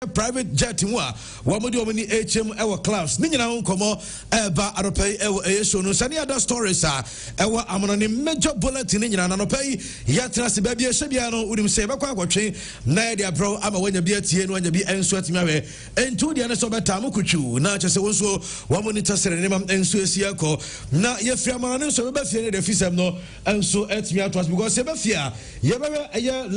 private jet mu a wamodi omni HM ewo class ni nyina nkomo eba aropai ewo eyeso no sani other stories a ewo amonone major bulletin ni nyina na nopai yatra se ba bia hwebia no unim se bekwa akotwe na dia bro ama wanya bia tie no wanya bi enso atimi awe entu dia ne so beta mukutwu na chese wonso wamoni tasere ne mam enso esia ko na ye fia amonone so be fie ne de fisem no enso atimi atwas because se be fia ye be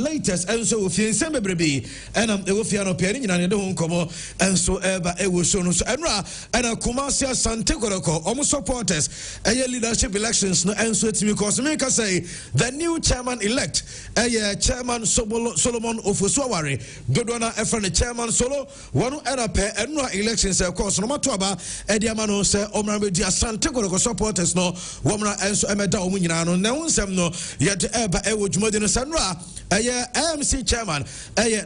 latest enso wo fie nsem bebrebe enam ewo fia no pe and so eba ewo so no so enra and Kumasi Asante Koroko omo supporters leadership elections no enso etimi cause me ka say the new chairman elect chairman Solomon Ofosuaware dodona efra chairman solo wonu era pe enra elections cause no mato aba ediama no say omra di Asante Koroko supporters no womra enso emeda omu nyina no na unsem no yet eba ewo dwumadi no sanra AMC chairman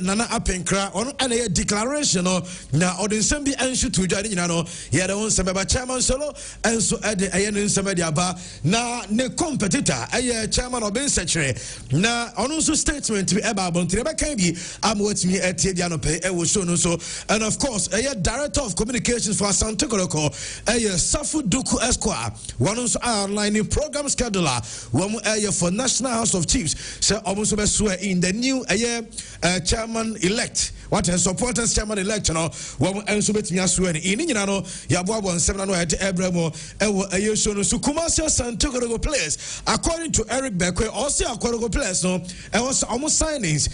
Nana Apenkra on an declaration no na odin bi anshu to jani nyina no ye de won semba chairman solo enso ede no nsema de aba na ne competitor chairman obin secretary na ono so statement bi eba abontire be kan bi amwatimi etie dia no pe ewo show no so and of course director of communications for Asante Koroko Safu Duku Esquire one also outlining program scheduler one for National House of Chiefs so almost be swear in the new chairman elect what has supporters chairman elect no one enso betimi aswear ni nyina no yaboabo nsem na no ete ebremo ewo ayeso no so Kumasi Asante Koroko players according to Eric Bekwe also Koroko players no was almost signings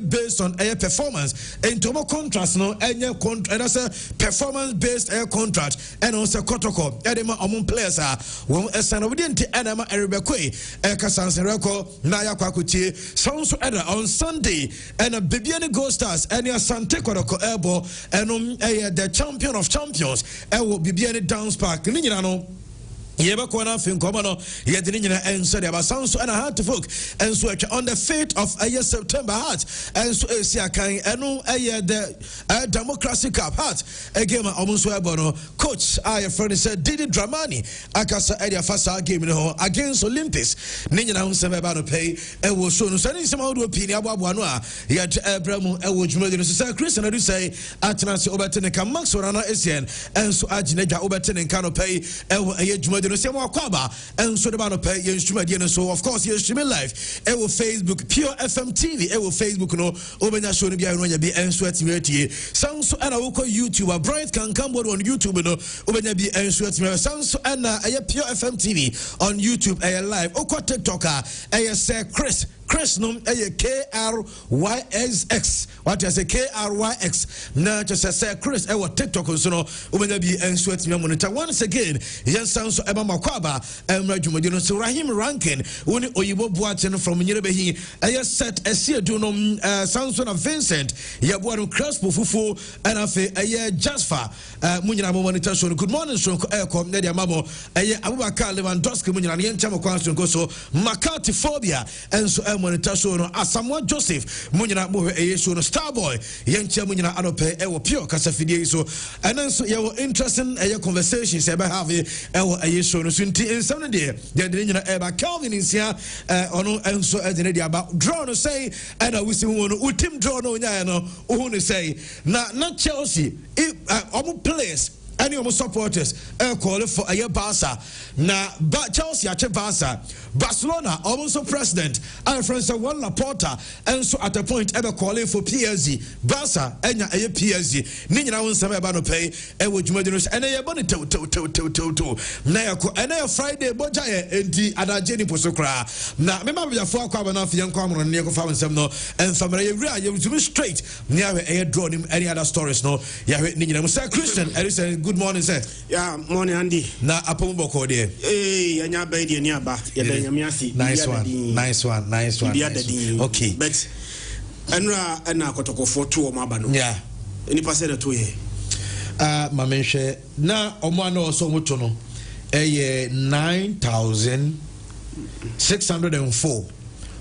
based on performance and tomo contracts no contract and as a performance based contract and also protocol edema among players are one esan obedient enema Eric Bekwe kasansereko na yakwakutie so on Sunday and a Bibiani Gold Stars and Asante Koroko Ebo and the champion of champions Bibiani Dance Park ni nyina no yeba kwana fin komano yedini nyina enso de abasanso and hard to folk enso on the 5th of September heart enso esia kan eno the democracy cup heart again omunso ebono coach your friend said Didi Dramani akasa edia fasa game no against Olympics ni nyina hunsem eba no pay ewo so no sani nsem awdo pini aboabo no a yet ebremu ewo dwumadi no so Christian do say atenase obetene kan Max Orana Esien enso aginedwa obetene kan no pay ewo dwumadi no same wakwaba and so the man pay instrument so of course you streaming live Facebook Pure FM TV Facebook no obenya show no bia no nya bi enso atimeti sanso ana woko YouTube Bright can come on YouTube no obenya bi enso atimeti sanso ana Pure FM TV on YouTube live oko TikToker say Chris no KRYXX what I say KRYX na just say Chris TikTok so no obenya bi enso atimeti monitor once again yen sanso makwaba emradwumadi no so Rahim Rankin woni oyibo buaten from Nyerebehi set esiedu no Samson of Vincent yabo no Crespo fufu and afe Jasper munyina mo monitor show good morning show come na dia mamo Abubakar Lewandowski munyina ne nchama kwanso nko so Makati phobia enso monitor show no Asamoah Joseph munyina mo show no Starboy yencha munyina anope pure kasafidie so and so your interesting conversations ebe have so no sunti ensam de nyina eba Calvin insia ono enso edene de aba draw no say and we see won ultim draw no nya no who no say na Chelsea omo players any of supporters call for a Barca na Chelsea ache Barca Barcelona also president Alfred one Laporta and so at a point ever calling for PSG Barca enya a PSG ni nyina won sama eba no pay e wo dwumadino and e boni to na yako and e Friday boja enti adaje ni posokra na me ma bia fo akwa na afia nkwa amro ne ko fa nsem no and family you real you to straight near e draw him any other stories no ya ni nyina Mr. Christian good morning sir. Yeah, morning Andy. Na apombo ko de. Anya ba de ni aba. Ya da nyamiasi. Nice one. Okay. But enra na kotokofo to o maba no. Yeah. Any pass na to ye. Ma menhwe na omo ana oso moto no. 9,604.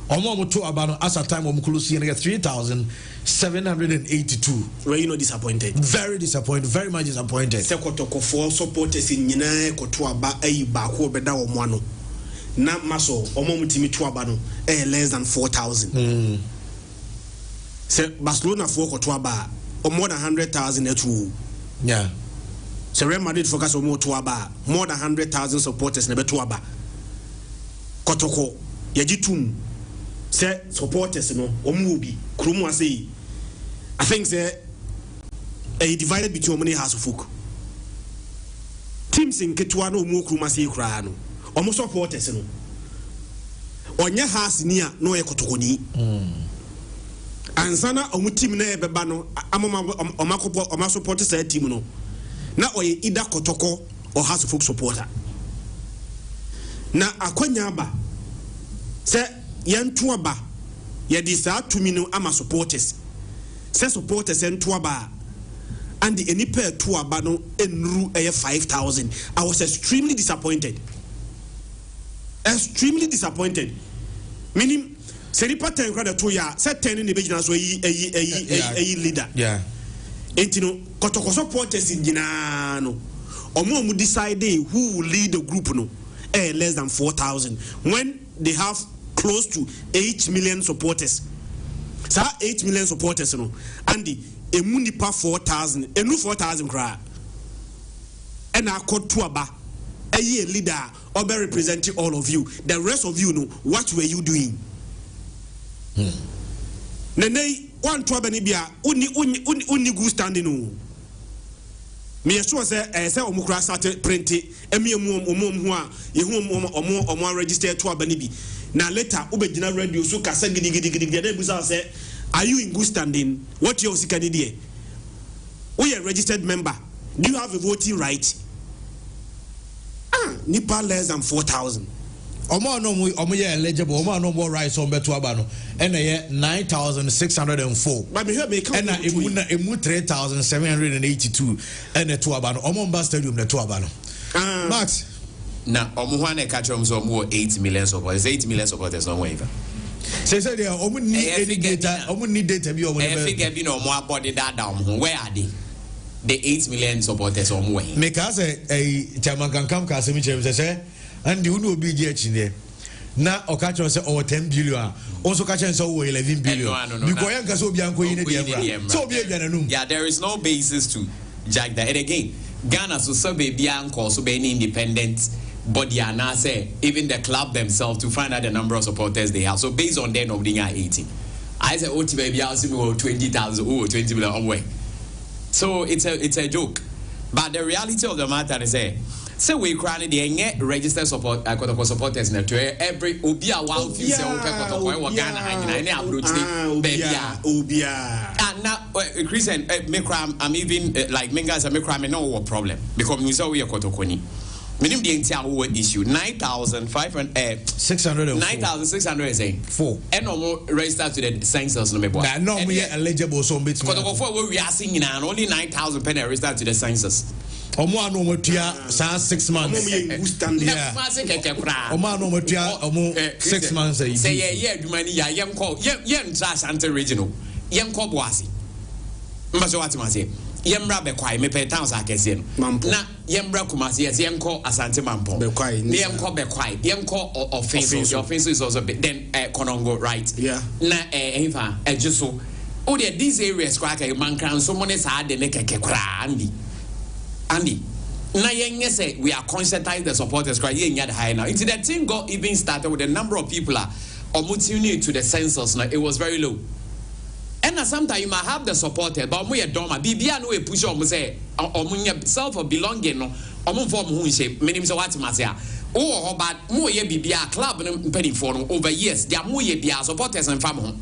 Omo to aba no as a time omo close 3,782. Were you not disappointed? Very disappointed, very much disappointed. Sekotokofo supporters in nyina koto aba ba ko beda omo ano. Na maso omo mutimi to aba no less than 4,000. Se Barcelona for koto aba or more than 100,000 at all. Yeah. So Real Madrid focus on more than 100,000 supporters never to aba. Kotoko yajitum say supporters no omubi krumu say I think say a divided between many house of folk. Teams in Ketua no more kruma say kra no. Omo supporters no. Onya house near no e kotoko ni. Ansana omu team na ebeba no oma supporters say team no. Na oye either kotoko or house of folk supporter. Na akwanya ba se yentu aba ye di saa tumi no ama supporters se supporters yentu aba and the any pair to aba no enru 5,000. I was extremely disappointed, meaning se ripa ten kwa to ya se 10 ni be gina so yi leader yeah entino kotoko supporters gina no omo decide who will lead the group no less than 4,000 when they have close to 8 million supporters. So 8 million supporters no Andy a munipa 4,000 enu 4,000 cry and I called to aba a year leader or be representing all of you. The rest of you know what were you doing? Nene one to abanibia uni good standing no. Me sure say omukura start print emi omom ho a ye hu omo register to abanibi na later ubegina radio so kasa gidigidi dey busa say are you in good standing? What your sikani there? We are registered member. Do you have a voting right? Nipa less than 4,000. Omo ye eligible. Omo no more rights on beto abano. And ye 9,604. But me hear me come. And emu 3,782. And the two abano. Omo mba stadium the two abano. Max. Na omo hwane catch so more 8 million supporters. 8 million supporters no waiver. Say they omo need any data. Omo need data be omo. Figure be no more body that down. Where are they? The 8 million supporters omo way. Make us a chairman can come ka semi chairman say and you know be there na okacho say 10 billion also catch say 11 billion because yanka so bi anko yin dey so bi aduananum. Yeah, there is no basis to judge that. And again, Ghana so baby anko so be independent body and I say even the club themselves to find out the number of supporters they have. So based on their nobody are 80. I say oh baby I see 20,000 20 million away. So it's a joke. But the reality of the matter is say we crying the registered supporters na to every obia wow feel say we Ghana any approach baby obia and now Christian me cry I'm even like me guys me cry me no problem because we say we kotokoni minimum the entire issue 9,600 say 4 and no registered to the census no me boy no me eligible so bit kotoko we are singing and only 9,000 pen registered to the census. Omo anu matua 6 months. Yeah. Omo anu matua omo 6 months. Say yeah aduma ni ya yenko yen tra Asante regional. Yenko boase. Mbaso wati mase. Yemra be kwai me pe towns akese no. Na yemra kumase yes yenko Asante Mampo. Be kwai. Yenko be kwai. Yenko offensive. The offensive is also then Konongo right. Yeah. Na efa ejuso. O de these areas kwa ka man kan so mo ne sa de ne keke kra Andy, now say we are conscientized the supporters cry here high now. Into that team got even started with the number of people are tuning to the census now it was very low. And sometimes you might have the supporters, but we are doma. Bibia no we push on say self of belonging no form who shape. Meaning so what matter. Oh, but more ye bibia club and penny for over years. There are more ye bia supporters and family.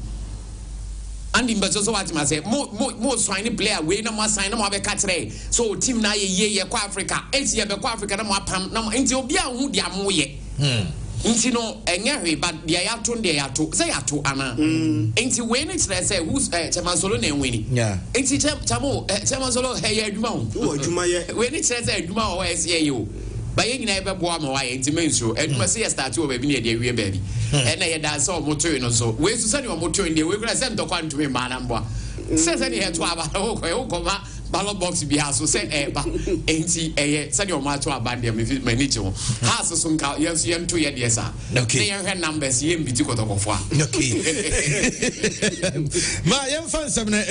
And in Bajoso what I say, more swine player, we no more sign no more catch. So team na ye kwa Africa, 8 year kwa Africa no more pam no into obia hu dia mo ye. Nti no enye but dia ya to dia ya to say ya to ana. Nti we no say who's Chairman Solo na wini. Yeah. Nti Chairman Solo hey aduma hu. O aduma ye. We no say aduma o we say you. But you na ebe boa ma why nti menso aduma say start o baby na dia wie baby. And I had so motor no so we to send your motor in the we could send to quantum man and boy. Says any head to about ballot box be has so say ain't send your match to a band if manager has some car yes yam 2 years okay they numbers yam be to go okay my fans have na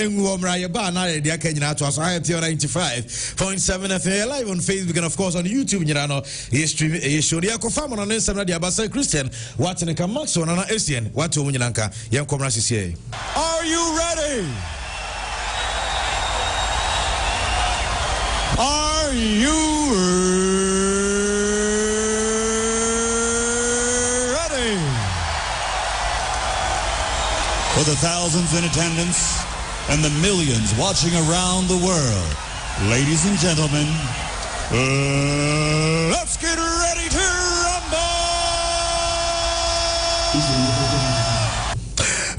ba na de akanyina to so I 95.7 FM live on Facebook and of course on YouTube nyina no stream show dia ko fam no nsem na dia basa Christian what ne ka Max on na Asian what o nyina nka yen komra sisi. Are you ready? Are you ready? For the thousands in attendance and the millions watching around the world, ladies and gentlemen, let's get ready to rumble!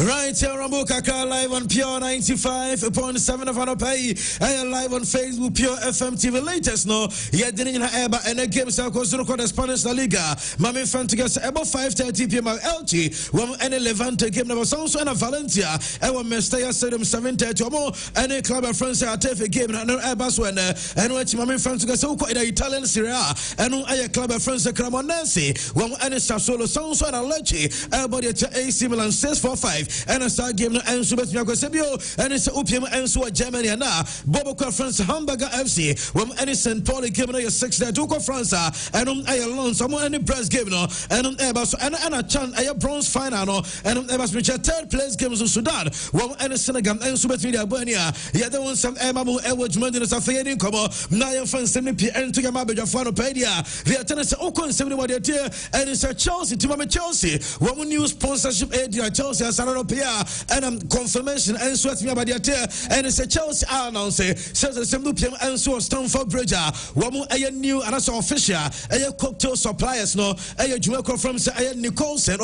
Right here, Rambo Kaka live on Pure 95.7 of Anopai. And live on Facebook, Pure FM TV. Latest, no. Yeah, didn't you have and a game so close to the Spanish La Liga. Mami fan to get about 5:30 p.m. Elche. One and 11 game number songs and a Valencia. And one Mestaya Stadium 7:30 or more. And a club of France at a game and no Airbus winner. And watch Mami fan to get so quite the Italian Serie A. And a club of France Cremonese. One and a Sassuolo songs and a Lecce. Everybody at AC Milan 6-4-5. And a star game no enso betumi akosebio and it's opium enso Germany and Bobo France Hamburger FC when any St. Paul game no 6-2 France and a long some any press game no and Airbus and a chan a bronze final no and Airbus which third place games in Sudan when any Senegal enso betumi Albania yeah there was some Emamu Edward in South Africa come now your fans send me and to my beja for no pedia the attendance okon 71 and it's a Chelsea to my Chelsea one new sponsorship aid Chelsea as and confirmation and sweat me about the and it's a Chelsea announce says the same PM and so Stamford Bridge one a new and also official a cocktail suppliers no a Jamaica from say Nicholson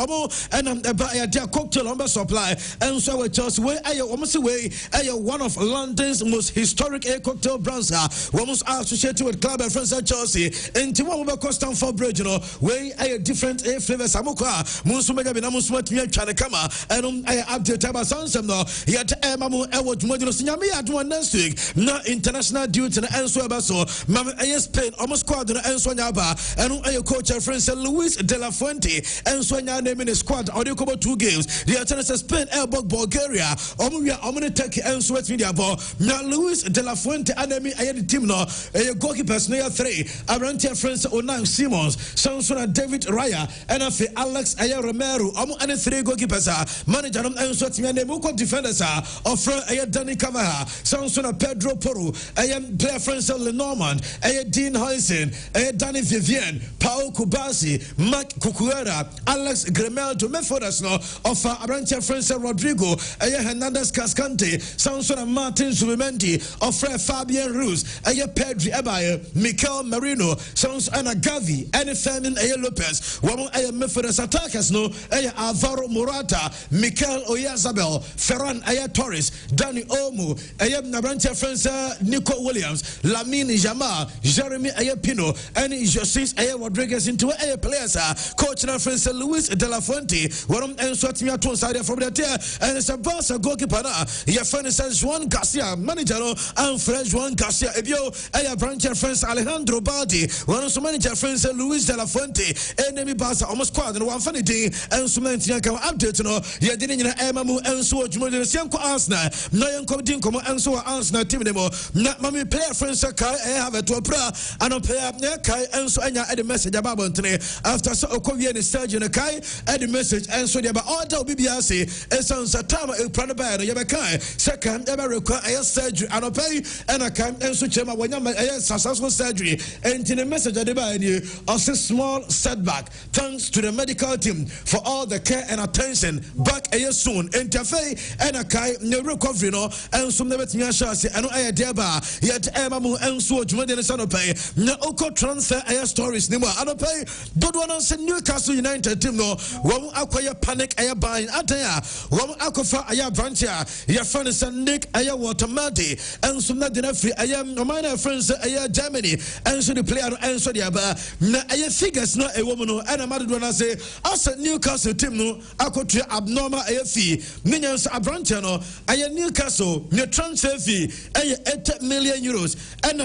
and about a cocktail number supply and so we Chelsea way almost way one of London's most historic cocktail brands almost associated with club and friends at Chelsea and Timon Stamford Bridge no way a different flavors amoka Musumega Binamusmat Chanakama and I update about Sansam no yet Mamu Edward Modino Sinyami at one next week na international duty and Enso Abaso Mam Spain almost squad and Enso Nyaba and a coach friend Luis de la Fuente Enso Nya name in the squad or 2 games the attendance Spain Elbog Bulgaria Omni take Enso West Media ball now Luis de la Fuente enemy I had the team no a goalkeepers no 3 Arantia friends Onan Simons Samson David Raya and Alex Aya Romero and 3 goalkeepers manager and so to me defenders of Danny Cavaha, Samson Pedro Poro, I am player friends Lenormand, Dean Huysen, Danny Vivian, Paul Kubasi, Mark Cucuera, Alex Grimeldo, Methodas no of Arantia friends Rodrigo, Hernandez Cascante, Samson Martin Zubimendi, of Fabian Ruz, Pedri Ebaye, Mikel Marino, Sons Anna Gavi, and Femin Lopez, one Methodas attackers no, Alvaro Morata, Mikel Oyazabel, Ferran Aya Torres, Danny Omu, Ayam Nabrantia Franca, Nico Williams, Lamine Jamal, Jeremy Ayapino, and Josis Aya Rodriguez into Aya players, coach na Franca Luis de la Fuente, one and Swatimia to side from the tier, and it's a boss, a goalkeeper, your friend says Juan Garcia, manager, and Fred Juan Garcia, Ebio, Aya Brancha friends Alejandro Baldi, one of the manager friends Luis de la Fuente, enemy boss almost squad, and one funny thing, and Sumantia can update, no, you didn't Emamu and so Jumon Sianko Arsenal, no young coming come and so Arsenal team anymore. Not mommy player friends Kai, I have a to a prayer and a player Kai and so Anya at the message about today. After so Okovian surgeon a Kai at the message and so about all the BBRC and sounds a time a pranabad Yabakai, second ever require a surgery and a pay and a camp and so Chema when I'm a successful surgery and in a message at the by you of a small setback. Thanks to the medical team for all the care and attention. Back a year soon. Interfere and a kai no recovery no and some never shasi and I deba yet Emamu and so Juman son of pay no oko transfer air stories nimo I don't pay don't want to Newcastle United team no one acquire panic air buying ataya one aquafa air brancher your friend is Nick air watermati and some not enough free I am my friends air Germany and so the player and so the aba na air figures not a woman and a mother when I say as a Newcastle team no I could abnormal air fee Ninians Abrantiano I Newcastle ne transfer fee 8 million euros and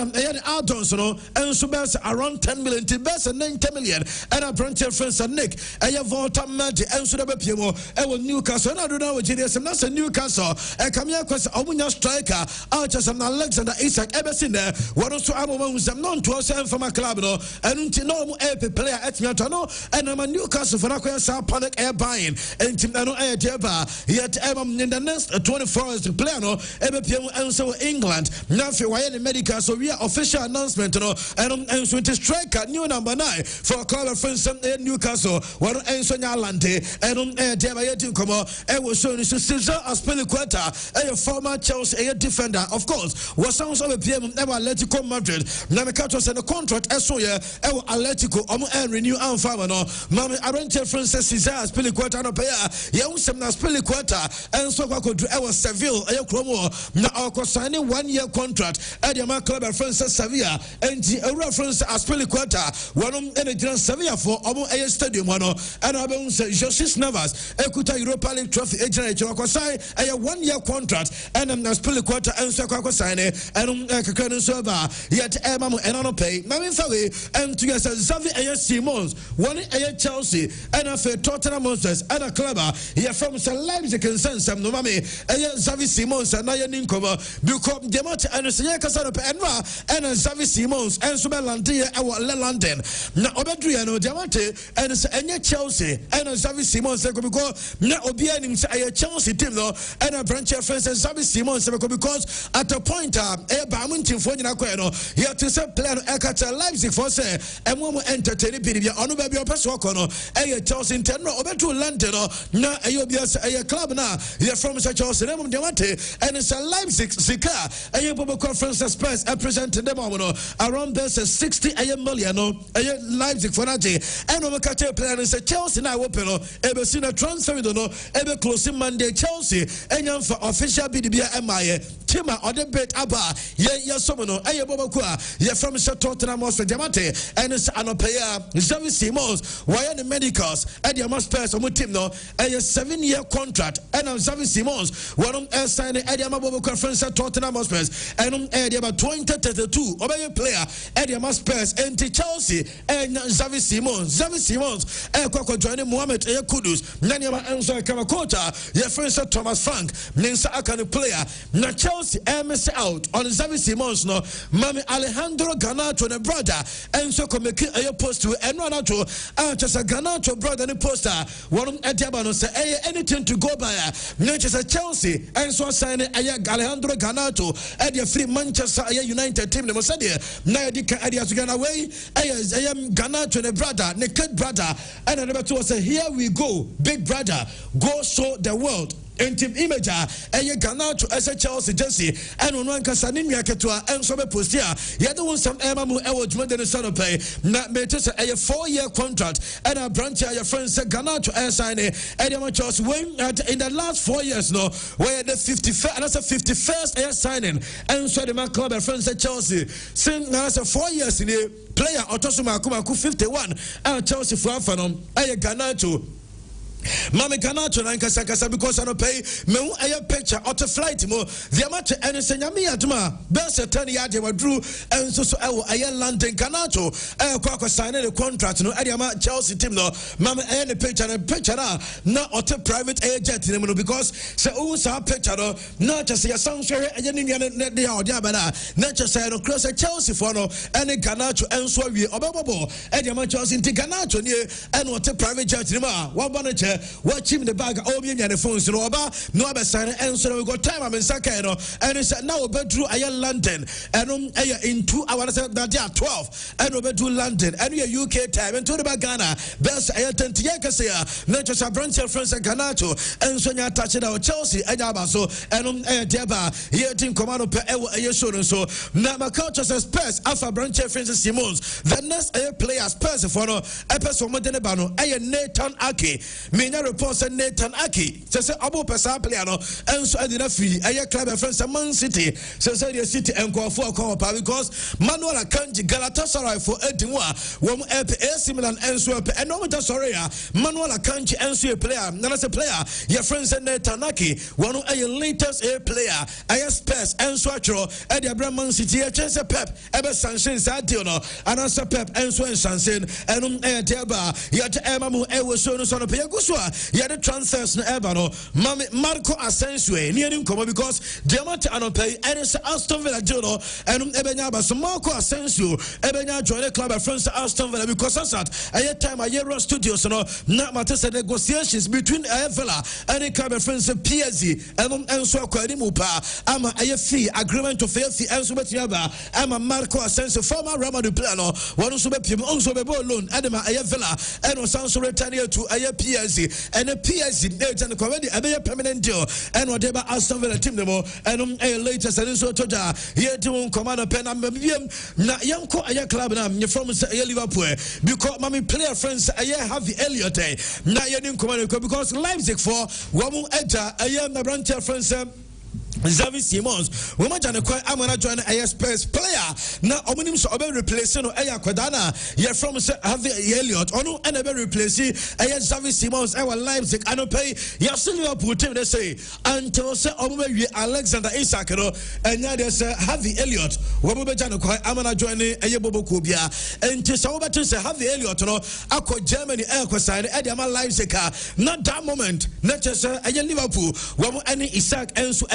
add-ons and so around 10 million to best and 90 million and Abrantian friends and Nick Volta Magic and so Newcastle and I don't know what genius and that's a Newcastle and come here because Omunya striker Archers and Alexander Isaac ever seen there what also I'm known to us from a club and no player at Miatano and I'm a Newcastle for Aqua Panic Air buying and Timano Air Deba yet in the next 24 hours to play no MPM and so England now for why medical so we are official announcement and so it is striker new number 9 for club of friends in Newcastle one and so Nyalante and Deba yet come and was shown to Cesar Aspilicueta a former Chelsea a defender of course was sounds of a PM ever Atletico Madrid Namikato send a contract as so yeah Atletico and renew and farmer no Mami Arrente Francis Cesar Aspilicueta no pair young some Aspilicueta and so could do our Seville a chromo now signing 1 year contract at the club of Francis Sevilla and the reference Aspilicueta one in the Sevilla for a stadium one and I will say Joses Navas Ekuta Europa League trophy agent a 1 year contract and Aspilicueta and so sign and Kakran server yet Emma and on pay Mami Fawe and together Xavi Simons one a Chelsea and a Tottenham Monsters and a club here from Leipzig and Sam no mami Xavi Simons and Naya Ninkova because Demot and Sayaka and Xavi Simons and Subelandia our London na Obedriano Diamante and Anya Chelsea and Xavi Simons because na Obianim a Chelsea team no and a branch of friends and Xavi Simons because at a point a Bamuntin for Naqueno you have to say plan Ekata Leipzig for say and one will entertain it on baby or Passocono a Chelsea in Tenno Obetu London na a club na you're from such a name of Diamante and it's a Leipzig Zika a Bobo conference Spurs representing them around this 60 million a Leipzig for Naji and Omacate player is a Chelsea now open ever seen a transfer ever closing Monday Chelsea and for official BDB MIA Tima or the bet Abba yeah someone a Bobo Kwa you're from Tottenham Hotspur Diamante and it's an player Xavi Simons why are the medicals and the Spurs on team no a 7-year contract and Xavi Simons one signing Eddie Bobo conference at Tottenham Hotspur and Eddie about 2032 obey player Eddie Spurs and Chelsea and Xavi Simons Koko joining Mohamed Kudus Nanyama Enzo Kamakota your friend Thomas Frank Ninsa Akane player na Chelsea miss out on Xavi Simons no Mami Alejandro Garnacho the brother and so come make a post to and one to just a Garnacho brother and poster one Ediabano say anything to go by Manchester Chelsea and so signing Alejandro Garnacho at the free Manchester United team the Mosadia Naidika Adia to get away I am Garnacho the brother naked brother and another two say here we go big brother go show the world and team image and Garnacho as a Chelsea Jesse and on one Casanimia Ketua and some post here you don't want some Emamu Elwood than the son of pay not Manchester a 4-year contract and a branch your friends said Garnacho and sign and Chelsea when in the last 4 years no where the 51st and that's a 51st year signing and so the man club and friends at Chelsea since that's a 4 years in a player Otosuma Kumaku 51 and Chelsea for Afanom and Garnacho Mami Garnacho na nkasa because I don't pay me a picture out of flight mo the match and senyami aduma best 10 yard we drew and so I London Garnacho kwa sign the contract no e Chelsea team no mami the picture na out private agent no because say who sa picture no not just your sound share and they are bana not just say no close Chelsea for no and Garnacho and so we obabo e Chelsea in Garnacho and what private jet no one bonnet watch him the bag all me and the phones no oba no be sign and so we got time I'm in Saka no and it's now bedroom London and in 2 hours that they are 12 and bedroom London and we UK time and to the Ghana best 10 years say not just a branch of friends and Garnacho and so you touch it out Chelsea and so and Deba here team commando per show so now my culture says Spurs alpha branch of friends Simons the next player Spurs for no episode Modenebano Nathan Ake Minya reports and Nathan Aki says Abu Pesa Pliano and so Adina Free a club of friends Man City says City and go for a because Manuel Akanji Galatasaray for Edinwa one AC Milan and swap and no matter sorry Manuel Akanji and so a player not as a player your friends and Nathan Aki one of your latest a player I Spurs and Swatro at the Man City a chance Pep ever Sanchez Sadiono and answer Pep and so and Sansin and Teba yet Emamu Ewa Sono Sono Piaguswa yet the transfers no Ebano Marco Asensio near him come because Diamante Anope and it's Aston Villa Jono and Ebenyaba so Marco Asensio Ebenya join the club of France Aston Villa because that's at a time a year studios no not matters negotiations between Villa and the club of France PSG and so Kwadimupa ama a fee agreement to fair fee and so Betiaba ama Marco Asensio former Ramadu Plano one so be also be loan Adama a Villa and was also returning to a PSG and a PSG date and comedy a permanent deal and whatever Aston Villa team demo and a latest and so toja here to command pen and na yanko a club na from Liverpool because mommy player friends a Harvey Elliott na yanin command because Leipzig for one enter a young branch friends Xavi Simons, we might Amana join a Spurs player. Now, Ominim so be replacing Aya Quadana, you're from Harvey Elliott, or no, and a replacing Aya Xavi Simons, our Leipzig, and pay Yasilia Putin, they say, until say Omi Alexander Isakero, and now there's Harvey Elliott, Wabajano, Amana joining a Bobo Kubia, and Tisauba to say Harvey Elliott, no, Aqua Germany, Aquaside, Adama Leipzig, not that moment, not just a Liverpool, Wamu any Isak and so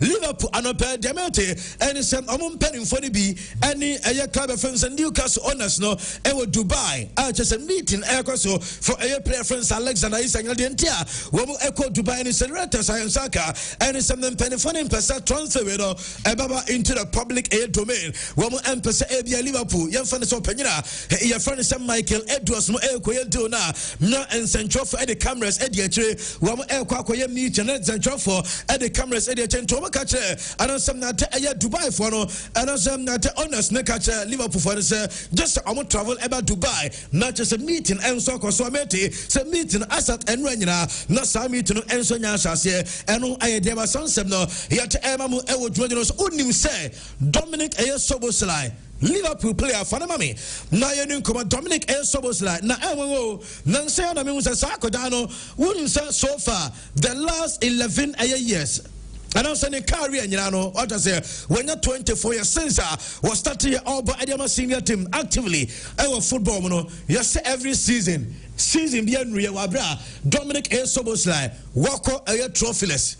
Liverpool anope Demente and some penning for the B any a club of friends and Newcastle owners no Dubai just a meeting so for a player friends Alexander Isak and Womu Echo Dubai and Senator Science Saka and some penny funny percent transfer into the public air domain Womu Empesa Abia Liverpool young fan so Penina your friend Sam Michael Edwards no Elko no and central for the cameras Ediatre Womu Elko meet and central for the cameras Toma catcher, and some not a Dubai for no, and some not honest catcher Liverpool for just I travel about Dubai, not just a meeting and so meti, some meeting Asat and Renina, not some meeting and so Yasas, and I never son no, yet Emamu Ewo Joinos Unim say Dominic A. Soboslai. Liverpool player for the mommy. Now you know come Dominic A. Soboslai. Now Nancy and I mean was a Sakodano, wouldn't say so far the last 11 years. And I'm saying career, you know, what I say, when you're 24 years since was starting all but Adama senior team actively, our football, you know, yes, every season being real, Dominic A. Soboslai, Wako a trophyless.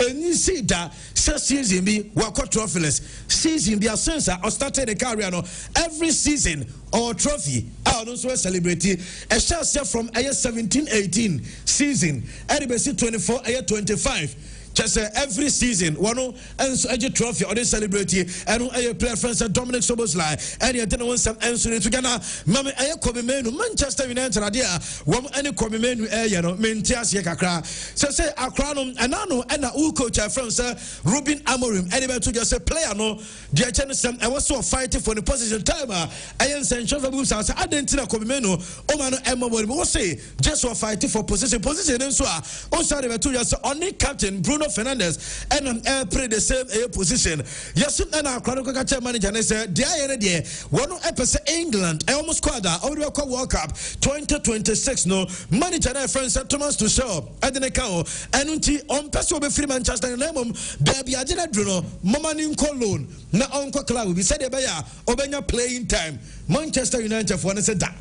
And you see that season be Wako trophyless. Season be a sensor or started a career every season or trophy. I also celebrate a chance from a 17-18 season, anybody 24 25. Just every season, one and so a trophy or they celebrate and a player friends Dominic Soboslai and you don't want some answer to Ghana. Mammy, I come in Manchester United idea. One any come in Mentias Yakakra. So say a crown and I know and a coach friends Ruben Amorim. Anybody to just a player no, dear Jensen, I was so fighting for the position timer. I am saying Chauvel House. I didn't come in Omano Amorim will say just for fighting for position and so also to just only captain Bruno Fernandes and play the same position. Yes, and our chronicle manager said, "Dear, one episode England, I almost quad over the World Cup 2026. No manager, friends, Thomas to show at the Necao, and on Peso be free Manchester United, baby, I didn't know, Momanin Cologne, na Uncle Cloud, we said, Obenya playing time, Manchester United for one said that.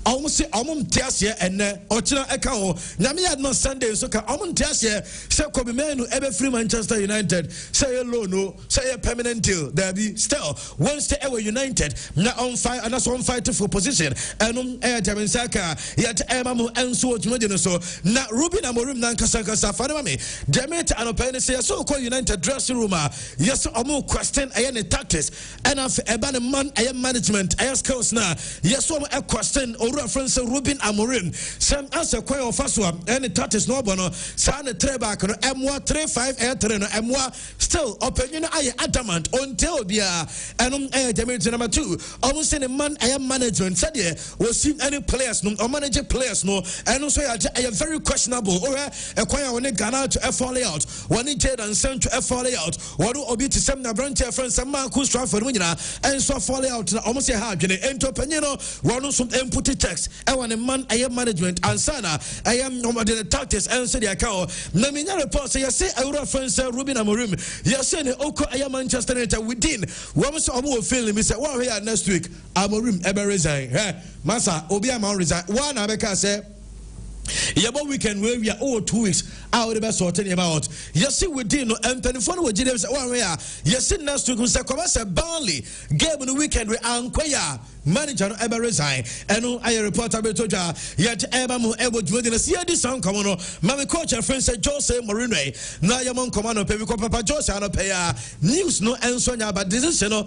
Almost say Tiasia and Ochina Ekao. Nami had no Sunday, so Tiasia, say Kobe Manu, ever free Manchester United, say a low, no, say a permanent deal. There be still once they ever united, now on fire, and that's on fight for position. And Air Jaminsaka, yet Emamu and so so now Ruben Amorim Nankasaka Safanami, Demet and Opena say so called United dressing room. Yes, Omo question any tactics, and after a man, I am management, I ask us now, yes, a question. Ora friends Ruben Amorim some answer quite of us and the tatis no bono san the trebak no M1 35 3 no M1 still opinion I adamant until bia and number 2 almost in a man I am management said yeah was seen any players no or manager players no and also I am very questionable or a quite when Ghana to a fall out when it did and sent to a fall out what do obi to some na branch friends some man who's trying for and so fall out almost a hard and opinion one some input text I want a man I am management and sana I am no the tactics and say the account Namina report say say our friends Ruben Amorim yes say Oko I am Manchester United within one so omo feeling me say one here next week Amorim ever resign massa obi am resign one abeka say yabo weekend where we are 2 weeks out the best sorting about yes within no and 24 we James one way yes next week we say come say Burnley game on the weekend we ankwaya manager no ever resign and I report about to ja yet ever mo ebo dwede see this sound come on my coach and friend say Jose Mourinho na yamon command pe ko papa Jose no pay news no enso nya but decision no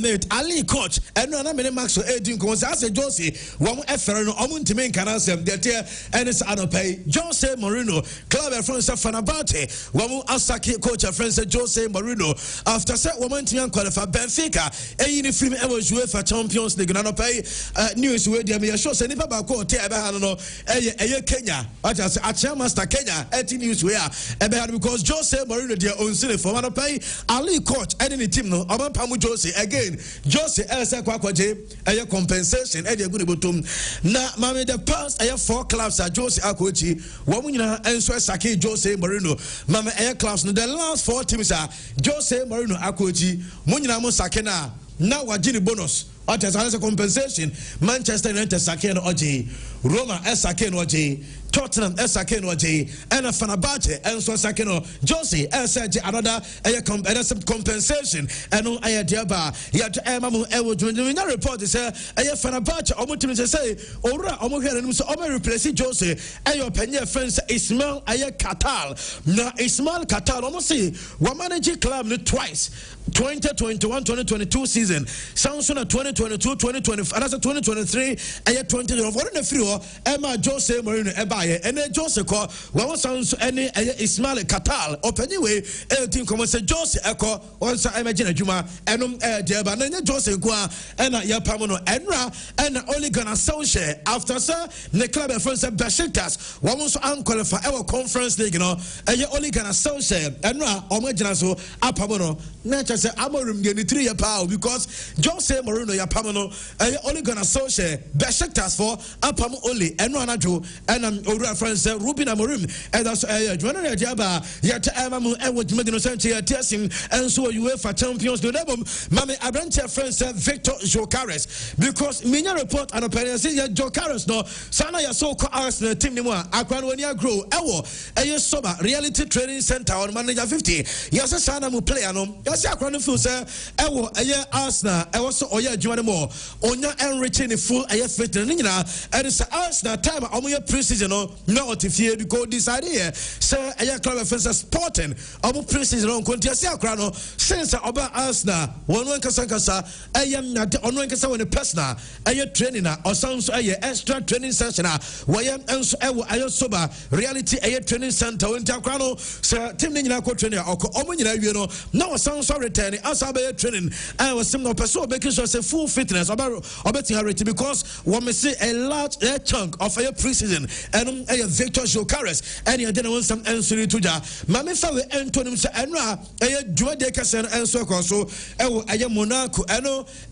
mate Ali coach and no na me max edin ko say Jose won efere no omuntime kan asem de and it's pay Jose Mourinho club and friend say Fenerbahce won asaki coach and friend say Jose Mourinho after say woman team qualify Benfica ni film ever UEFA Champions League na no pay news we dey me show say nipa ba ko te ebe ha no Kenya what I say Achia Master Kenya news we ebe because Jose Mourinho dey on sine for no pay Ali coach any team no obampamu Jose again Jose say kwakwaje compensation dey go botom na mame the past 4 clubs are Jose Akochi wo munyina enso sake Jose Mourinho mame clubs no the last 4 teams are Jose Mourinho Akochi munyina mo sake na wajini bonus what is a compensation Manchester United sake no oji Roma sake no oji Tottenham sake no oji and Fenerbahce enso sake no Jose sake another compensation and no aya diaba ya to emamu ewo dwunyum na report say Fenerbahce omutim say owura omo hwere no so omo replace Jose ayo penye friends Ismail Katal na Ismail Katal omo say wa manage club no twice 2021-2022 season sounds on 2022-2020 and that's 2023 and 20 what in the free Emma Jose Mourinho ebaye and then Jose ko one sounds any Ismail Katal up anyway everything come say Jose eko once I imagine adwuma enum deba na Jose ko and ya pamono enra and only gonna share after sir the club friends Besiktas one so unqualified our conference league no only gonna share enra omo gina so apamono na say Amorim get 3 year power because Jose Mourinho ya pamono only gonna share Besiktas for apam only eno anajo and owura friends Ruben Amorim and that's Joanna Diaba yet amamu and what Medino Sanchez testing and so UEFA Champions League mame abranche friends Victor Jokares because minya report and opinion say Jokares no sana ya so ko Arsenal team ni mo akwan woni agro ewo soba reality training center on manager 50 yes sana mu player no yes akwan feel say ewo Arsenal ewo so oya adwuma mo onya enriching the full fitness ni nyina and it's Arsenal time omo pre-season no otifie because decide here say club offense sporting omo pre-season on kontiase akra no since oba Arsenal one kasa ono nkasa when personal training na osanso extra training session why enso ewo soba reality training center won akra no say team ni nyina ko training omo nyina wie no na osanso return asa be training and was some no person making sure say full fitness obetin rate because what me say a large chunk of a pre-season and Victor Jokares and you didn't want some answer to ja mame fa we Antonym say enra dwade kase enso koso Monaco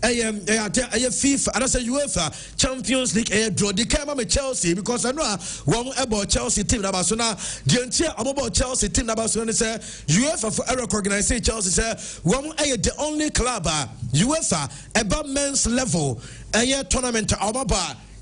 FIFA and say UEFA Champions League draw the came me Chelsea because enra one about Chelsea team na basona gentia about Chelsea team na basona say UEFA for recognize Chelsea say one the only club UEFA above men's level tournament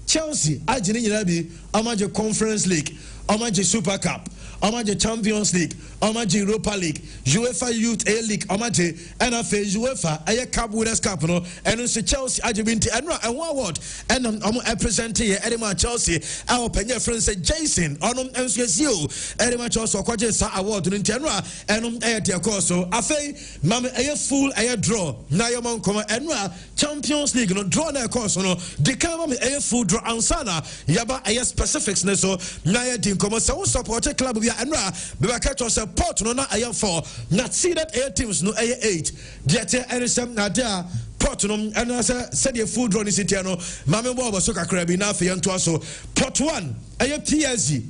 Chelsea ajini nyina bi amaje Conference League amaje Super Cup Omaje Champions League, Omaje Europa League, UEFA Youth A League, Omaje NFA UEFA Aye Cup Winners' Cup no, and it's Chelsea Ajibinti and one award and I present here Edema Chelsea our penny friend say Jason on MCSU Edema Chelsea kwaje sa award in Tenra and aye dia course so afei mama aye full aye draw na yo man come enra Champions League no draw na course no de kan mama aye full draw ansana yaba aye specifics ne so na ye din come so support club bia enra be ba catch us support no na aye 4 na see that 8 teams no aye 8 dia te erisem na dia pot no and said the full draw ni city no mama bo so kakra bi na afi nto so pot 1 aye PSG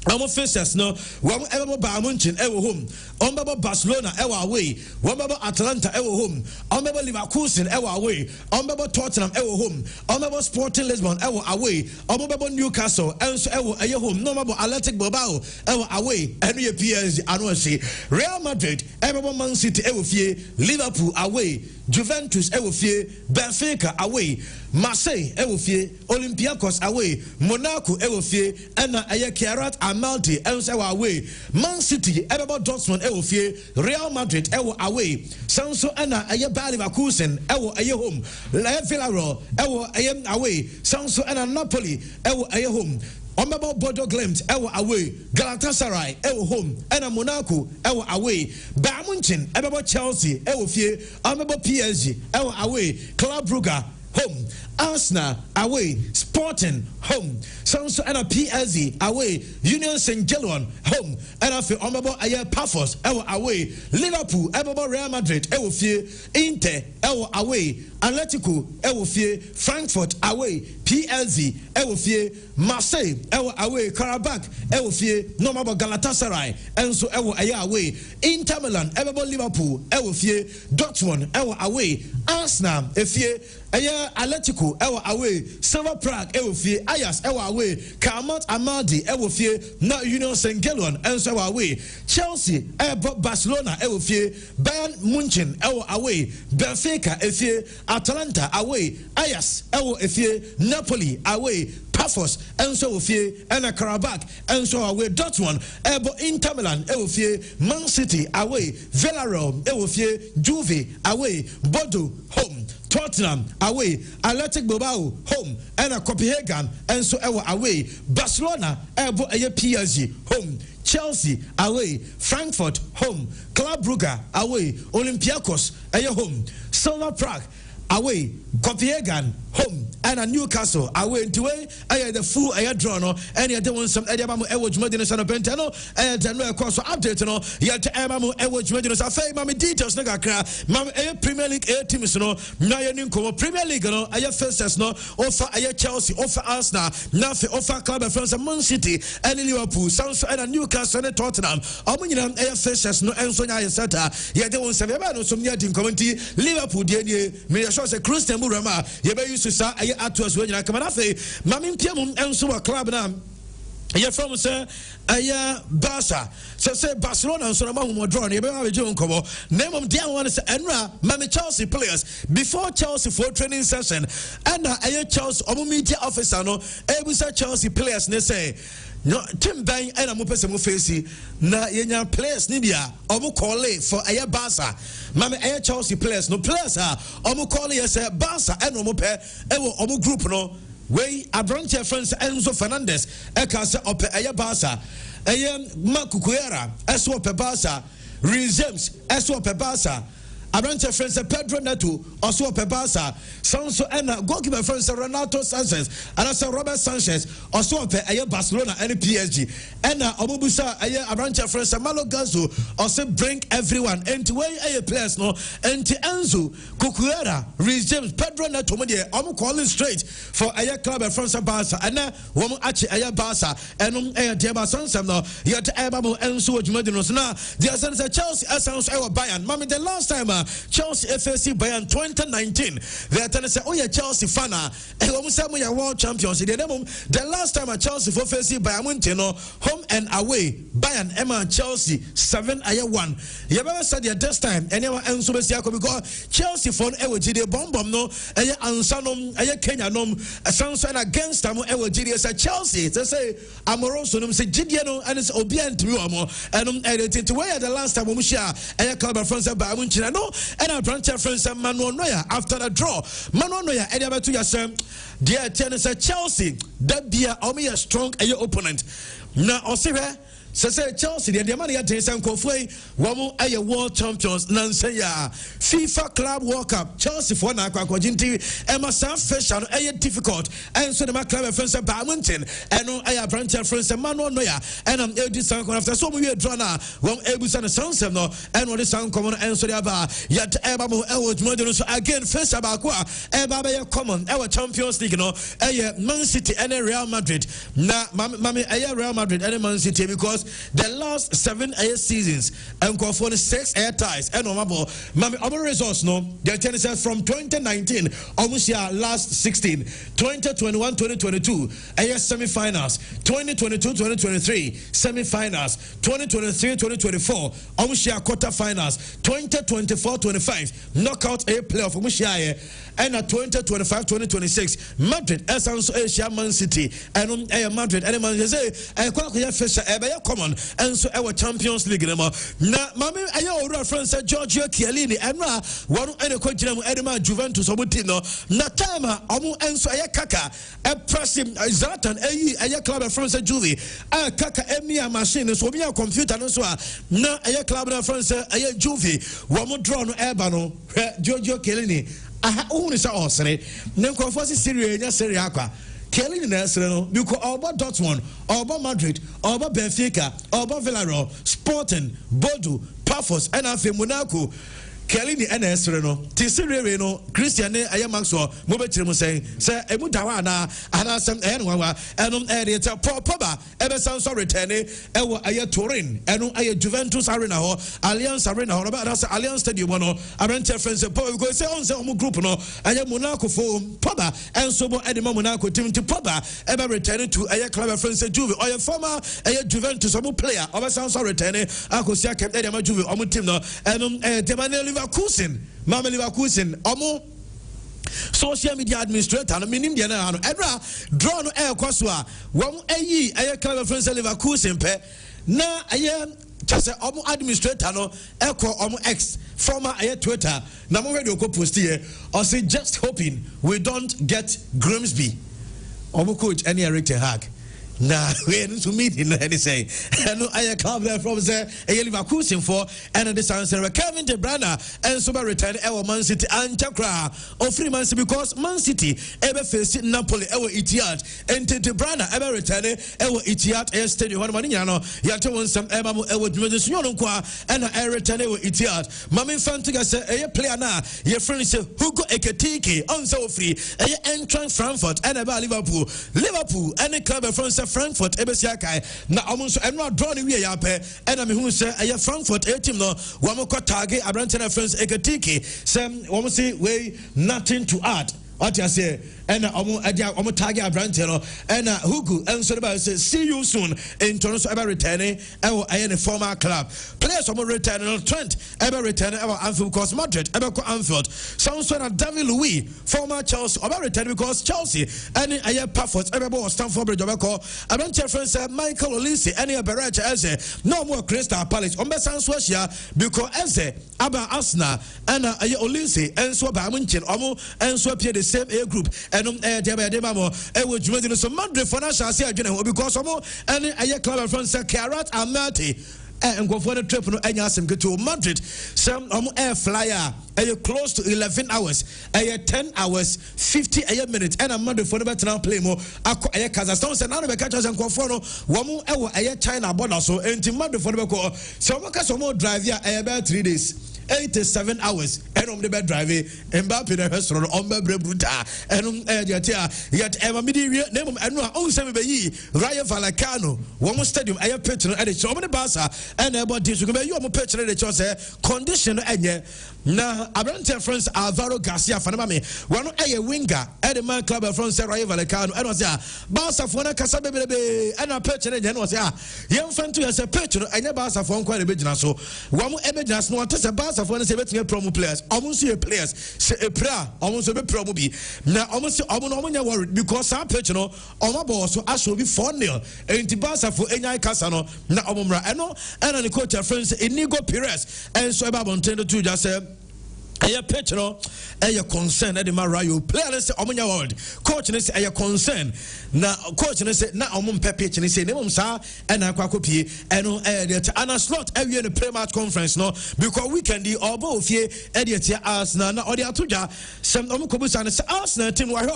Amo faces no one ever Bamunchin ever home on Barcelona ever away one Atlanta ever home on Leverkusen ever away on Tottenham ever home on Sporting Lisbon ever away on Newcastle and so ever home no Athletic Bilbao ever away and we PSG annually Real Madrid ever Man City ever fear Liverpool away Juventus ever fear Benfica away Marseille ever fear Olympiacos away Monaco ever fear and Ayakarat Amalti and away Man City ever Dortmund ever fear Real Madrid ever away Sanso Anna Ayaba Leverkusen ever home Villarreal ever away Sanso Anna Napoli ever home Omebo Bodo Glimt ever away Galatasaray ever home and Monaco ever away Bayern Munich ever Chelsea ever fear Omebo PSG ever away Club Brugge home Arsenal away Sporting home Sanso and a PSG away Union Saint-Gilloise home and after Omebo Aye Pafos ever away Liverpool ever Real Madrid ever fear Inter ever away Atletico ever fear Frankfurt away PSG ever fear Marseille ever away Karabakh ever fear Nomabo Galatasaray and so ever Aye away Inter Milan ever Liverpool ever fear Dortmund ever away Arsenal fear Aye Atletico ever away Silver Prague ever fear Ajax ever away Kamat Amadi ever fear na Union Saint-Gilloise and so away Chelsea ever Barcelona ever fear Bayern Munich ever away Benfica fear Atalanta away Ajax ever fear Napoli away Pafos and so fear and a Karabakh and so away Dortmund ever Inter Milan ever fear Man City away Villarreal ever fear Juve away Bodo home Tottenham away Athletic Bilbao home and a Copenhagen and so away Barcelona ever a PSG home Chelsea away Frankfurt home Club Brugge away Olympiacos a home Silver Prague away Copenhagen home and a Newcastle away into way I the full I draw no and you don't want some Ediabamu Ewage Medina San Bentano and no course update no yet Emamu Ewage Medina Safe Mammy details Nagakra Mam Premier League 8 teams no Nayaninko Premier League no I first no offer I Chelsea offer Arsenal Nafi offer Club of France Man City and Liverpool Sounds and a Newcastle and Tottenham Omunam I first no and Sonia Sata yet they won't say no some yet in community Liverpool DNA me show say Christian Murama yebe use sa aye atos we nyina kamana fe mamin piamum enso wa club na ye from say aye Barca say Barcelona so na mahumo draw na yebe ma beje nkobo nemom dia won say enra mami Chelsea players before Chelsea for training session and aye Chelsea omo media officer no ebusa Chelsea players ne say no Tim Ben and I'm person who face na yenya players ni bia omo call for aye Barca mama aye Chelsea players no players omo call yes Barca and omo pe ewo omo group no we abranche friends Enzo Fernandez e ka se ope aye Barca aye Makukuera eso ope Barca Reece James eso ope Barca Abranche friends Pedro Neto also ope Barca Sanso and goalkeeper friends Renato Sanchez and also Robert Sanchez also ope aye Barcelona and PSG and omobusa aye Abranche friends Malo Ganso also bring everyone into way aye players no into Enzo Kukuera Reece James Pedro Neto mo dey omo calling straight for aye club of France Barca and womo achi aye Barca and aye Diaba Sansam no yet eba mo Enzo Jumadi no na the Chelsea Essence Bayern mami the last time Chelsea FAC Bayern 2019 they tell say oh yeah Chelsea fan e wo say mo ya world champions the last time a Chelsea for FAC Bayern Munich no home and away Bayern Emma Chelsea 7-1 you better said this time anyone enso be sia because Chelsea for e wo gide bomb no e ansanom e Kenya nom sanso na against am e wo gide say Chelsea say amoroso no say gide no and it's obi antimi omo enum edit where the last time we share e club France Bayern Munich no and our branch friends Manuel Neuer after the draw Manuel Neuer e dey betu yasem dear tennis Chelsea that be a strong opponent na osiwe say Chelsea the man ya ten san kofui womu aye world champions nanse ya FIFA Club World Cup Chelsea for na akwakwajinti e ma san fashion difficult and so the club friends Bayern Munich and no aye branch friends Manuel Neuer and am edi san after so we draw na won ebusa na sansem no and what the san common and so the aba yet eba mo e wo dwuma so again face about kwa eba be common e Champions League no aye Man City and Real Madrid na mami aye Real Madrid and Man City because the last 7 seasons and go for the 6 ties and our results no the tennis from 2019 almost year last 16 2021 2022 semi-finals 2022-2023 semi-finals 2023-2024 almost year quarter-finals 2024-25 knockout playoff almost year and 2025-2026 Madrid essence Asia Man City and Madrid and Man say common and so our Champions League na mami aye owura friend say Giorgio Chiellini enra wonu ene ko gina mu edema Juventus obutino na time omu enso aye kaka e press Zlatan aye club friend say Juve kaka emia machine so obi computer no so na aye club friend say aye Juve womu draw no eba no Giorgio Chiellini ohun say osere na nkofo si Serie nya Serie akwa Kelly no because Alba Dortmund, Alba Madrid, Alba Benfica, Alba Villarreal, Sporting, Bordeaux, Pafos, and Afe Monaco. Kelly ni NS no Tisiri no Christian aye Maxwell mo be kire mo say emu dawa na ana sam enwa enum edit Pogba ebe san so return e wo aye Turin enu aye Juventus arena ho Allianz arena ho ba that's Allianz stadium no arrange friends Pogba go say on say omo group no aye Monaco fo Pogba enso bo edema Monaco team to Pogba ebe return to aye club friends Juve or former aye Juventus omo player obe san so return akosia kem edema Juve omo team no enum Leverkusen, Mama Leverkusen, Omo social media administrator, no minim dia na edra draw no air kwaswa won ayi aye club friends Leverkusen pe na aye just omo administrator no ekọ omo ex former aye Twitter na mo radio ko post here or say just hoping we don't get Grimsby omo coach any Eric Ten Hag. Nah, we ain't to meet him. Any say, no, I come there from there. A Leverkusen for and this answer. Kevin De Bruyne and so return our Man City and Chakra or free Man City because Man City ever faced Napoli our Etihad and De Bruyne ever return our Etihad air stadium. One money, yet one some ever our Juventus and I return our Etihad. Mammy Fantiga say a player now. Your friend say Hugo Ekitike on so free. A entrance Frankfurt and about Liverpool and a club of France. Frankfurt ebesiakai na omunso enwa draw ni wie ya pe ena me hu se aye Frankfurt team no wo mo ko tag Abrantana friends Ekatiki sem wo mo say we nothing to add what you say and omo tag Abrantano and Hugo and so about say see you soon in Toronto ever returning and former club players omo returning Trent ever returning our Anfield because Madrid ever ko Anfield sounds like David Louis former Chelsea ever returning because Chelsea and aye Pafos ever bo Stamford Bridge ever ko Abrantana friends Michael Olise and Beracha eze no more Crystal Palace ombe sanswashia because eze aba Arsenal and aye Olise and so Bayern Munich omo and so appear the same A group and Debamo would Juventus so Madrid financial say because some and a club of France Karat Amati and go for the trip no anya asem get to Madrid some air flyer close to 11 hours 10 hours 50 minutes and a Madrid for the better play more Kazakhstan say now be catch us and go for no womu China border so enti Madrid for the so some more drive here about 3 days 87 hours and the bed driving Mbappe the restaurant on Bruta and yet Emma Midi name and no own semi Rayo Vallecano one stadium I have pitch at the show the Barca and about this you are pitch at the chose condition and na Abrante friends Alvaro Garcia Fanamami one a winger at the man club from Rayo Vallecano and was Barca for Casabe and a pitch and was young fan to as a pitch and Barca for quite a bit so one emergence no test a Barca for a promo players almost see players say a prayer almost a promo be now almost worried because our pitch no on my ball so I should be 4-0 and the Barca for any Casano na omumra and the coach friends Inigo Perez and so about intended to just say a pitch no a concern at the Marayo players on your world coach is a concern now coach is now on pitch and he said name sir and I copy and a slot every in the pre-match conference no because we can do all both here edit Arsenal or the Atuja some Omukobusan Arsenal team were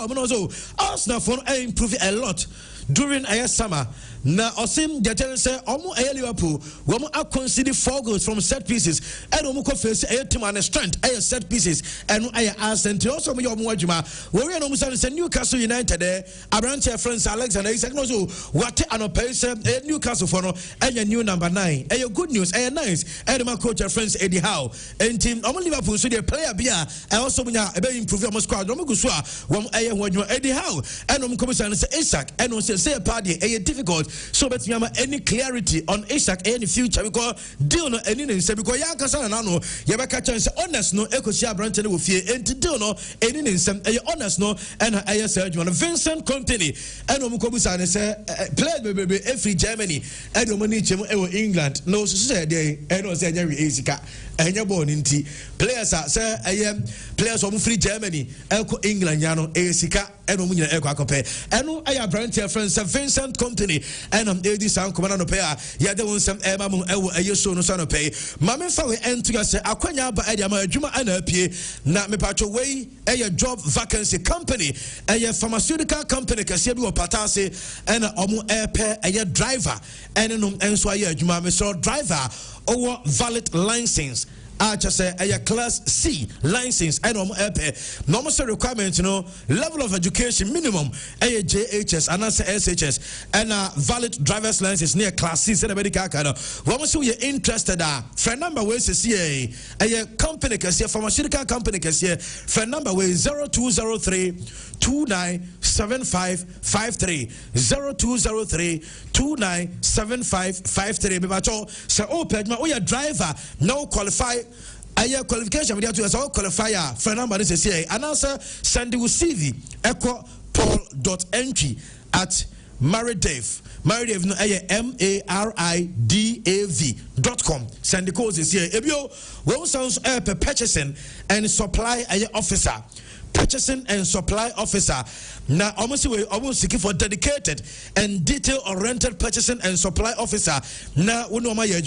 Arsenal for improve a lot during a summer. Now, Osim Jatan said, Omo a Liverpool, Womo are considered 4 goals from set pieces, and Omuko face a team and a strength, a set pieces, and I asked and to also your Mwajima, where we are Newcastle United there, Abrante friends Alexander Isaac Nozo, what an opace, Newcastle for and your new number 9, and your good news, and nice, and my coach friends Eddie Howe, and team Omo Liverpool, so their player Bia, and also when you improve your squad, Romuguswa, one Eddie Howe, and Omuko Isaac, and also say a party, a difficult. So but you have any clarity on Isaac any future because deal no any say because ya kasa na no you be catch say honest no ekosia branch no fie enti deal no any nsem honest no and I say Vincent Company and omukobusa ne say players bebe every Germany and money chem e England no so say dey and no say nya Isika enya born nti players say players from free Germany eko England ya no Isika and omunya eko akope eno aya branch friends Vincent Company and Edi San Commander Pay, Yada won some Emma Ayoso no son of pay. Mamma Fawe and to say, Aquanya by Ediama Juma and Apie, not me patch away a job vacancy company, a pharmaceutical company, Casebu or Patase, and a Omu airpair, a driver, and so I Juma saw driver or valid license. I just say a class C license and normal requirements, level of education minimum a JHS and SHS and a valid driver's license near class C. Said America. What you're interested friend number ways to see a company can see a pharmaceutical company can see friend number way 0203 297553 0203 297553. So open my driver no qualify. Aya qualification we have to as all qualifier for number is say and answer send you CV echo paul.entry at Maridave no MARIDAV.com send the codes is here ebio we sounds purchasing and supply officer purchasing and supply officer. Now, almost seeking for dedicated and detail-oriented purchasing and supply officer. Now, we know my and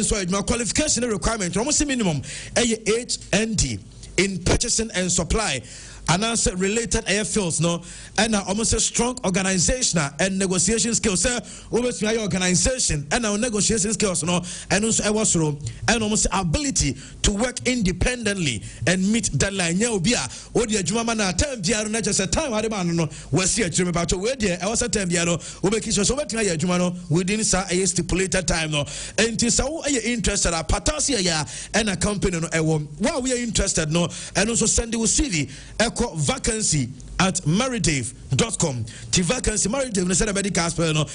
so my qualification requirement almost minimum HND in purchasing and supply. And also related air fields, no, and almost a strong organizational and negotiation skills. Sir, always my organization and our negotiation skills, no, and also and almost ability to work independently and meet deadline. Yeah, be a Odia Jumana time Diaro, not just a time I no was here to about where there I was a time Diaro, Ubekisha, so what I Jumano within a stipulated time, no, and tis so are you interested at Patasia and a company, no, while we are interested, no, and also send you CV. Vacancy at maridave.com. The vacancy Maridave no said about the Casper no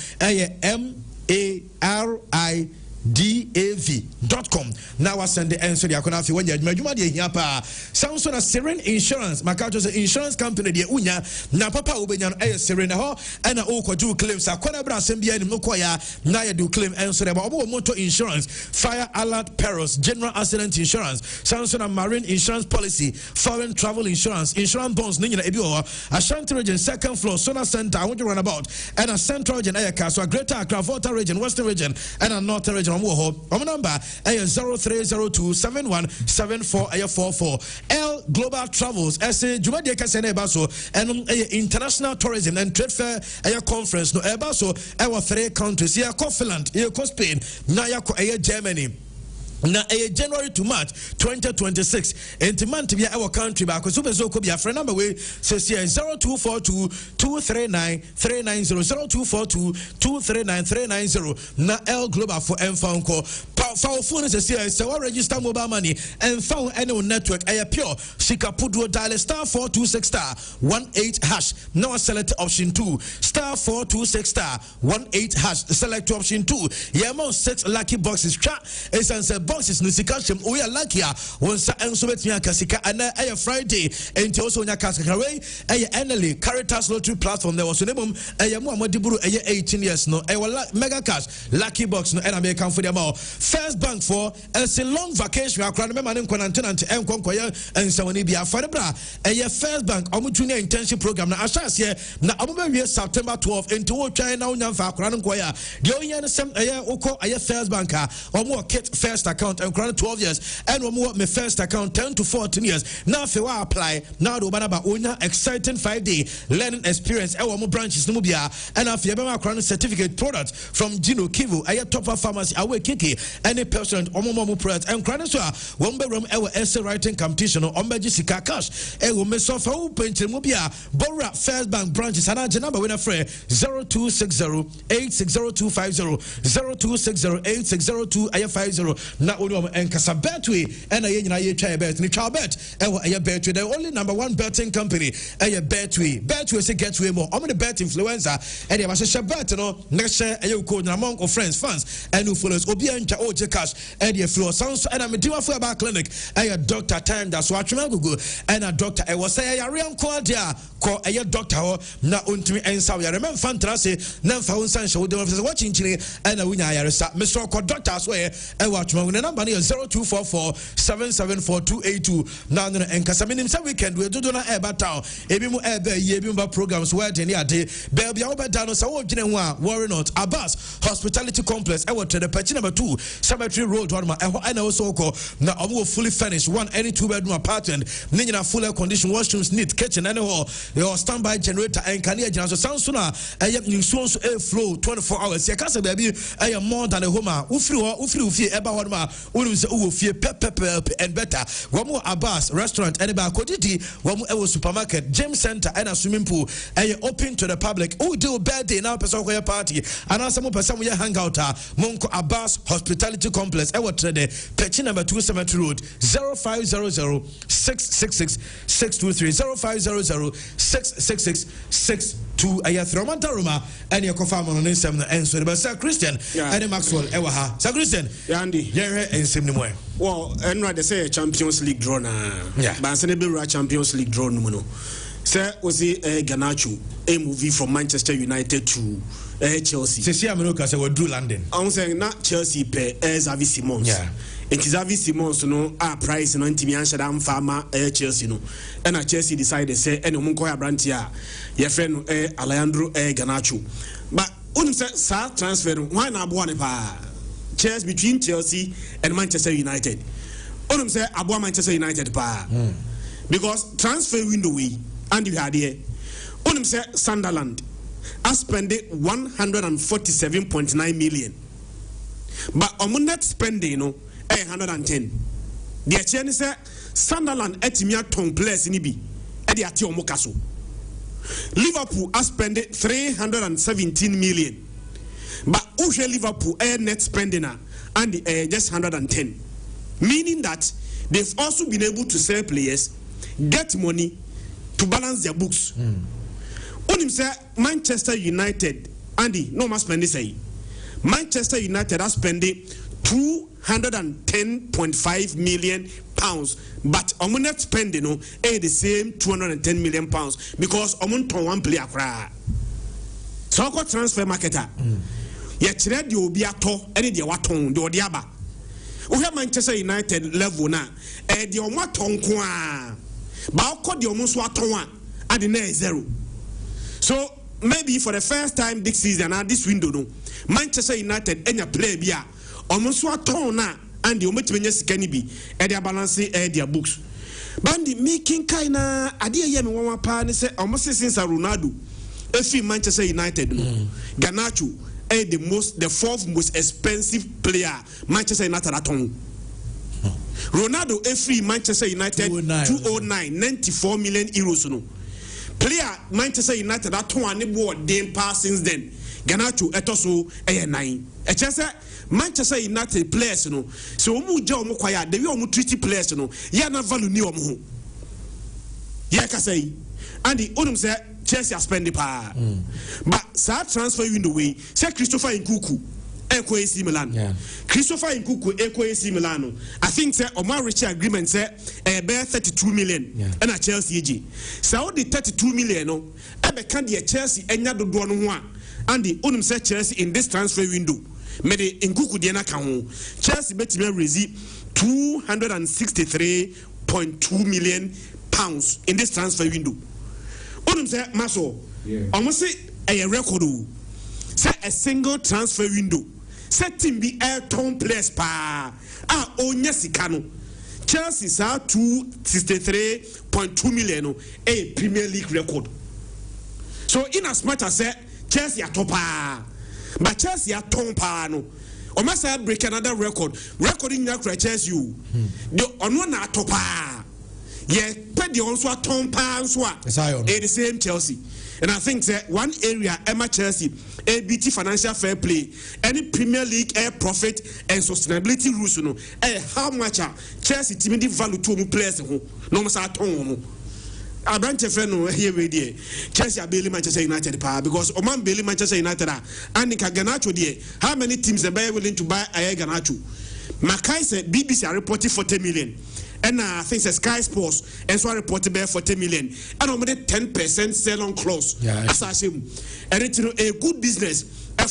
MARIDAV.com. Now I send the answer. I can have you when you're here. Sounds on a Serene Insurance. My couch is an insurance company. The Unya na Papa Ubenyan a Serene ho and a Oko do claims. I can't bring Sambia in Mokoya. Now you do claim answer about motor insurance, fire alert perils, general accident insurance. Sounds on a marine insurance policy, foreign travel insurance, insurance bonds. Nina Ebio, Ashanti region, second floor, Sona Center. I want to run about and a central region, so a greater Accra, Volta region, western region, and a northern region. Our number is 0302717444. L Global Travels as a Jumadia Casene Baso and international tourism and trade fair conference no Ebaso our 3 countries here Finland here Spain now Germany na January to March 2026 enti month bia our country ba ko so bezo ko bia friend number we says here 0242 239 390 0242 239 390 na L Global for phone call for phone says here so register mobile money and phone any network pure sikapudo dial star 426 star 18 hash now select option 2 star 426 star 18 hash select option 2 yamo 6 lucky boxes chat is answer boxes no sika chem we are lucky wonsa enso betia kasika ana Friday enti also nya kasika we NLA Caritas lottery platform there was nemum mo amadiburu 18 years no mega cash lucky box no and American for them all First Bank for a long vacation akra no mema ne nkonantenante enkonkoye ensawani bia farebra First Bank omo junior internship program na ashas here na omo be September 12 enti wo twan na onya fa akra no nkoya de onya ne sem ukọ First Bank omo kit first account and 12 years and omo me first account 10 to 14 years now if you apply now do banaba onya exciting 5-day learning experience e omo branches no bia and after be akra certificate products from Gino Kivu top pharmacy awe kiki any person omo product and kran so won be room essay writing competition on be sika cash e wo me so fa wo pentre mu bia Bora First Bank branches and number we na free 0260860250 0260860250 na only enkasa betway and a nyina ye twa bet ni twa bet e wo betway the only number 1 betting company betway say getway more the bet influencer and they share bet no next share e code na among of friends fans and who follows obi ancha oje cash and the flow sounds and I'm doing for about clinic and doctor time that's what you go and a doctor I was say ya real call there call a doctor na untimi ensa ya remember fan trase na fa unsan show dem watching chini and a winya ya resa Mr. Doctor swear I watch my number 0244 774282 now and kasaminim say weekend we do na eba town ebi mu ebe ye bi mba programs where dey ade baby oba down so wo gine ho a worry not Abbas Hospitality Complex I want to the patch number 2 Cemetery Road one ma and also ko na omo fully furnished 1 any 2 bedroom apartment ninyina full air condition washrooms neat kitchen and your standby generator and can you so sound sooner you so air flow 24 hours ya kasa baby more than a home ufri eba ho ma unu se uwo fie pep and better womo Abbas restaurant and ba kodidi womo ewo supermarket gym center and a swimming pool open to the public who do birthday now person ko party and as some person we hang out monko Abbas Hospitality Complex ewo trade patch number 2 Cemetery Road 0500 666 623 0500 666 622 ayathromanta roma and your confirm on nsem na enso the Sir Christian and Maxwell ewa ha Sir Christian Andy yeah ensem ni moy well enra they say Champions League draw na ba se ne be Champions League draw no no say osi Garnacho a movie from Manchester United to Chelsea say America say we do London I'm saying na Chelsea pay Xavi Simons it is Xavi Simons no price no ntimi anhye da mfama Chelsea no and Chelsea decided say ene mo nko ya branch a ye friend no Alejandro Garnacho but unim say sa transfer why na abo ne pa Chelsea between Chelsea and Manchester United unim say abo Manchester United pa because transfer window we and you had here unim say Sunderland I spent 147.9 million but on net spending no 110 the chain say Sunderland etimia ton players ni bi e de ati omo kaso Liverpool I spent 317 million but usually Liverpool net spending and just 110 meaning that they've also been able to sell players get money to balance their books Onim say Manchester United Andy no must spend say Manchester United are spending 210.5 million pounds but net spending no the same 210 million pounds because ton one player cry so go transfer marketer ye kire de obi ato ene de waton de odi aba we have Manchester United level na de omo aton ko a ba ko de omo so aton a ade na zero. So maybe for the first time this season and this window no Manchester United enya play bia almost so aton na and the ometmenya sika ni bi e dey balance their books bandi making kaina ade ye me won pa ne say almost since Ronaldo efi Manchester United no Garnacho the fourth most expensive player Manchester United aton Ronaldo free Manchester United 209 94 million euros no. Player Manchester United that one board them pass since then. Garnacho etoso 9. Echese Manchester United players no. So omu ja omu kwaya the way omu treat players no. Ya na value ni omu ho. Ya ka say and the onum say Chelsea are spending pa. But sa transfer window way say Christopher Nkunku Eko AC Milan. Christopher Nkunku Eko AC Milan. I think say Omar Richie agreement say bear 32 million and a Chelsea AG. So the 32 million no ebe can the Chelsea enya dodo no ho a and the onum say Chelsea in this transfer window me the Nkunku de na ka ho. Chelsea betime raise 263.2 million pounds in this transfer window. Onum say maso almost say a record say a single transfer window set team be air town players pa onya sika no Chelsea sa 263.2 million a Premier League record. So in as much as say Chelsea are top but Chelsea are top no o must break another record in your Chelsea you the on one na top yeah pay the also top so the same Chelsea. And I think that one area Emma Chelsea ABT financial fair play any Premier League air profit and sustainability rules you know how much Chelsea team value to players who no must at home. I branch a friend here with you. Chelsea are Bailey Manchester United power because Oman Bailey Manchester United and Garnacho there. How many teams are willing to buy a Garnacho? Mackay said BBC are reporting 40 million. And I think Sky Sports and so I reported there 40 million and already 10% sell on clause. As I say, and it's a good business.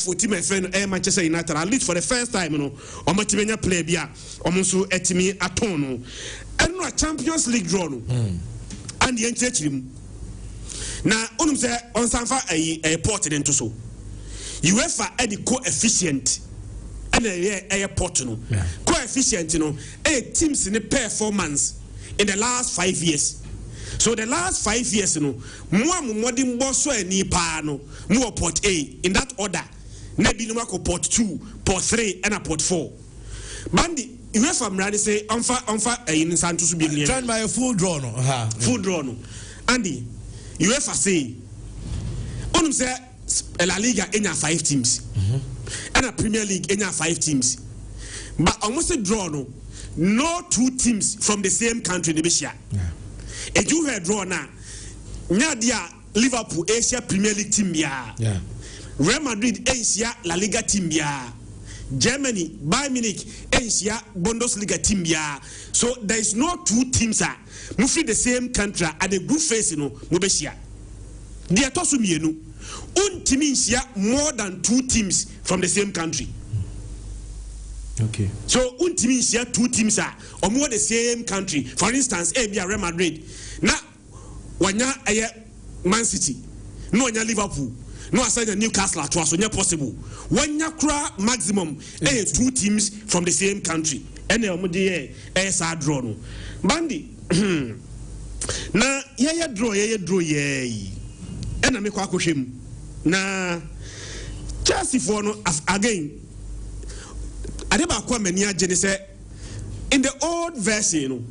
For team my friend Manchester United at least for the first time, you know, or Matimania play bia, almost etimi atono. And no Champions League draw no. And the entire now on say on Sanfa a port into so. UEFA at the coefficient. And a port no coefficient you know teams in the performance in the last 5 years. So the last 5 years you know more modern boss ni pa no more port A in that order maybe no port 2 port 3 and a port 4 bandi UEFA mrade say onfa in Santos be near turn by a full draw no full draw no Andy UEFA say onum say La Liga enya 5 teams and a Premier League enya 5 teams but almost a draw no 2 teams from the same country in the Bishia. A you had draw now Nadia Liverpool Asia Premier League team Real Madrid Asia La Liga team Germany Bayern Munich Asia Bundesliga team so there is no 2 teams move the same country at the group phase no Mubeshia dia tosu mienu untiminsia more than 2 teams from the same country. Okay. So untiminsia 2 teams or more the same country. For instance, Real Madrid. Na wanya Man City. No wanya Liverpool. No aside Newcastle at was possible. Wanya kra maximum 2 teams from the same country. And the sad draw no. Bandi. Na ye draw ye. And I make him. Na Chelsea for no again. Adeba kwa mania jenise in the old version, you know,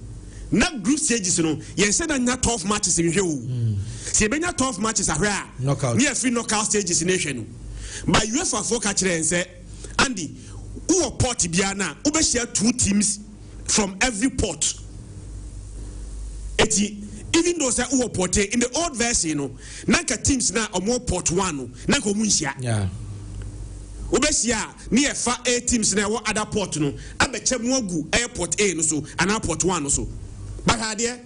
not group stages, you know, you said that not tough matches in you. See, when tough matches are rare, near free knockout stages in nation. But UEFA for catch and say, Andy, who are port Biana, who share 2 teams from every port. Even though say who port in the old version, you know, nanka teams now are more port 1, nanka munsia. Yeah. Ubesia near far 8 teams na what other port no abeche mogu airport A no so and airport 1 no so but here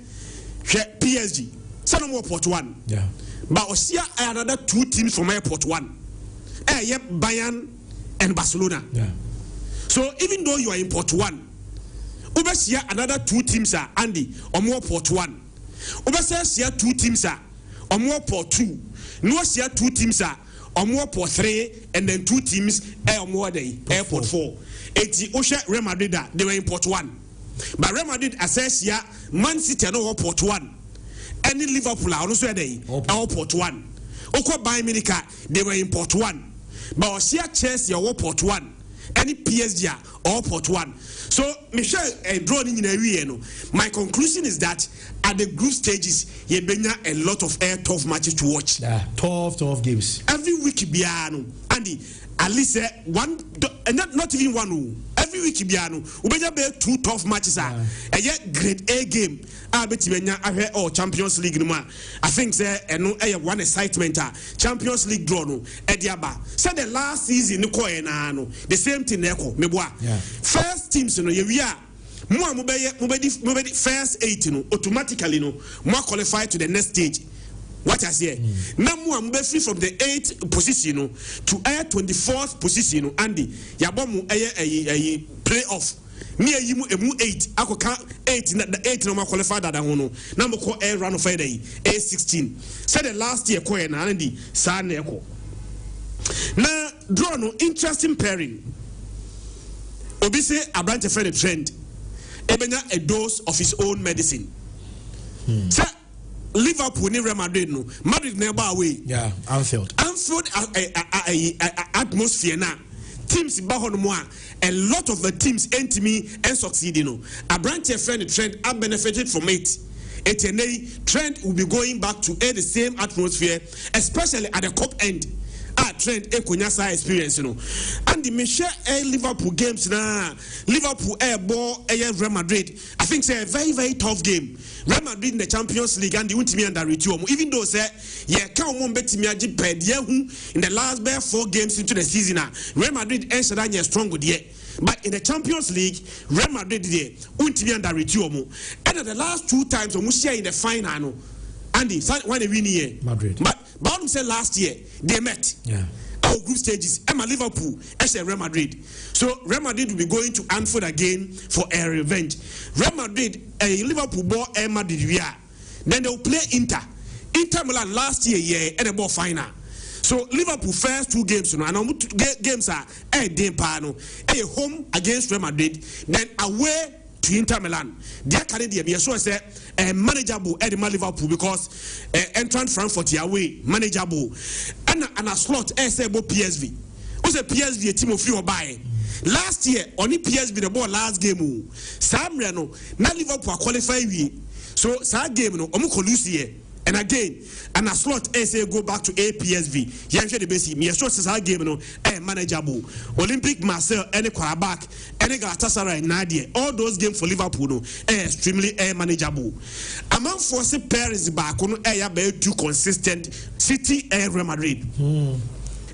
PSG so no more port 1 yeah but osia another 2 teams from airport 1 Bayern and Barcelona yeah so even though you are in port 1 ubesia another 2 teams are Andy or more port 1 ubesia 2 teams are or more port 2 no sia 2 teams are or more port 3 and then 2 teams or more day airport 4 80 Real Madrid they were in port 1 but Real Madrid assess ya Man City no port 1 any Liverpool are also there port 1 Bayern Munich they were in port 1 but Chelsea port 1 any PSG or Port 1. So Michelle drawn in a no. My conclusion is that at the group stages, you benya a lot of tough matches to watch. Yeah, tough games. Every week biano, Andy, at least one, not even one. Every week biano, ubenya be 2 tough matches. A yet grade A game. I bet you benya or Champions League no. I think say no one excitement. Champions League draw no. Ediaba. Said the last season no no. The same thing neko. Meboa. First teams no we are. Mubedi first 8 no automatically no more qualify to the next stage. What I say? Now mube free from the 8th position no to 24th position no Andy yabomu a playoff. Near you emu 8 akoka 8 na the 8 no more qualify that ho no na mo ko run of day A16 said the last year ko na Andy sa na eko na draw no interesting pairing obi say abrante friend trend ebenya a dose of his own medicine. Say Liverpool ni Real Madrid no Madrid never away. Yeah, Anfield atmosphere na teams bahon mo a lot of the teams entimi and succeeding no abrante friend trend have benefited from it. Eternally trend will be going back to the same atmosphere, especially at the cup end. Trend Ekonyasa experience no and the Michelle Liverpool games na Liverpool ball Real Madrid. I think say a very very tough game. Real Madrid in the Champions League and the ultimate underrate even though say can betimi agi ped in the last 4 games into the season Real Madrid shada strong with but in the Champions League Real Madrid there ultimate underrate and the last 2 times share in the final no Andy when they win here Madrid but Bowden said last year they met. Yeah. Our group stages, Emma Liverpool, Real Madrid. So Real Madrid will be going to Anfield again for a revenge. Real Madrid, Liverpool ball Emma Madrid. Then they will play Inter. Inter Milan last year, and a ball final. So Liverpool first 2 games, and games are a home against Real Madrid, then away to Inter Milan. Their Canadian, be sure say manageable at Liverpool because entrant Frankfurt away manageable and a slot say about PSV. Who's a PSV a team of you buy? Last year only PSV the ball last game. Sam Reno now Liverpool qualify we. So that game no omuko lose here. And again, and a slot say go back to APSV. Yansha the basic. Me sure says our game no manageable. Olympic Marseille any quarterback any Galatasaray Nadia. All those games for Liverpool no extremely manageable. Among force pairs back on be too consistent. City Real Madrid.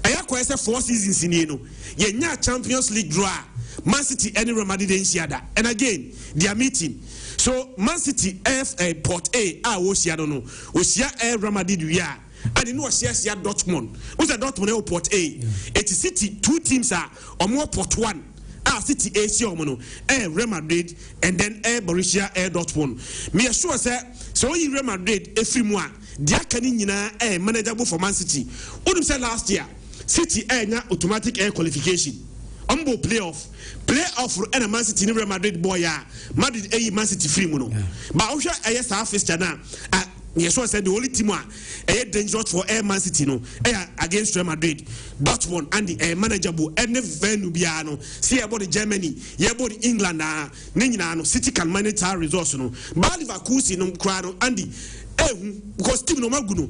Aya kwese 4 seasons in you know. Yenya Champions League draw. Man City any Real Madrid and again they are meeting. So Man City Port A was ya don't know. Was ya Real Madrid we are. And you know was ya Dortmund. Was a Dortmund Port A. It is City 2 teams are or more Port 1. City AC Omono Real Madrid and then Borussia Dortmund. Me sure say so in Real Madrid every mois dia kanina manageable for Man City. What say last year City automatic qualification. Umbo playoff and Man City Real Madrid boy Madrid Man City free muno. But Osha AS fixture now. Yes, said the only team dangerous for Man City no against Real Madrid. Dortmund and the manageable and venue biano. See about the Germany, yeah about England no City can manage our resource no. Baliva Kusi no crano Andy because team no maguno.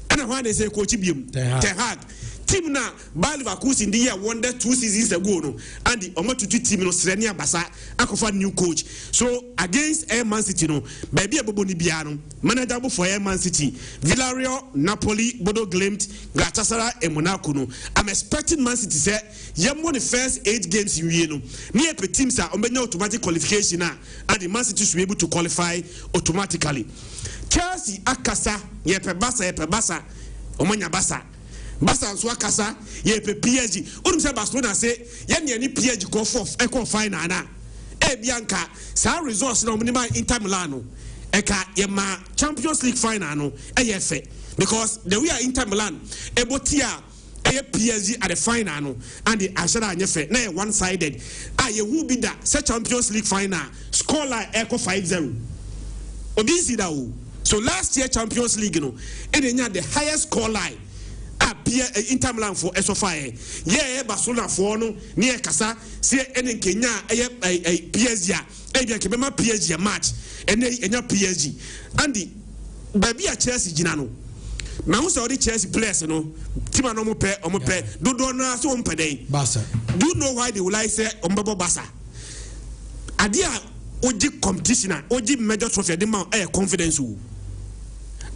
And when they say coach Bium Ten Hag team na Baliva Kusi in the year won 2 seasons ago no and the Omotutu team no Srenia Basa akofa new coach. So against Man City no baby aboboni biano manageable for Man City. Villarreal, Napoli, Bodo Glimt, Galatasaray and Monaco no. I'm expecting Man City say yam won the first 8 games in year no. Near pe teams are on automatic qualification na and the Man City should be able to qualify automatically. Chelsea akasa yepe basa omanya basa so akasa yepe PSG unum say Barcelona say ye ni PSG go for final na bianca sa results na omni Inter Milan no eka ye ma Champions League final no eyefe because the way Inter Milan ebotia PSG at the final no and the ashara anyefe na one sided ye who be that say Champions League final score line echo 5-0 obi si da o. So last year Champions League no and the highest score line Inter Milan for SFI. Yeah, Barcelona for no near Casa, see any Kenya, PSG, Kebema PSG match, and your PSG. Andy, baby a Chelsea Ginano. Now, so the Chelsea players, Timano Mope, Omope, do not so on per day. Bassa. Do you know why they will I say Ombabo Bassa? Adia, Oji competition, Oji major trophy, the man air confidence.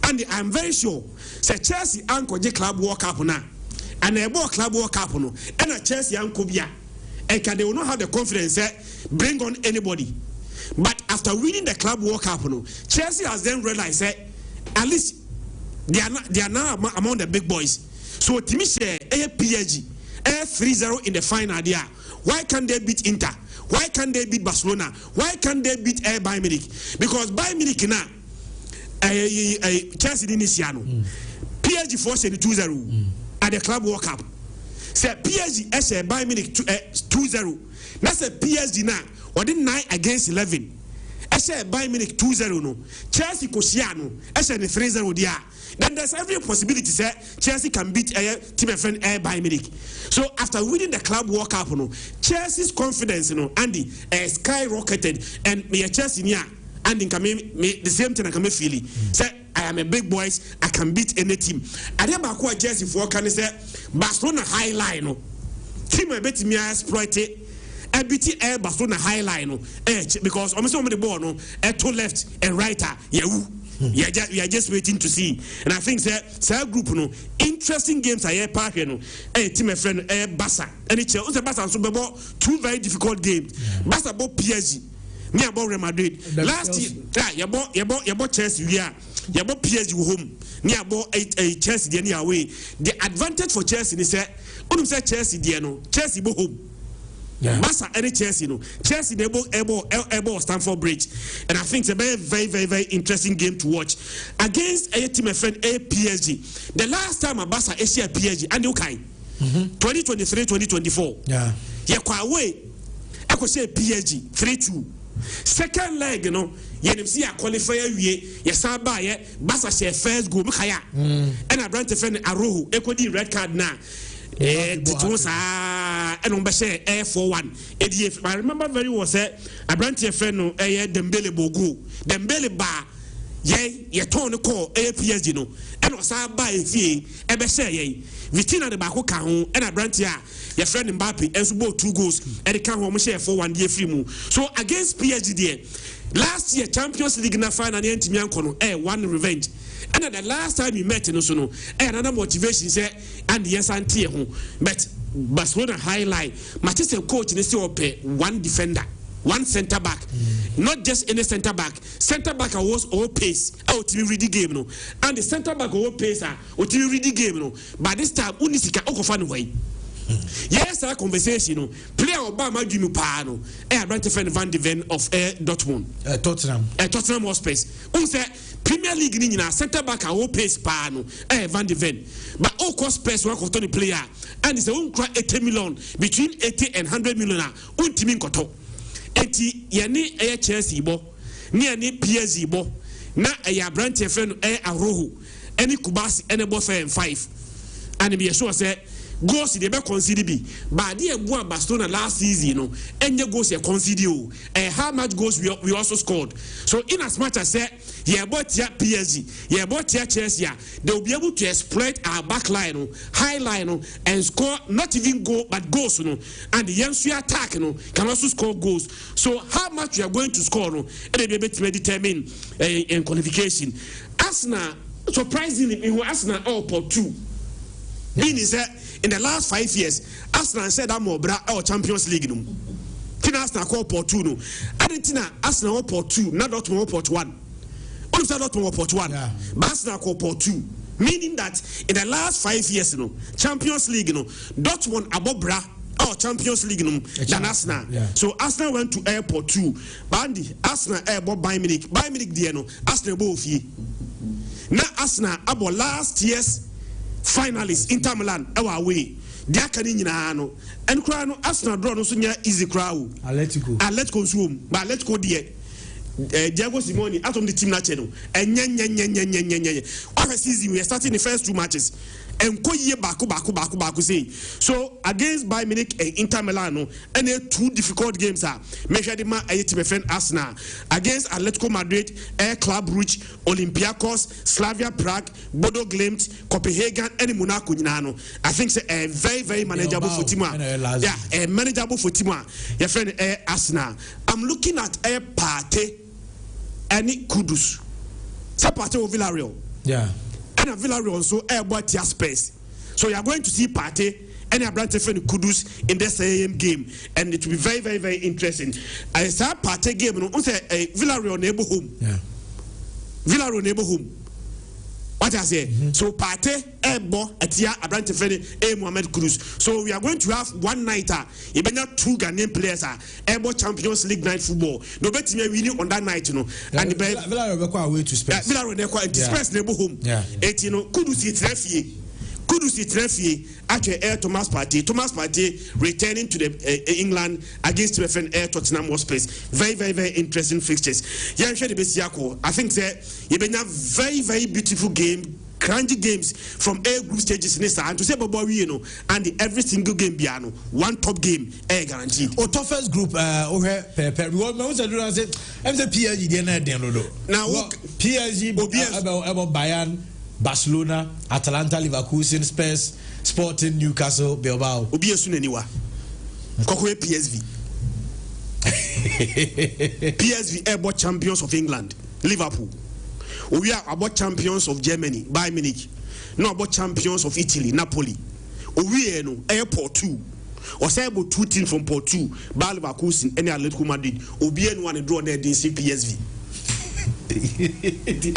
And I'm very sure, say Chelsea Uncle J Club World Cup now, and a ball Club World Cup no, and a Chelsea Uncle Bia, and they will not have the confidence bring on anybody. But after winning the Club World Cup no, Chelsea has then realized at least they are now among the big boys. So Timisha PSG 3-0 in the final there. Why can't they beat Inter? Why can't they beat Barcelona? Why can't they beat Bayern Munich? Because Bayern Munich now Chelsea Initiano PSG forced 2-0 at the Club World Cup. Say PSG Bayern Munich 2-0. That's a PSG now. Or the 9 against 11. Bayern Munich 2-0 no. Chelsea Kosciano 3-0 there. Then there's every possibility say Chelsea can beat team friend Bayern Munich. So after winning the Club World Cup no, Chelsea's confidence Andy skyrocketed, and me Chelsea near Andy can me the same thing I can me feel it. Say I am a big boys, I can beat any team. I never quite Chelsea for can say Barcelona high line no. Team I bet me exploit it. I beat Barcelona high line because almost on the ball no to left and right we are just waiting to see. And I think say group no interesting games I hear park no team friend Barca and it's also Barca and Super Bowl, 2 very difficult games. Barca about PSG, me about Real Madrid last year. You bought Chelsea here, you bought PSG home, me about Chelsea the away. The advantage for Chelsea is say say Chelsea the no Chelsea go home. Barca any Chelsea no Chelsea they able Stamford Bridge, and I think it's a very very interesting game to watch against a team friend PSG. The last time a Barca Asia PSG and okay 2023-2024 kwa away I could say PSG 3-2 second leg you know you see a qualifier we saba Barca share first goal mukaya and a brand friend Arohu equity red card now. And on Bashe 4-1. I remember very well say a brand friend no Dembele Bogu Dembele Bar ye turn the call PSG no and was by fee e be say ye Vitina the Bako Kahun and a brand your friend Mbappe and so 2 goals and the can home share 4-1 ye free move. So against PSG there last year Champions League na final and Timian Kono one revenge. And the last time we met in Osono, another motivation say, and yes, auntie, but Barcelona highlight, Manchester coach in the one defender, one centre back, not just any centre back. Centre back was all pace out to read the game, no, and the centre back all pace out to read the game, no. By this time, Unisika Okofan way. Yes, our conversation, player Obama Junu Pano, Brent Van de Ven of Dortmund, Tottenham Hotspurs. Say Premier League in centre back a whole pace Pano, Van de Ven, but all cost space work of Tony player, and it's a 80 million between 80 and 100 million. Untimin Koto, 80 Yani Chelsea bo, near PSG bo, na a Brent Fan Arohu, any Kubasi, any Boffer and 5, and be sure say. Goals they be consider be, but they won Barcelona last season, and the goals they consider, and how much goals we also scored. So in as much as say, about PSG, about Chelsea, they will be able to exploit our back line, high line, and score not even goal but goals, and the young attack, can also score goals. So how much we are going to score, and they be able to determine in qualification. Arsenal, surprisingly, we were Arsenal all for 2. Meaning that in the last 5 years, Arsenal said I'm more our Champions League. Tina Arsenal call port 2 no. Argentina Arsenal port 2, not Dortmund port 1. All of that Dortmund port 1. But Arsenal call port 2. Meaning that in the last 5 years, Champions League, Dortmund above bra our Champions League than Arsenal. So Arsenal went to airport 2. Bandy Arsenal airport Bayern Munich. Bayern Munich there Arsenal both here. Now Arsenal about last year's finalists Inter Milan our way they are coming in and Arsenal draw no so easy crowd Atletico zoom but Atletico there Diego Simone out of the team na channel and Our season we are starting the first 2 matches. And baku say. So against Bayern Munich and Inter Milan, and 2 difficult games are measured in my friend Arsenal against Atletico Madrid, Club Brugge, Olympiacos, Slavia Prague, Bodo Glimt, Copenhagen, and Monaco. I think it's a very manageable for Timor. Yeah, a manageable for Timor. Your friend Arsenal. I'm looking at a party and Kudus. It's a party of Villarreal. Yeah. And a Villarreal also about your space. So you are going to see party and a brand friend Kudus in the same game, and it will be very interesting. I saw party game no say a Villarreal neighbor home. Yeah. Villarreal neighbor home. What I say? So party ebo atia a brand friend Mohamed Kudus. So we are going to have one nighter. Even 2 Ghanaian players are ebo Champions League night football. No bet me winning on that night, you know. And the Villarreal go away to space. Villarreal go to space neighbor home. Yeah. Et you know Kudus is trefie. Kudus is trefie. Actually, Thomas Partey returning to the England against the friend Tottenham Hotspur. Very interesting fixtures. I think that you been a very beautiful game. Crunchy games from A group stages and to say you know, and every single game piano, one top game guaranteed. Oh, toughest group now PSG about Bayern, Barcelona, Atalanta, Leverkusen, Spurs, Sporting, Newcastle, Bilbao. PSV. PSV airborne champions of England, Liverpool. We are about champions of Germany, Bayern Munich. No about champions of Italy, Napoli. We are no airport 2. Or say about 2 teams from Port 2, Bayer Leverkusen, and Atletico Madrid. Obi and one and draw there DC PSV.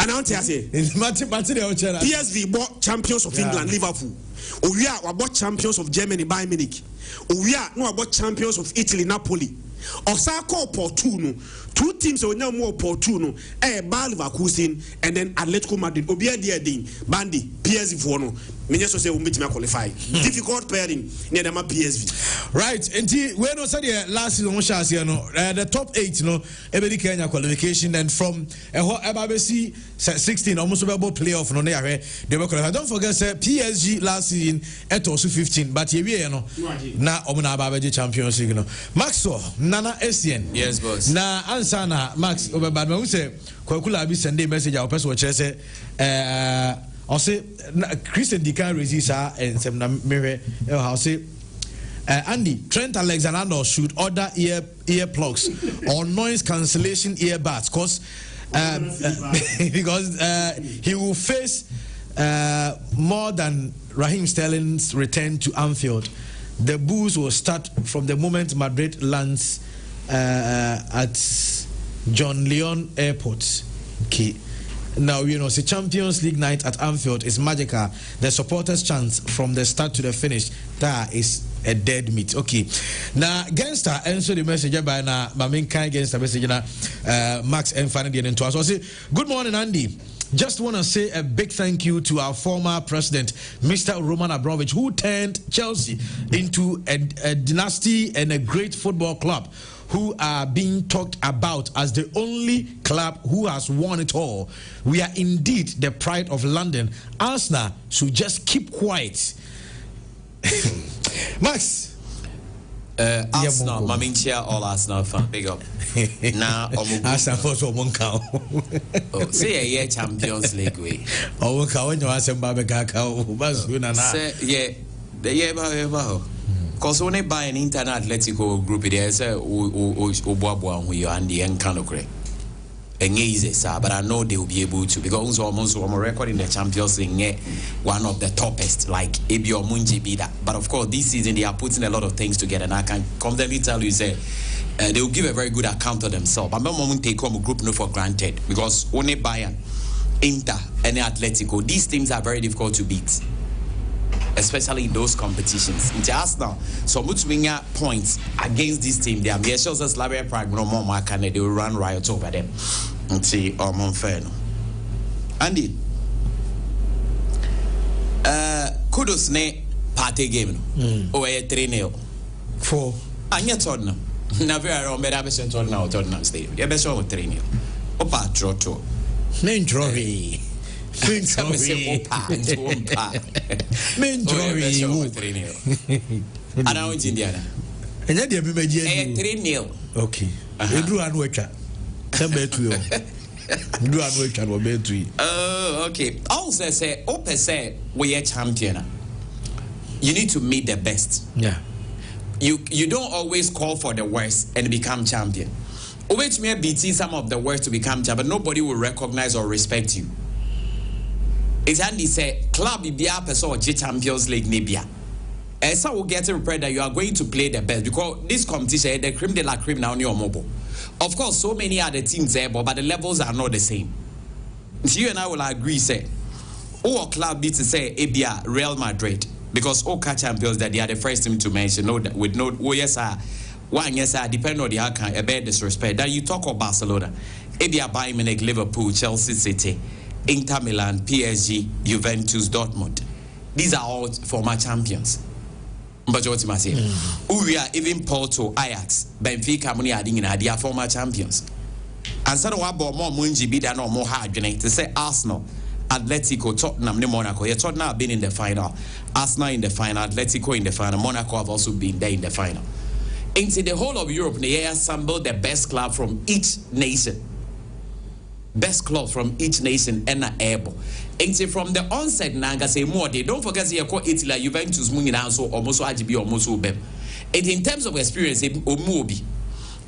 And I say PSV bought champions of England, Liverpool. We are about champions of Germany, Bayern Munich. We are no about champions of Italy, Napoli. Osaka Port 2 no. 2 teams are now more Port 2 no. Bayer Leverkusen and then Atletico Madrid. Obia Diadin, Bandi, PSV for no. Minyaso say we meet me qualify. Difficult pairing near the PSV. Right, and we no say the last season we shall see no the top 8 no every Kenya qualification, and from Ebabesi 16 almost about playoff no there they were qualified. Don't forget say PSG last season it also 15, but here no na omuna Ababeji Champions League no. Maxwell Nana Essien. Yes boss. Na answer na Max Obebad me say kwakula bi send message our person che say I say Christian Dikan resist and some mirror. I say Andy Trent Alexander should order ear plugs or noise cancellation earbuds because he will face more than Raheem Sterling's return to Anfield. The booze will start from the moment Madrid lands at John Leon Airport. Okay. Now, you know, the Champions League night at Anfield is magical. The supporters' chants from the start to the finish, that is a dead meat. Okay. Now, Gangster answer the message by my main kind Gangster message Max and finally into us. So I say, good morning, Andy. Just want to say a big thank you to our former president, Mr. Roman Abramovich, who turned Chelsea into a dynasty and a great football club, who are being talked about as the only club who has won it all. We are indeed the pride of London. Arsenal should just keep quiet. Max. Arsenal, Maminchia, all Arsenal fan, big up. Now, Arsenal for one cow. Say a Champions League way. Oh, cow, when you ask him, Babacao, yeah, the year about. Because when they buy an internet Atletico group, they say, "Obuabuan, we are Andy and Kanokre." And easy, sir, but I know they will be able to because almost on record in the Champions League, one of the toppest, like Ebio Munji be that. But of course, this season they are putting a lot of things together, and I can confidently tell you, say, they will give a very good account of themselves. But I won't take home a group no for granted because when they buy an Inter and Atletico, these teams are very difficult to beat, especially in those competitions. In Arsenal, so much winger points against this team. They are mere shows as Slavia Prague, no more mark, and they will run riot over them. And see, unfair. Andy, kudos ne party game. Oh, 3-0. 4. And yet, Tottenham. Never around better Tottenham Stadium. You best show 3-0. Opa, draw. Name trophy. I don't Indiana. And then the 3-0. Okay. You drew an waiter. Oh, okay. Also say, Ope say we are champion. You need to meet the best. Yeah. You don't always call for the worst and become champion. Which may be some of the worst to become champion, but nobody will recognize or respect you. It's handy say club be a person or Champions League nibia. And so will get prepared that you are going to play the best because this competition, the creme de la creme now on your mobile. Of course, so many other teams there, but the levels are not the same. So you and I will agree, say, our club beats say Abia Real Madrid because all champions that they are the first team to mention. No, with no, oh yes, one yes, depend on the outcome. A bad disrespect. Then you talk of Barcelona, Abia Bayern Munich, Liverpool, Chelsea City, Inter Milan, PSG, Juventus, Dortmund. These are all former champions. But what you say? We are even Porto, Ajax, Benfica, money adding in they are former champions. And so what about more Munji be than more hard to say Arsenal, Atletico, Tottenham, Monaco. Yeah, Tottenham have been in the final, Arsenal in the final, Atletico in the final, Monaco have also been there in the final. Into the whole of Europe, they assembled the best club from each nation. Best clubs from each nation and able. And from the onset, Nanga say more. They don't forget they call Italy, Juventus, Munina, so almost RGB, almost Ubem. And in terms of experience, Omobi,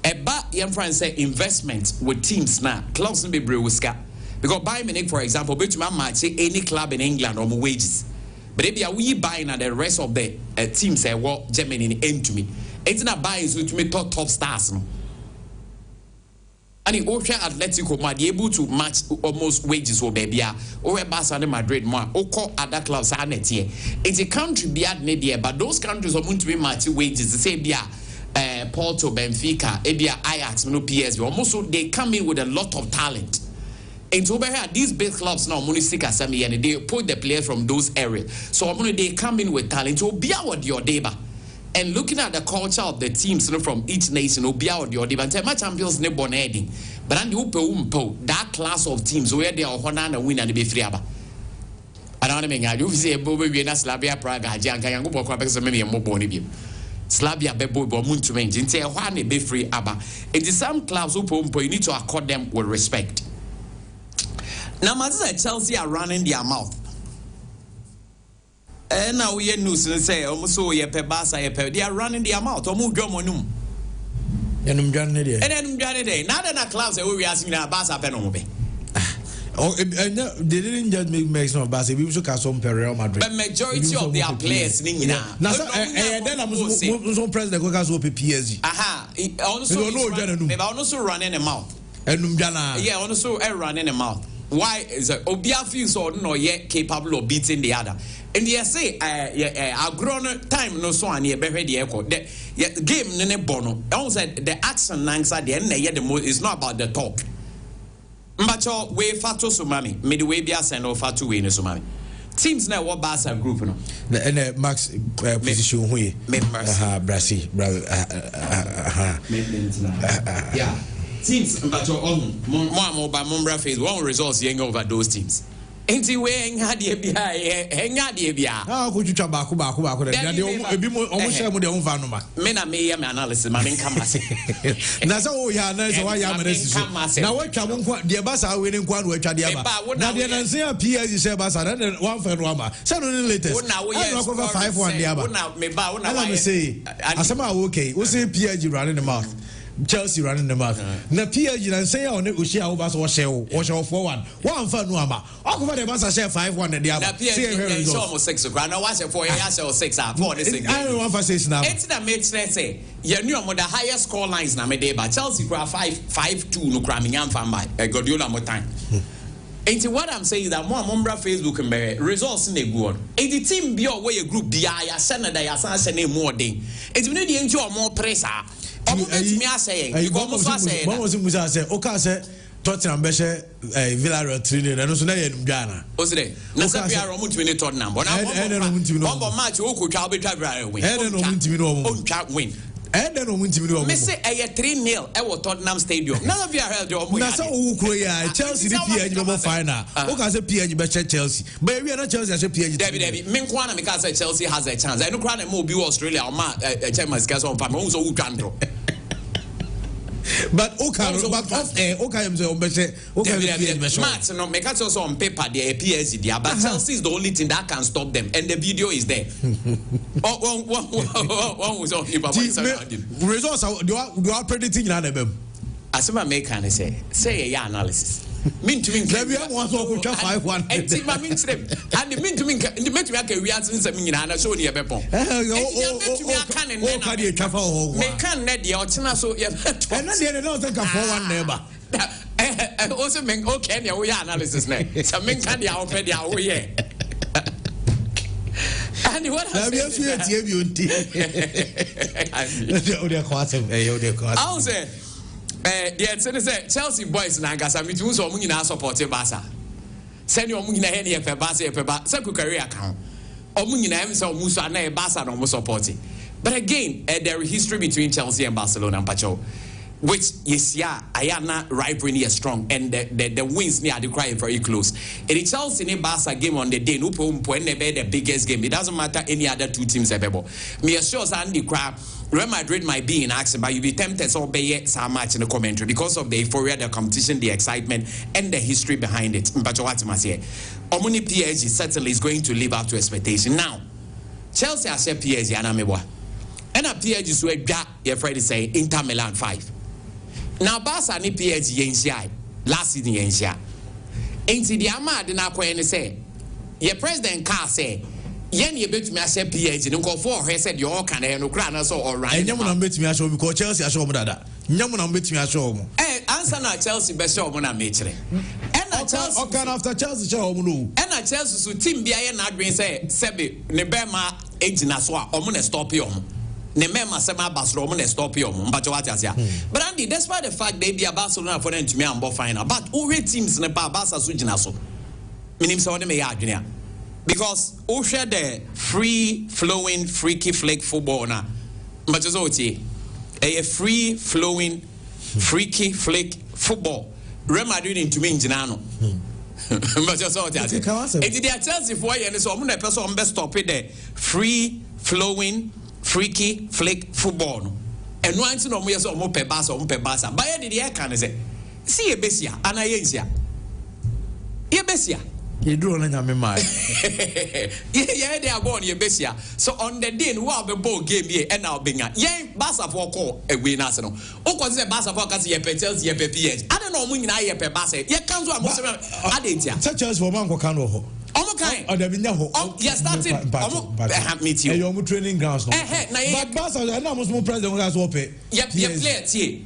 Eba young friends say investment with teams now, clubs be brewska. Because Bayern Munich, for example, bet you might say any club in England or more wages. But if we buying at the rest of the teams say, well, Germany end to me. It's not buying so to me top stars. No? And the Ocean Atletico might be able to match almost wages or baby, or Barcelona, Madrid, more, or call other clubs. It's a country beyond Nadia, but those countries are going to be matching wages. Say, Porto, Benfica, Abia, Ajax, no PSV. Almost they come in with a lot of talent. And so over here, these big clubs now, Munisika, Sami, and they put the players from those areas. So they come in with talent. So be out your deba. And looking at the culture of the teams from each nation, will be out your deba. And tell my champions ne bonedi. But and you that class of teams where they are honor and win and be free. I don't mean I do say Bobby Vienna, Slavia, Praga, Janka, Yango, maybe a more bony. Slavia, Bebo, Muntumen, Jinta, one be free. Abba. It is some clubs who you need to accord them with respect. Now, Chelsea are running their mouth. And now we news and say, almost so ye pe they are running their mouth. Or move Jomonum. And I'm done it. And then Johnny, now that clubs are we asking our Bassa Penobe. Oh, they didn't just make some Bassa, we took us some Real Madrid. But majority of their players, Nina. Now, then I'm so president because of PSG. Aha, also running a mouth. And yeah, also running a mouth. Why is Obia feels or no yet capable of beating the other? And they say, I've grown time no so and ye better the echo. The game nene bono. I said the action nangs at the end, the most is not about the talk. But your way fatu sumami, midway be a send or fatu way in sumami. Teams now what Barca group no. And Max position we Brazil, yeah. Teams, but your own more by Mumbra phase, one results young over those teams. Ain't he wearing Hadia behind? Hang out the Bia. How could you travel back? Almost share with their own vanoma. Men are me analysis, man, in Kamasi. That's all we are. That's why I'm a now. What come on, the bus are winning one way to the other. Now, the answer appears is a bus and one for Roma. Suddenly latest. Now we are over 5-1 the other. Now, let me say, as somehow okay, we'll say PSG running the mouth. Chelsea running the mouth. Na PSG and say on it we share over or share 4-1. One for Nuama. All over the bus share 5-1 and the other. PSG almost 6 o'clock. Now watch it 4 years or 6 hours. I don't want to say now. It's the match say. You knew the highest score lines na me dey but Chelsea cry 5-2 no cramming am fan by Guardiola more time. And what I'm saying is that more Mumbra Facebook and results in a good. And the team be away a group be I send that ya say more day. It's we need the enjoy more pressure. Me saying you go must say what was Musa say okay say Tottenham be Villarreal training and so na ye Ghana o say na say we are on to Tottenham but now one match o ko twa be twa win and no win And then on team. Me say a 3-0 at Tottenham Stadium. None of you heard your That's all Chelsea the PSG final. Okay, say PSG Chelsea. But we are not Chelsea as a PSG. Debbie, Minkwana because Chelsea has a chance. I know Crown and Mobile Australia or Chairman's gas on Pam, also who can do. But okay, but off air, okay, I'm saying, okay, Matt, no, make us also on paper, the PSG, but Chelsea is the only thing that can stop them, and the video is there. One was on paper. Results are predicting them. As I make can say a analysis. Mean to me, we have one 5-1. And see my mean to them, and the mean to me, the mean to me, I can react in some meaning, and I show you a weapon. Make can net the Otina so you have, and then they don't think of 4-1 neighbor. And also make okay, we are analysis now. Some men can be already out here. And what has I'll say. The Chelsea boys na gasa mi tun so mu nyina support Barca. Send you mu nyina he ne pe Barca pe ba. Se ku career kan. Omu nyina em so mu so na Barca no mu support. But again, there is history between Chelsea and Barcelona and Pacho, which yes ayana rivalry is strong and the wins near the cry very close. In Chelsea and Barca game on the day no point the biggest game. It doesn't matter any other two teams ever. Me assure Andy Crab Real Madrid might be in action, but you'll be tempted to obey so much in the commentary because of the euphoria, the competition, the excitement, and the history behind it. But what must say? Omuni PSG certainly is going to live up to expectation. Now, Chelsea has said PSG and Amebwa. And a PSG is where you're afraid to say Inter Milan 5. Now, Barca and PSG yensia last season yensia. Ain't the Amad in our and say, your president car say, Yen ye bet me I say PSG no go for he said you all can no cry na so all right. Enyamu na bet me asho because Chelsea asho mo dada. Enyamu na bet me asho mo. Answer na Chelsea be show mo na me kire. And Chelsea okay after Chelsea show mo no. And Chelsea so team bia ye na adwen say sebe ne be ma ejina so a omo na stop yo mo. Ne mema se ma Barcelona omo na stop yo mo. Mba what asia. But Andy, despite the fact they be a Barcelona for them to me am bo final, but all teams ne ba Barca so jina so. Minim se won me ya adwen. Because Osha the free flowing freaky flick football na but just a free flowing freaky flick football Real Madrid into me Jinano but just it did Chelsea for you and so I'm person best stop it there free flowing freaky flick football and once no more so pe Barca by the year can say see a besia and I yensia ye besia. You do on your mind. Yeah, they are born your besia. So on the day, wow, the ball game here and now being a young Barca for call a win arsenal. Oh, because the Barca for Cassia Petels, ye PPH. I don't know when I pe Barca. Ye comes to a most Adia. Such as for Manco Cano. Okay. Or the Vinyaho. Oh, yes, that's it. Meet you. Your training grounds. But Barca, I know most more president has open. Yep,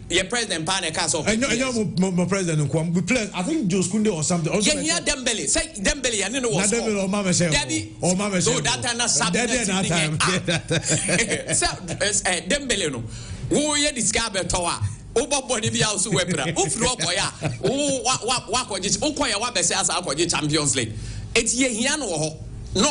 your president Pane Castle. I know my president we play. I think Joe Kunde or something. Yeah, Dembele. Say Dembele, and no was Dembele or Mama Shell. Or Mama Shell. That time. Dembele no. Who ye discover tower. Body be also weapon. Champions League. It's ye here no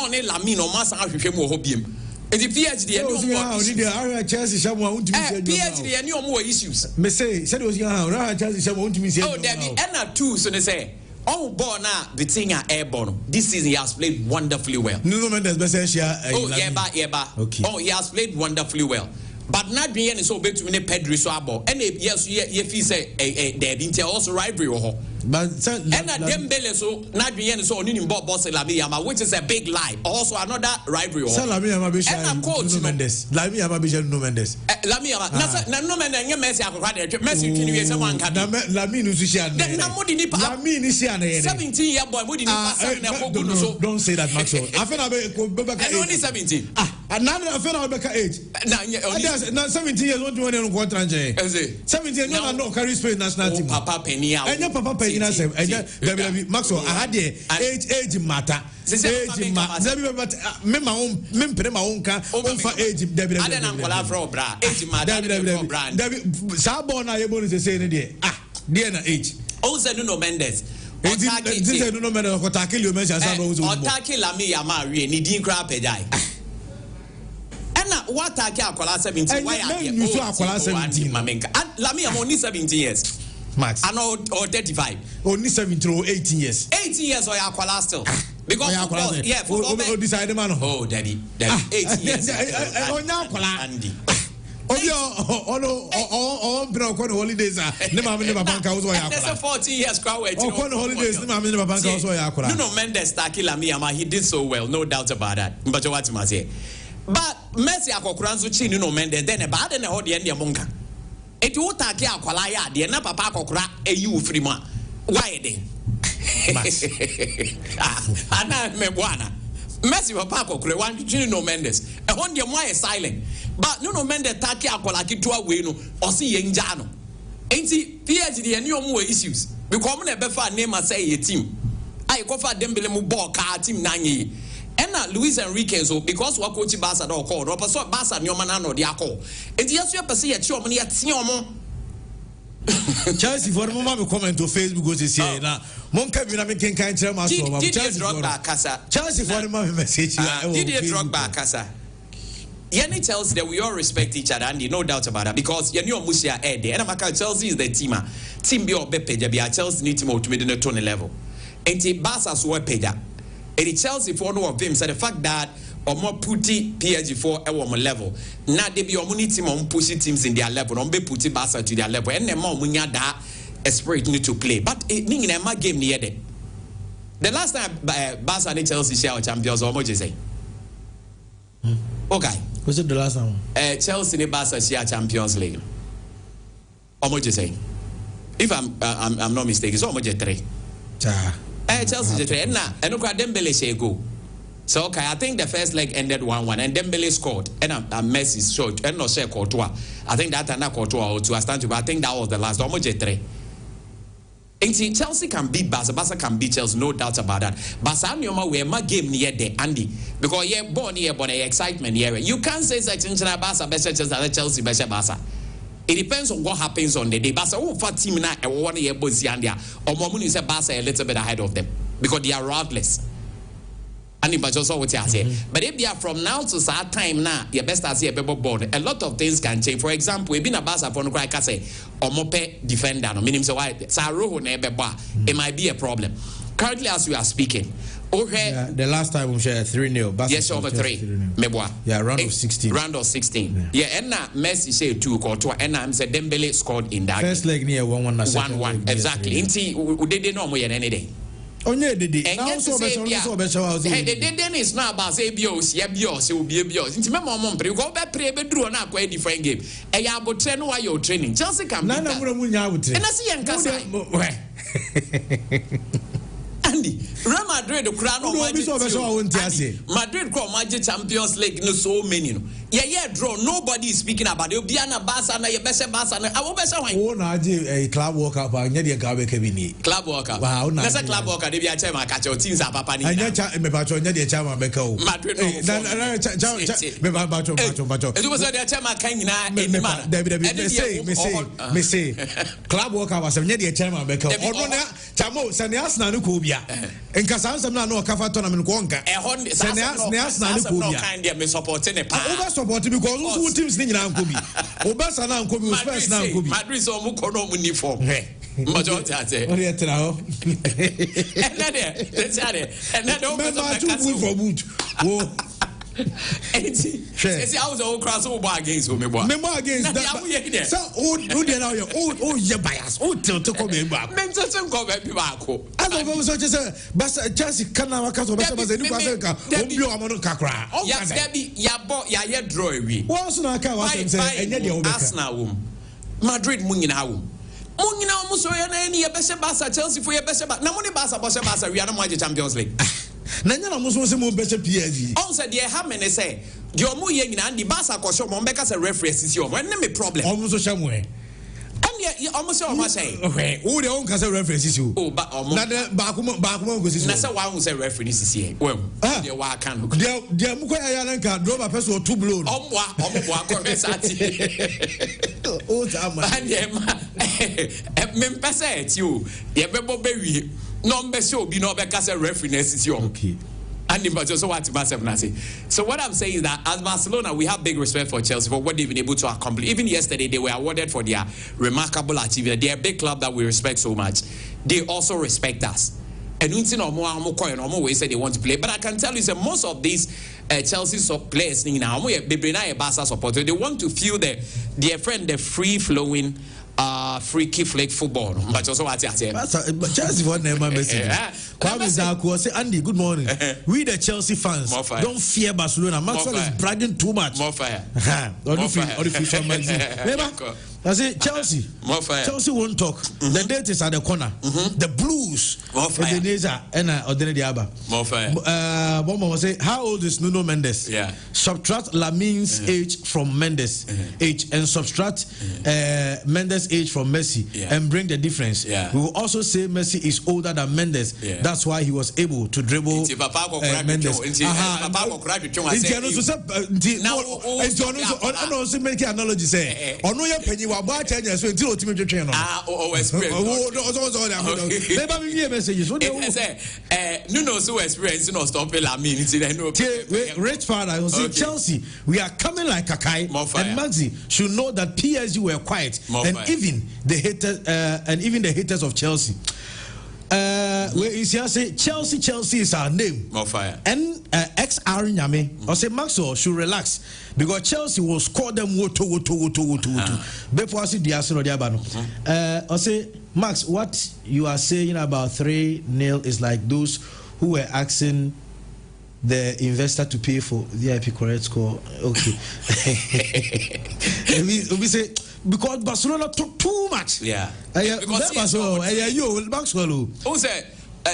ne Lamine or Massa Hwehwem ho biem. And the PhD and no Chelsea someone to PhD and no more issues. Me say said it was Chelsea someone to me say. Oh, there be and two so they say. Oh, born now the thing are airborne. This season he has played wonderfully well. No man that's best share. Oh, yeah. Okay. Oh, he has played wonderfully well. But not being so big to win a Pedri so about. And yes, if he say they didn't also rivalry or but and Dembele so not being so on Bob Boss Lamiyama, which is a big lie. Also another rivalry or and coach Mendes. Lamiyama no Mendes. Lamiyama. No man and Messi Messi can you someone can Lamine Lamine 17-year boy don't say that Maxwell. I feel only 17. And now I feel Rebecca age. Now 17 years won't do any quarter. 17 years no carry Spain national team. Papa Penny and your Papa Penny and Maxwell. I had the age matter. Age matter. My own car over age. I don't know for bra. Age matter. Sabon I able to say the dear age. Also no Mendes. This is no matter what I kill you mention. Or tackle Lamiyama, ni din crap a die. what akola 17 why are you so akola 17 mamenka Lami am only 17 years max and or 35 only 17 or 18 years 18 years or akola still because football decide man daddy 18 years Andy bro on holidays ne ma me banka wo so ya akola that's 14 years crowd waiting on holidays ne ma me banka wo so ya akola Nuno Mendes Lami ama he did so well, no doubt about that but what you say but Messi akokura nso chi Nuno Mendes then e ba de na ho de ne monka eti wo take akwala ya de na papa akokura eyi wo free ma why de ana me bwana Messi papa akokura wan chi Nuno Mendes e ho de mo silent but Nuno Mendes take akwala kitua we no o se yenja no enti PSG de ne omo issues because na be fa name say ye team ai ko fa Dembele mu ball ka team na nye Ena Luis Enrique so because wa coach Barca do call no person Barca nyoma na no dia call enti yeso pese ye chom ne ye tie omo Chelsea for mo ma be comment to Facebook go say say na mon ka bi na me ken kan kire ma so ma Chelsea Drogba kasa Chelsea for mo message did Drogba kasa Yenny tells that we all respect each other and no doubt about that because Yenny Omusia Ede and Amaka Chelsea is the team be or be page be Chelsea need to move to the tone level enti Barca so page and Chelsea for no of them said the fact that or more putty PSG for a woman level. Now they be on team on pushing teams in their level, on be putting Barca to their level, and then more munya that a spirit need to play. But it in a game near them. The last time Barca and Chelsea share champions, or what you say? Okay. Was it the last time? Chelsea and Barca share Champions League. Or what you say? If I'm not mistaken, so much 3. Chelsea 3. And now, and look at Dembele say go. So okay, I think the first leg ended 1-1, and Dembele scored, and Messi showed, and no share Courtois. I think that and Courtois or 2. I stand to, but I think that was the last. Almost 3. And see, Chelsea can beat Barca, Barca can beat Chelsea, no doubt about that. Barca and Yoma were my game near there, Andy, because you're born here, but excitement here. You can't say such things like Barca better Chelsea better Barca. It depends on what happens on the day. Barca who fat team now and 1 year Boziandia, or Momuni say Barca a little bit ahead of them because they are ruthless. But just what you say. But if they are from now to that time now, your best as a board, a lot of things can change. For example, we've been a Barca for no cry say or mope defender, no meaning so why it might be a problem. Currently, as we are speaking, the last time we shared 3-0. Yes, over 3. Yeah, round of 16. Round of 16. Yeah, and now Messi say 2 Courtois, and now Mr. Dembele scored in that first leg near 1-1. 1-1, exactly. We didn't know more than anything. Onye dede now so be the is not about say bios ye bios will be bios nti me mom pre go be pre be duro na akwa different game e ya abotre no why your training Chelsea can be na mu nya abotre and I see yankasa Andy Real Madrid kura no Madrid kura magic Champions League no so many no yeah draw nobody is speaking about it Obiana Barca na ye bese Barca na awo bese wan wo na age club world cup anya de ka be ka bi ni club world cup na say club world cup de bi a chairman ka cho teams papa ni anya cha me ba cho anya de chairman be ka o Madrid no me ba cho edu so de chairman kan nyina enima me say club world cup was anya de chairman be ka o no chamo se ne Arsenal no ko bia enka sansam na no ka fa tournament ko nka se ne Arsenal no ko bia kind dey me support ne pa support because who teams ni nyina nko bi Obasa na nko bi Spurs na nko bi Madrid so mu ko no mu ni form majority ate ori etra ho for boot oh see I was all cross over against me boy against that so who dey now oh you bias oh to come back men to go back ko as of so just Barca Chelsea kana waka so Barca ni kwa ka obi o amono kakra yes there be ya draw we won so na ka wa say enye de obeka Arsenal wom Madrid mu nyina wom mu so ya na ni ye bese Barca Chelsea for ye bese na mo ni Barca we are no more Champions League nanya na muso se mo bese PSG on said dey ha me ne say dey omo ye nyina ndi Barca ko show mo mbeka say referee sisi o when me problem omo so shamo e and almost say omo say who dey on ka say referee sisi o ba omo na ba ko go sisi na say wa hu say referee sisi e well dey wa kan dey mu ko ya na nka drop person to blow omo bo akọ sati o ta ma me mpese eti o ye bebo be wie no mbese obi no be ka say referee na sisi o okay Andy, but also what massive Nasi. So what I'm saying is that as Barcelona, we have big respect for Chelsea for what they've been able to accomplish. Even yesterday, they were awarded for their remarkable achievement. They're a big club that we respect so much. They also respect us. And we say they want to play. But I can tell you that most of these Chelsea players now, they Barca supporters. They want to feel their friend, the free-flowing, freaky flake football. But also what I say. Chelsea one name message. Kwame Zaku say, Andy, good morning. We the Chelsea fans don't fear Barcelona. Maxwell is bragging too much. More fire. I say Chelsea. Chelsea won't talk. The date is at the corner. The Blues. The Neza and Ordinary Abba. Bomba will say, how old is Nuno Mendes? Yeah. Subtract Lamin's age from Mendes' age and subtract Mendes' age from Messi and bring the difference. We will also say Messi is older than Mendes. That's why he was able to dribble Mendes. Nuno so experience no stop Rich father will say Chelsea, we are coming like a kite, and Maxi should know that PSG were quiet, and even the haters of Chelsea. Where you say Chelsea is our name. And XR Nyame, or say Maxwell should relax because Chelsea will score them before I see the Arsenal Diabano. I say Max, what you are saying about 3-0 is like those who were asking the investor to pay for VIP correct score. Okay. we say because Barcelona took too much. Yeah. Because Maxwell. Who said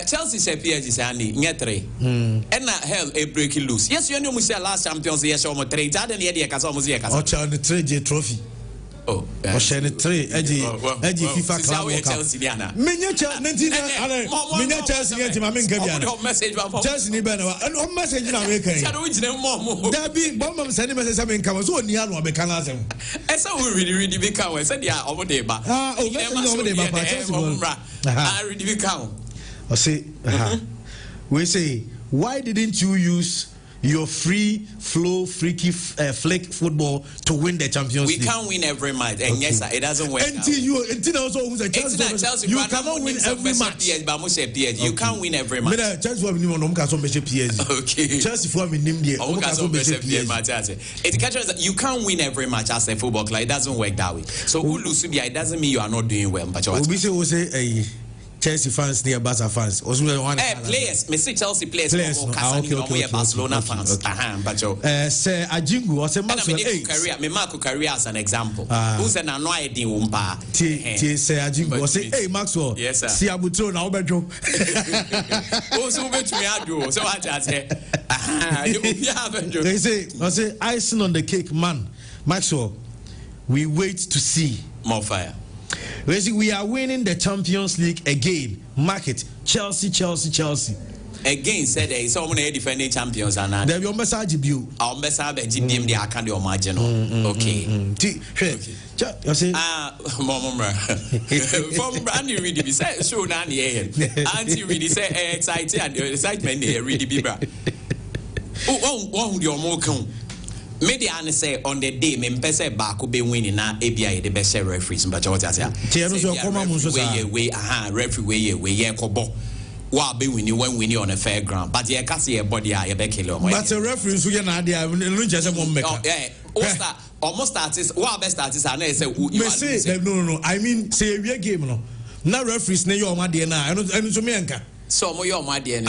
Chelsea said PSG say Andy nye 3. And na hell a break loose. Yes, you know we say last champions yes almost 3. That the idea kasa almost kasa. O cha the 3 trophy. Oh. O cha the 3 eji FIFA Club World Cup. Menye Chelsea nti ma menka bia. Chelsea ni be na o message na we kan. Shadow we jine mo. Dabi bomb send message say menka so oni anu obeka na asem. Esa we really be kan we say dia omo dey ba. Omo dey ba pa Chelsea ball. Really be kan. I say, we say, why didn't you use your free flow, freaky flick football to win the Champions League? We can't win every match, and yes, it doesn't work. Until also who's a Chelsea, you cannot win every match. You can't win every match. Chelsea for me, no PSG. Okay. Chelsea for me, you can't win every match as a football club. It doesn't work that way. So who lose it doesn't mean you are not doing well. But we say, Chelsea fans near Barca fans. Players, me see Chelsea players. Okay. Barcelona fans. Say Ajingu or say Maxwell. Career, me Marco career as an example. Who's an annoyed in Umpa? Say Ajingu or say, hey Maxwell. Yes sir. See Abutro now bedroom. Also bet me I do. So what I say? They say icing on the cake, man. Maxwell, we wait to see more fire. We are winning the Champions League again. Mark it. Chelsea. Again, said there is someone defending champions and that. There will be a message view. Our message be GBM they are kind of marginal. Okay. You see? Mama. From Andy really be say show na here. Auntie really say excited and excitement there really be bra. Oh, your more come. Media say on the day, me mpese ba ko be winning na ABI the best referees but what I say. Referee we kobo. Wa be winning when winning on a fair ground. But ye can see a body a be kill. But the referees we na dey no just one make. Almost starts what best starts and say no. I mean say we game no. Na referees na your ma dey na. Eno so me enka. So mo your ma dey.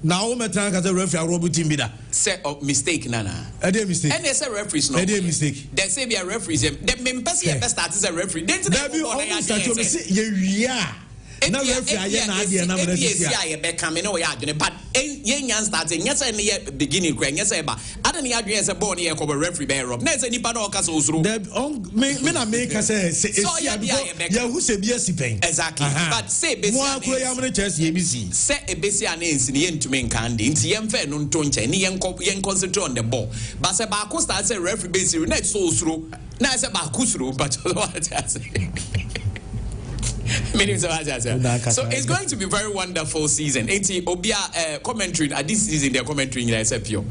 Now, I'm trying to referee a robot team. Say mistake, Nana. A day mistake. And they say referees no. A day mistake. They say be a referee. They mean best start as a referee. Then they always start to say yeah. Now referee I na idea na but yen starting yes and the beginning yes ba ada na adwen say ball na ko referee be rob na say nipa na o ka so usuru me na make say ya who say be sipen exactly but say besi mo akura ya mo chess ye bisi say ebesi ana ensi ne yentumi nkan de nti yem fe no nto nche ne yen concentrate on the ball but say ba ko start say referee besi na so usuru na say ba ko usuru but what I say So it's going to be a very wonderful season. Obia commentary this season, they're commentary in SFPO.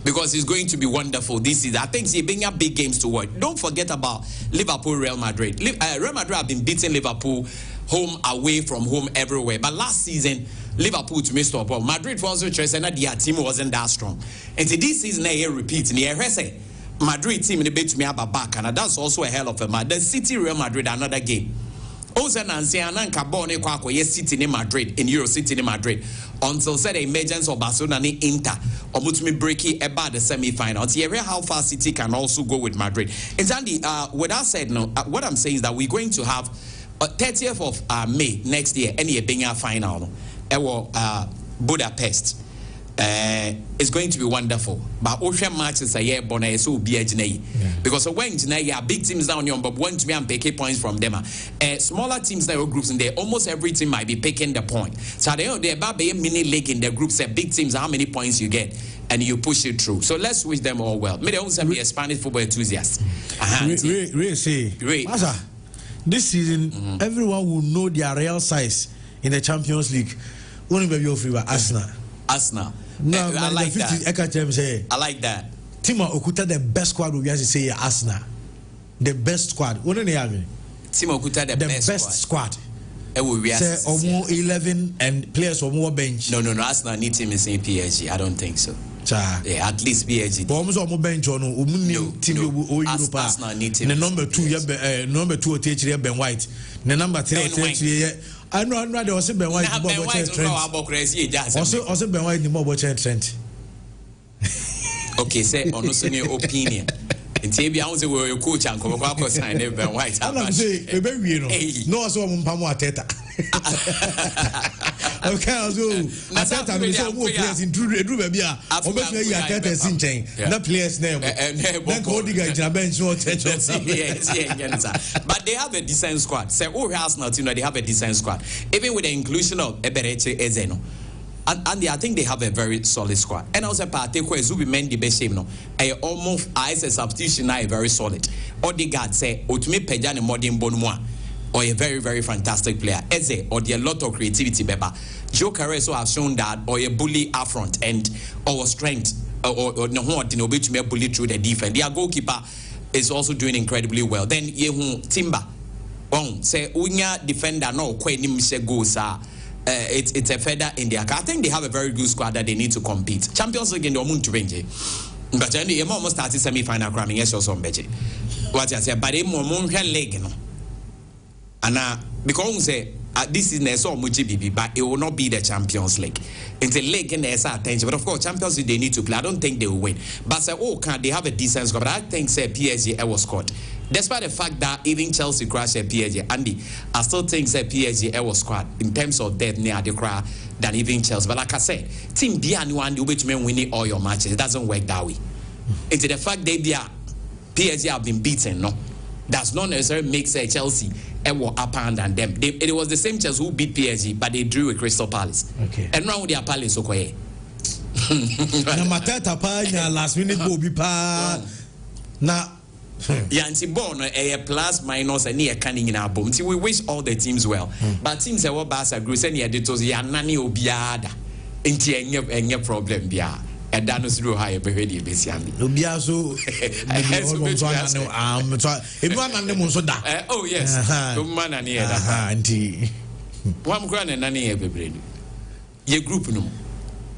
Because it's going to be wonderful this season. I think they're bringing big games to watch. Don't forget about Liverpool, Real Madrid. Real Madrid have been beating Liverpool home, away, from home, everywhere. But last season, Liverpool to miss up. Madrid was also choice, and their team wasn't that strong. And so this season, they repeat. Madrid team in the bet to me about back, and that's also a hell of a match. The City, Real Madrid, another game. Also, Nancy and Cabone Quaco, yes, City in Madrid, in Euro City in Madrid, until said the emergence of Barcelona and Inter, or me breaking about the semi-finals. You hear how far City can also go with Madrid. And Sandy, with that said, no, what I'm saying is that we're going to have 30th of May next year, any Benga final, Budapest. It's going to be wonderful. But ocean matches a year bonnet so be a because when big teams down here, but want to be and pick points from them. Smaller teams that are groups in there, almost every team might be picking the point. So they're about a mini league in the groups. Big teams, how many points you get, and you push it through. So let's wish them all well. May they also be a Spanish football enthusiast. This season, everyone will know their real size in the Champions League. Only baby of Arsenal. No, I like that. I like that. Tima Okuta, the best squad we have to say Arsenal. The best squad. What do they have? Tima Okuta, the best squad. Say almost 11 and players from more bench. No. Arsenal need team in PSG. I don't think so. Yeah, at least PSG. Almost on bench on Arsenal need team. The number 2, number 2 teacher Ben White. The number 3 I know there was a Ben White. Also Ben White in the Trent. Okay, say on your opinion. And maybe I was a coach and come up sign Ben White. I'm saying, no, so I'm Teta. Okay, Ateta is so more players in Drew Baby. Obviously, Ateta is in chain. No players name. Then Codiga is a bench. But they have a decent squad. Say, Arsenal, they have a decent squad. Even with the inclusion of Eberechi Ezeno. And I think they have a very solid squad. And also, Pateko is be men the best shape. No, I almost as a substitution now very solid. Odegaard say, "Otumi Pejani Modern Bonmoa." Or a very, very fantastic player. Eze, or a lot of creativity, Beba. Joe Carreso has shown that, or a bully up front, and or strength, or no one to be bully through the defense. Their goalkeeper is also doing incredibly well. Then, Yehu Timber, say, Unya defender, no, quite nimse goes, it's a feather in their car. I think they have a very good squad that they need to compete. Champions League in the Omun Turenje. But then, you almost started semi-final cramming, yes, or some beje. What I say, but they more leg, no. And because say this is Neso Mujibibi, but it will not be the Champions League. It's a league and there's attention. But of course, Champions League they need to play. I don't think they will win. But say, can they have a decent score? But I think say PSG was scored. Despite the fact that even Chelsea crashed at PSG, Andy, I still think say PSG was squad in terms of depth near the crowd than even Chelsea. But like I said, team Bianu and which men winning all your matches. It doesn't work that way. It's the fact they PSG have been beaten, no. Does not necessarily make say Chelsea were upper hand than them. It was the same Chelsea who beat PSG, but they drew with Crystal Palace. Okay. And now with their Palace, okay. Na matata pa na last minute go be pa na Yanti born a plus minus and near canning in our boom. We wish all the teams well, but teams that were Barca grew send your details. Yanani obiada into any problem bia. And that was through higher behavior. Obiaso, oh, yes, man and here, auntie. One grand and nanny every brain. Your group no.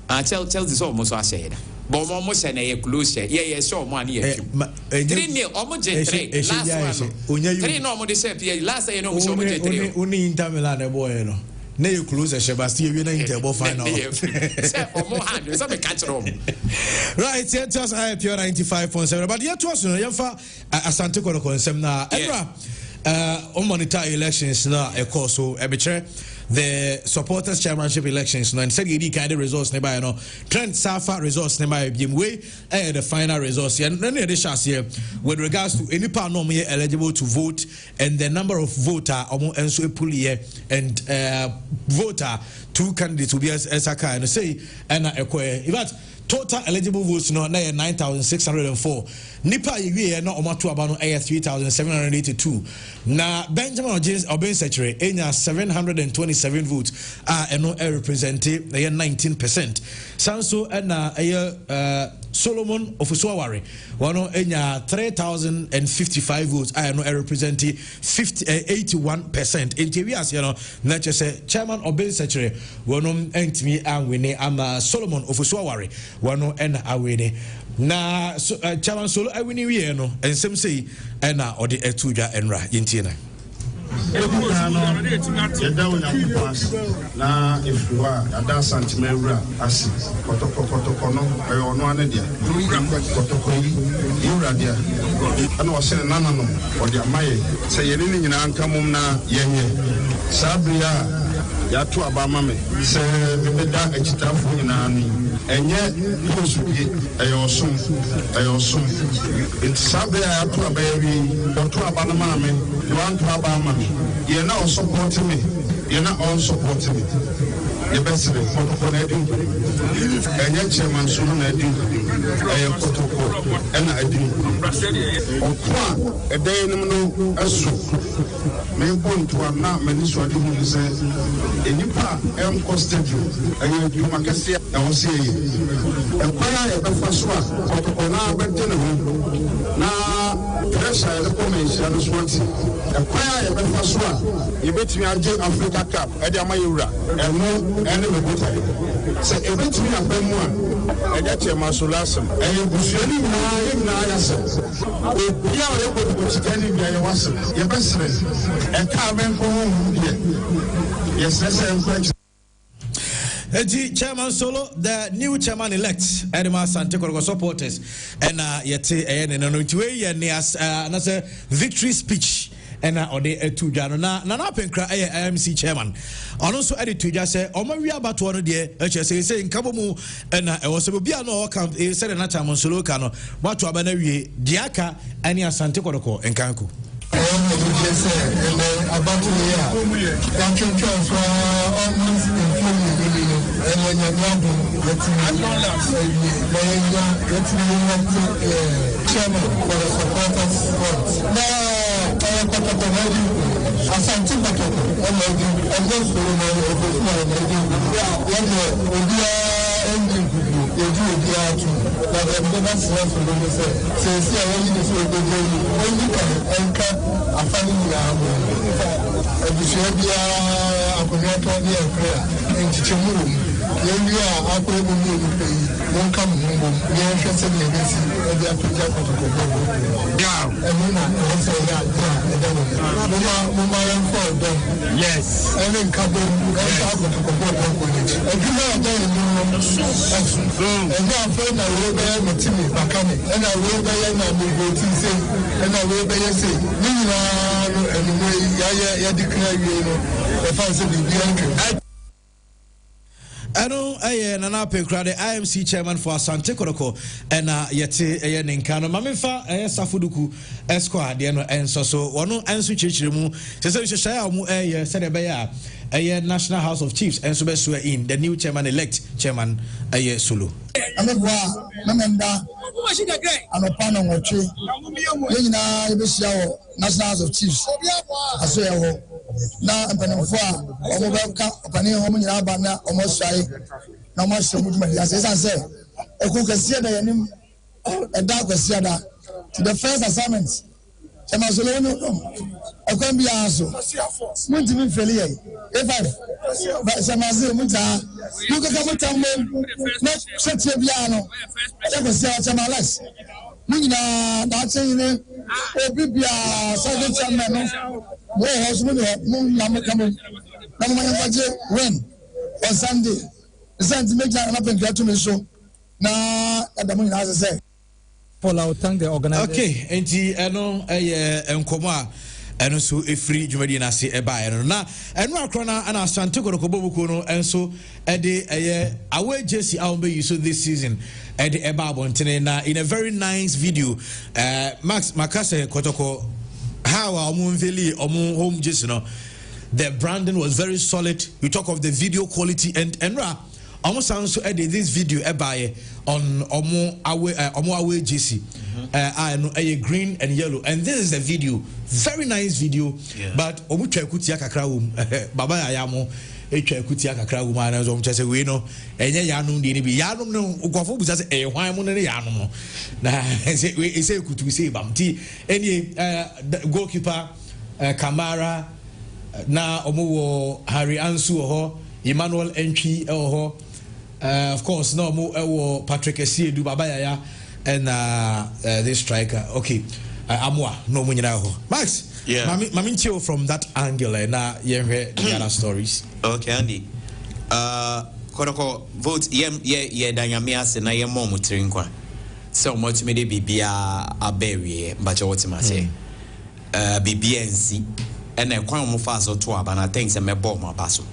I tell this almost I said. But almost a close, yes, so money. 3-0, almost 3 last one. 3 normal, they said, last year, no, so much. Only in Tamilana, boy. Now you close a Sebastian, you know, interval final. Right, yet just I pure 95.7. But yet was Asante Kono Consemna. On monitor elections now, of course, so the supporters chairmanship elections and said you kind of results nearby no Trent Safa results nearby way the final results and then the shots here with regards to any part normally eligible to vote and the number of voter and so and voter 2 candidates will be as and say and in fact total eligible votes no na 9,604 nipa yewie na omato aba no 3,782 na Benjamin Obinsechere enya 727 votes eno represent 19%. Sanso na Solomon Ofusuaware wano enya 3,055 votes eno represent 81%. Interiors na chese chairman Obinsechere wano entimi anwene ama Solomon Ofusuaware wano ena awene na chairman Solo awini wie no ensem sei ena ode etuja enra yintiena na ifua ada santimewura asi kotoko no ono ane dia kotoko yi wura dia ana wasene nana no ode amaye se yene ni nyina anka mum na yenye sabria ya to abama me se bebeda achitafo nyina ni enye kusubi ayosom sabria ya to abayi to abana ma me want to abama me you na o support me you na on support me the best way protocol na edin enye chairman so na edin protocol na edin okwa edenum no aso me bonto na mani so ade hu se enipa em costage enye duma kase e wo se yi ekwara e befa so a protocol na bedene ho na pressure e ko me sia no so anti ekwara e befa so a yebetimi age Africa Cup e de amayewura eno ene me bota se ebetimi abamu a eja chema solasem e busuani na ya se bia o yeko ko chikani bia ye wase ye besere e ka men ko hu die yes se Chairman Solo, the new chairman elect, Edema Santikoro supporters, and yet another victory speech. And ode to Jano na penkra IMC chairman. Also edit to just say, we are about one day, say in Kabomu, and I was a bia no account, said an atam on Solo Cano, what to Abanawi, Diaka, and ya Santikoro and Kanku. Yes. And then come I know Nana Penkra, the IMC chairman for Asante Koroko, and yete Ninkano Mamifa, Safuduku, Esquire, the and so one answer Chichimu, Session said a National House of Chiefs, and Subesua in the new chairman elect, Chairman Sulu. I'm a Namenda, Anopano, National House of Chiefs, I swear. Now I'm going to open home in Abana, almost shy. No much movement. As I say, a cook is here, a dark was here. To the first assignment, Chamazolo, I can be also. Muntimin Felia, if but Samazi Muta, you can come with them, not such a piano. That was Chamalas. Muna, that's saying, a Bibia, Sergeant Chairman. Where husband when on Sunday, the Sunday make that happen to me so now at the moment as I say. Paul, I'll thank the organizer. Okay, and I know a Nkoma and also a free Jumadi Nasi a buyer. Now, and Macrona and our Santiago Kobokuno and so at the away Jesse Albe so this season at the Ebabon in a very nice video. Max Makase Kotoko. How our home just the branding was very solid. We talk of the video quality and almost sounds so edit this video by on Omo Away GC. I know a green and yellow, and this is the video, very nice video. But Omu Chekutia Kakrawum, Baba Ayamo, a Chekutia Kakrawum, as of Chesewino, and Yanum Dinibi Yanum no Ukafu just a Wymon and Yanum. Now, I say, could we say Bamti, any goalkeeper, Kamara, na Omu Harry Ansu or Emmanuel Entry or of course, no more Patrick Essie do Babaya. And this striker, okay, Amwa, no Munyaho. Max, Mamin chill from that angle, and now you hear the other stories. Okay, Andy. Kodoko vote, Danyamias, and I am more Mutrinqua. So much may be a berry, but what you must say. BBNC, and a quam fast or two, and I think some bomb my basso.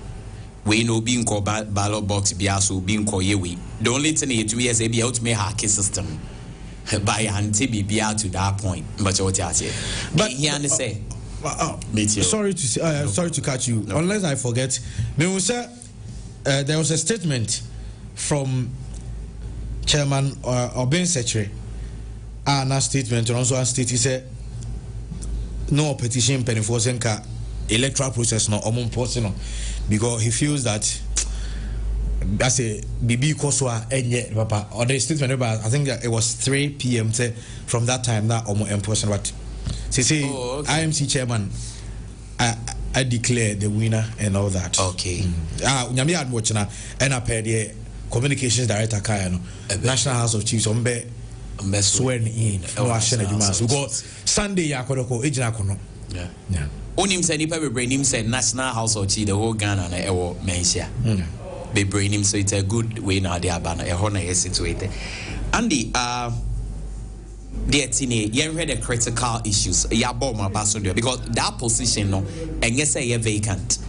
We know being called ballot box, Biaso, being called Yewi. The only thing it is a be out me hacky system. By anti be out to that point, but what I say. But he say, sorry to catch you. No. Unless I forget, there was a statement from Chairman Obin Secretary, and a statement, and also a state he said, no petition penny for Zenka electoral process no personal, because he feels that. That's a BB Koswa and Papa or the statement about I think that it was 3 p.m. from that time that almost in person. But say IMC chairman I declare the winner and all that. Okay. Nyami had watching and I paid the communications director Kayano National House of Chiefs on sworn in because Sunday Yakodoko Ejinakono. Yeah. Onim said nipa be brain him said National House of Chiefs the whole Ghana na ewo mensia. Be brain him, so it's a good way now. They are banner a honor situated. Andy, dear Tini, you heard the critical issues. Ya bomb my passenger because that position no, and yes, I vacant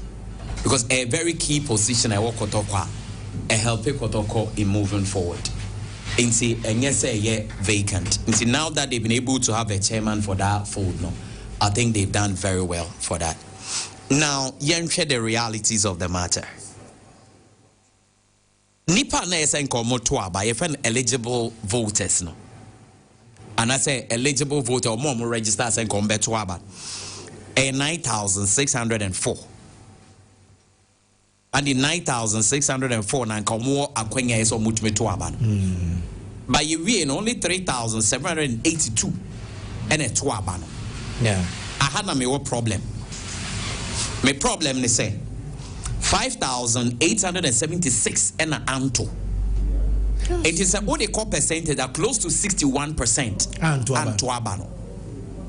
because a very key position. I walk Kotokwa, a help Kotoko in moving forward. And see, and yes, I vacant. And see, now that they've been able to have a chairman for that fold, no, I think they've done very well for that. Now, you heard the realities of the matter. Nipa na yesen komo to aba yefen eligible voters no. And I say eligible voter or more register sen kombe to aba. 9,604. And the 9,604 na komo akwenya yeso mutume to aba. But you win only 3,782 and a to aba no. Yeah. I had a me problem. My problem they say 5,876 and an anto. It is what they call percentage that close to 61% anto.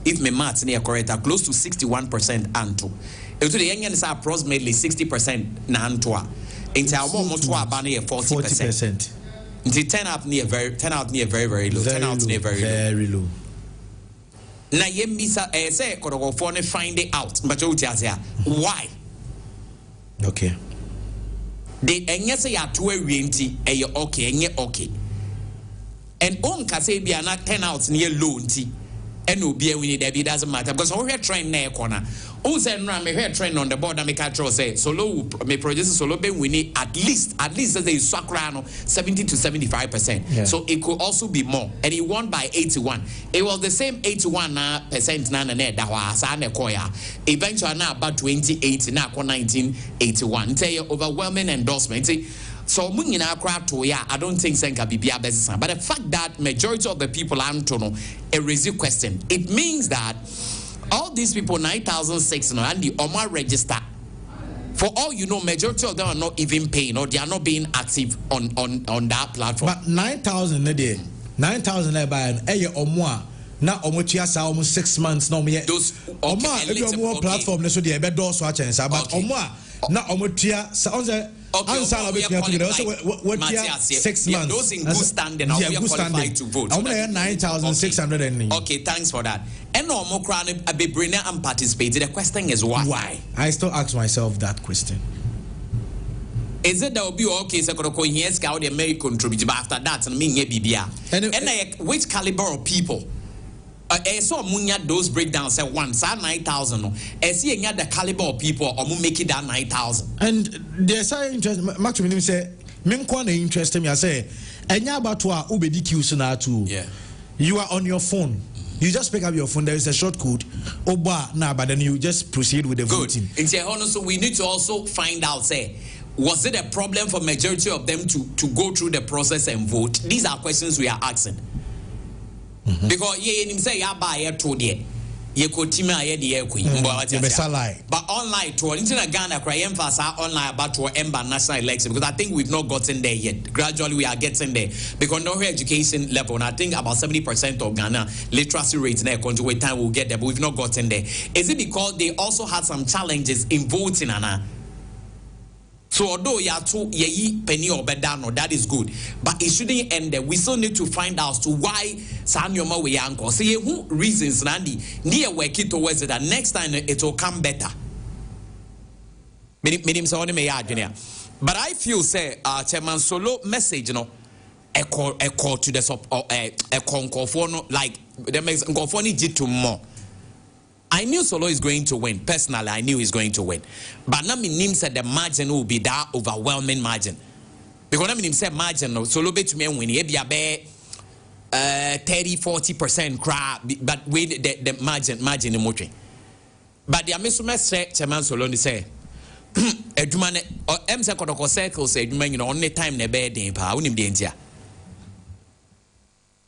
If my maths near correct, are close to 61% anto. It the young is approximately 60% na antoa. Into our more to our banner 40%. Into 10 out near very very low. 10 out near very low. Na yemisa say kodo for find it out. But you tell why? Okay. The enya say ya to enti e okay enye okay. And on ka say bia na 10 out near low enti and obi e win there doesn't matter because we are train na corner. O say no me hear train on the board and me catch say solo me produce solo be win at least as they sakra no 70 to 75%. Yeah. So it could also be more and he won by 81. It was the same 81% na da wa sa na koya. Eventually na about 2080 na 1981. It's overwhelming endorsement. So I don't think Senka Bibia Bezisa. But the fact that majority of the people Antono a raise question, it means that all these people 9,006 and the Omar register. For all you know, majority of them are not even paying or they are not being active on that platform. But 9,000 a day, 9,000 by an Omwa. Now almost almost 6 months no me. Those Omwa every platform so the bed door swatch and but Omwa now almost sounds answer a bit what 6 months. Those in good standing now we are qualified to vote. 9,600. Okay, thanks for that. And no more crown a be brilliant and participate. The question is why? I still ask myself that question. Is it that will be okay? So yes, the American contribute, but after that, and me BBA. And which caliber of people? So munya those breakdowns say once 9,000. See the caliber of people or make it that 9,000. And there's some interest. Maximum say Menkwa na interest me I say enya abato a obedi queues na too. Yeah. You are on your phone. You just pick up your phone. There is a short code. Oba na, but then you just proceed with the voting. So we need to also find out, say, was it a problem for majority of them to go through the process and vote? These are questions we are asking. Because you say you buy a told you could team but online to internet Ghana cry emphasis online about to ember national election, because I think we've not gotten there yet. Gradually we are getting there because no education level, and I think about 70% of Ghana literacy rate in with time will get there, but we've not gotten there. Is it because they also had some challenges in voting, Anna? So although you are too penny or bedano, that is good, but it shouldn't end there. We still need to find out to why Sanyoma we uncle. See who reasons Randy near work it towards it, and next time it will come better. But I feel say Chairman Solo message, you know, a call to the sub a call for no like the makes go for to more. I knew Solo is going to win. Personally, I knew he's going to win. But now Nim said the margin will be that overwhelming margin. Because now Nim said margin, no, Solo bet to me win. He be a 30-40% crap, but with the margin in motion. But the Amisuma said, Chairman Solo say, Edumane or Msa Kotoko circle said, you know, only time the bed in power, unim the India.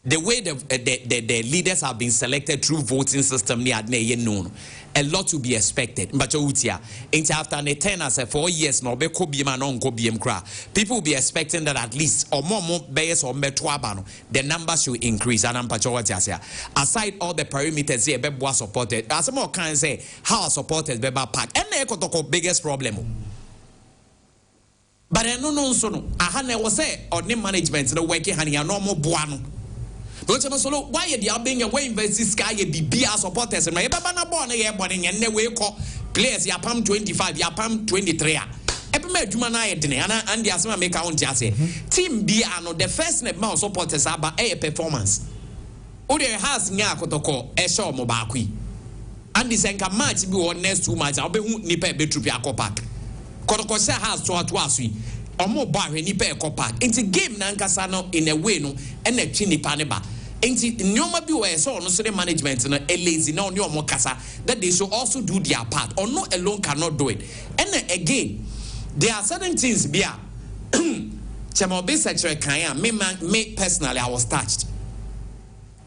The way the leaders have been selected through voting system, a lot to be expected. But after the 10 as 4 years, people will be expecting that at least or more base or the numbers should increase. And aside all the perimeters here, be supported. As more can say how supported be pack. And the biggest problem. But I know so. I was say on the management the working honey normal buano. Solo, why you are being away invest this guy be supporters and my babana born a morning and we call players ya pam 25 ya pam 23 epime adwuma na yedene and the asema make out just team be no the first net supporters aba a performance o dey has nya akotoko e show mo ba akwi and this enka match be on next 2 matches obehu nipa betrupi akopak kotoko say has to asu omo ba hwe nipa ekopak into game na nkasa no in a way no and a chini paneba. Ain't nyoma bi we so no so management no lazy na only omo kasa that they should also do their part, or no alone cannot do it. And again there are certain things bia chemo be secretary kan me personally I was touched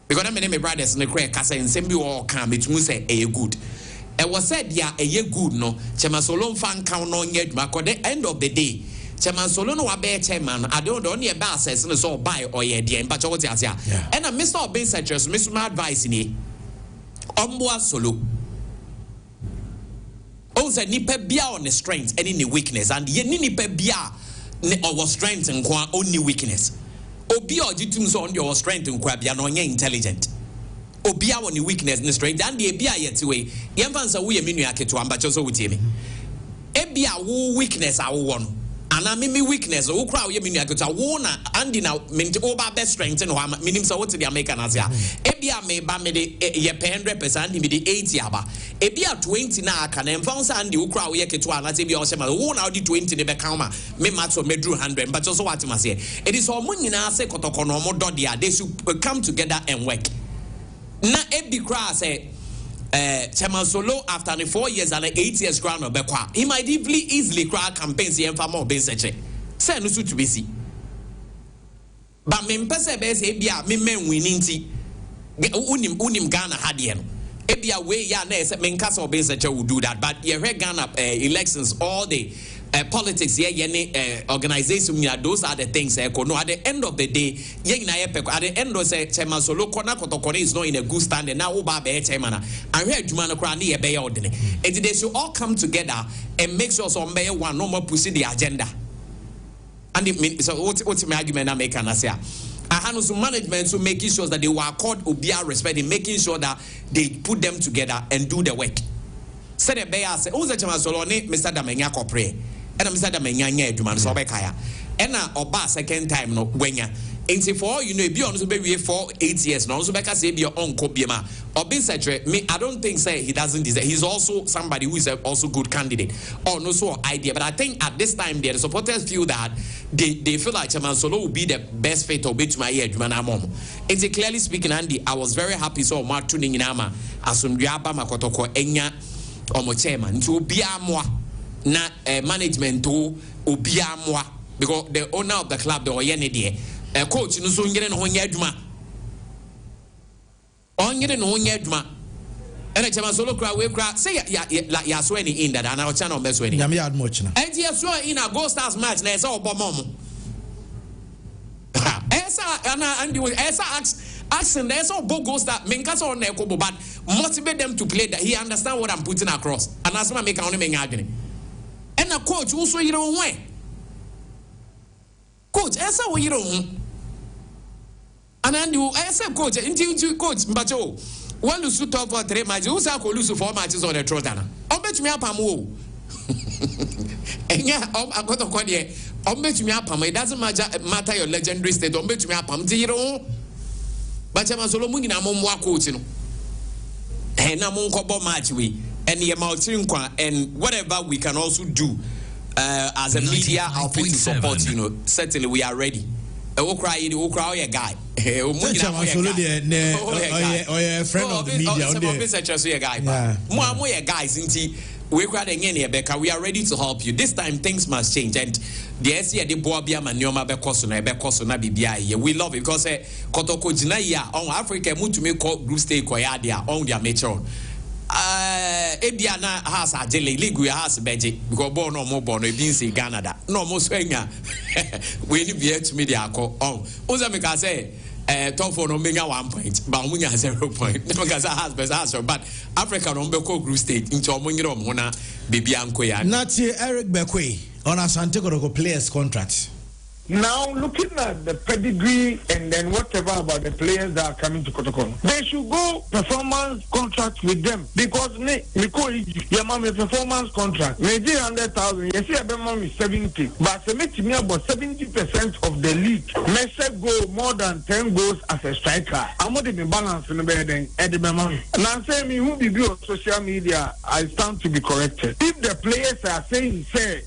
because I my brothers in the crack kasa in same bi all kan metumu say e good e was said dia e good no chema solo fan kan no nyed ma at the end of the day Chairman Solo no wabe chairman. I don't know any basis and so buy or yeah, dear, but what is ya? And I missed all being such as Mr. My advice in ye. Omboa Solo. Also, nipe bia on the strength and any weakness, and ye nipe bia or strength and only weakness. Obia or jitum on your strength and quabia no intelligent. Obia on the weakness and the strength, and the bia yet away. Yanfans are we a miniac to ambachoso with me. Ebia woo weakness I won. And I mean weakness, who crowd you mean I could warn Andy now meant over best strength and one meaning so what to the American as ya. Ebia may buy me the 100% me the 80 aba. Ebia 20 now can and found Sandy who crowd yet to an as if you also who now the 20 the becama me match or me drew 100, but also what you must say. It is all money now say Kotokono Dodia, they should come together and work. Na Ebi Cra say Chairman Solo after the 4 years and 8 years ground of Bekwa, he might easily crack campaigns here for more basic. Say no to be see. But me pese base ebia me men winning tea. Unim Ghana hadien. Ebia way ya na se men kasa basic will do that. But ye Ghana elections all day. Politics here, organization, those are the things. No, at the end of the day, at the end of the Chairman Solo Kona is not in a good standing. Now, Uba Be Chairman, and here Jumana Krani a Bay Ordinary. And they should all come together and make sure some Bay one no more pushing the agenda. And it means so what's my argument I make? I handle some management to making sure that they were called Obia respect in making sure that they put them together and do the work. Said the Bay say, "Oh, Chairman Solo, Mr. Damenya Copre." And I'm saying that many young man so be kaya. And now oba second time no wenya. And for all you know, be on so be for 8 years now. So because say be your uncle Biema or being such me, I don't think say he doesn't deserve. He's also somebody who is also good candidate or no so idea. But I think at this time the supporters feel that they feel like Chairman Solo will be the best fit or to my ear. It's clearly speaking, Andy. I was very happy so much tuning in Ama as Makotoko Enya or chairman to be more na management to ubia more because the owner of the club the Oyenede coach no so ngere no honya adwuma ongere no honya adwuma ene chama solo kra we kra say ya so any in that and our channel be so any nyame ad much na and you so in a Go Stars match na esa obomom esa ana and you esa action there's all Go Stars menkasa on na ekobo but motivate them to play that he understand what I'm putting across and as ma make only me nyadwene and a coach also you don't win coach esa wo yiro hu and then you esa coach into coach mbacho one lose 2 for 3 matches who say ko lose 4 matches on the trot na obetumi apam wo enya akotoko de obetumi apam it doesn't matter your legendary state obetumi apam ti yiro hu but Chairman Solo mu nyina mo mwa coach no na mo nkobo match we and ye maltinkwa and whatever we can also do as a media outfit to support, you know, certainly we are ready. We cry a guy. Friend of the media. Guys, we are ready to help you. This time things must change, and the SC the Boabia Manioma Bekosona Bekosona BBI. We love it because Kotoko Jinaya on Africa to make group stay Koyadia on their metro. Ebiana has a jelly league has beji because born no more born a beans Canada. No more swinger. We need be to media call on. Uzamika say top for no mega 1 point, but we have 0 point. Because I has best answer, but Africa on Beko group state into Mungirom Mona Bibianko. Not Eric Bekwe on a Santiago players contract. Now, looking at the pedigree and then whatever about the players that are coming to Kotoko, they should go performance contract with them because your mom a performance contract. Maybe 100,000. You see, a mom is 70, but they make me about 70% of the league. Messi go more than 10 goals as a striker. I'm not even balanced in the bed and Eddie Bemon. And I'm saying, me who be on social media, I stand to be corrected. If the players are saying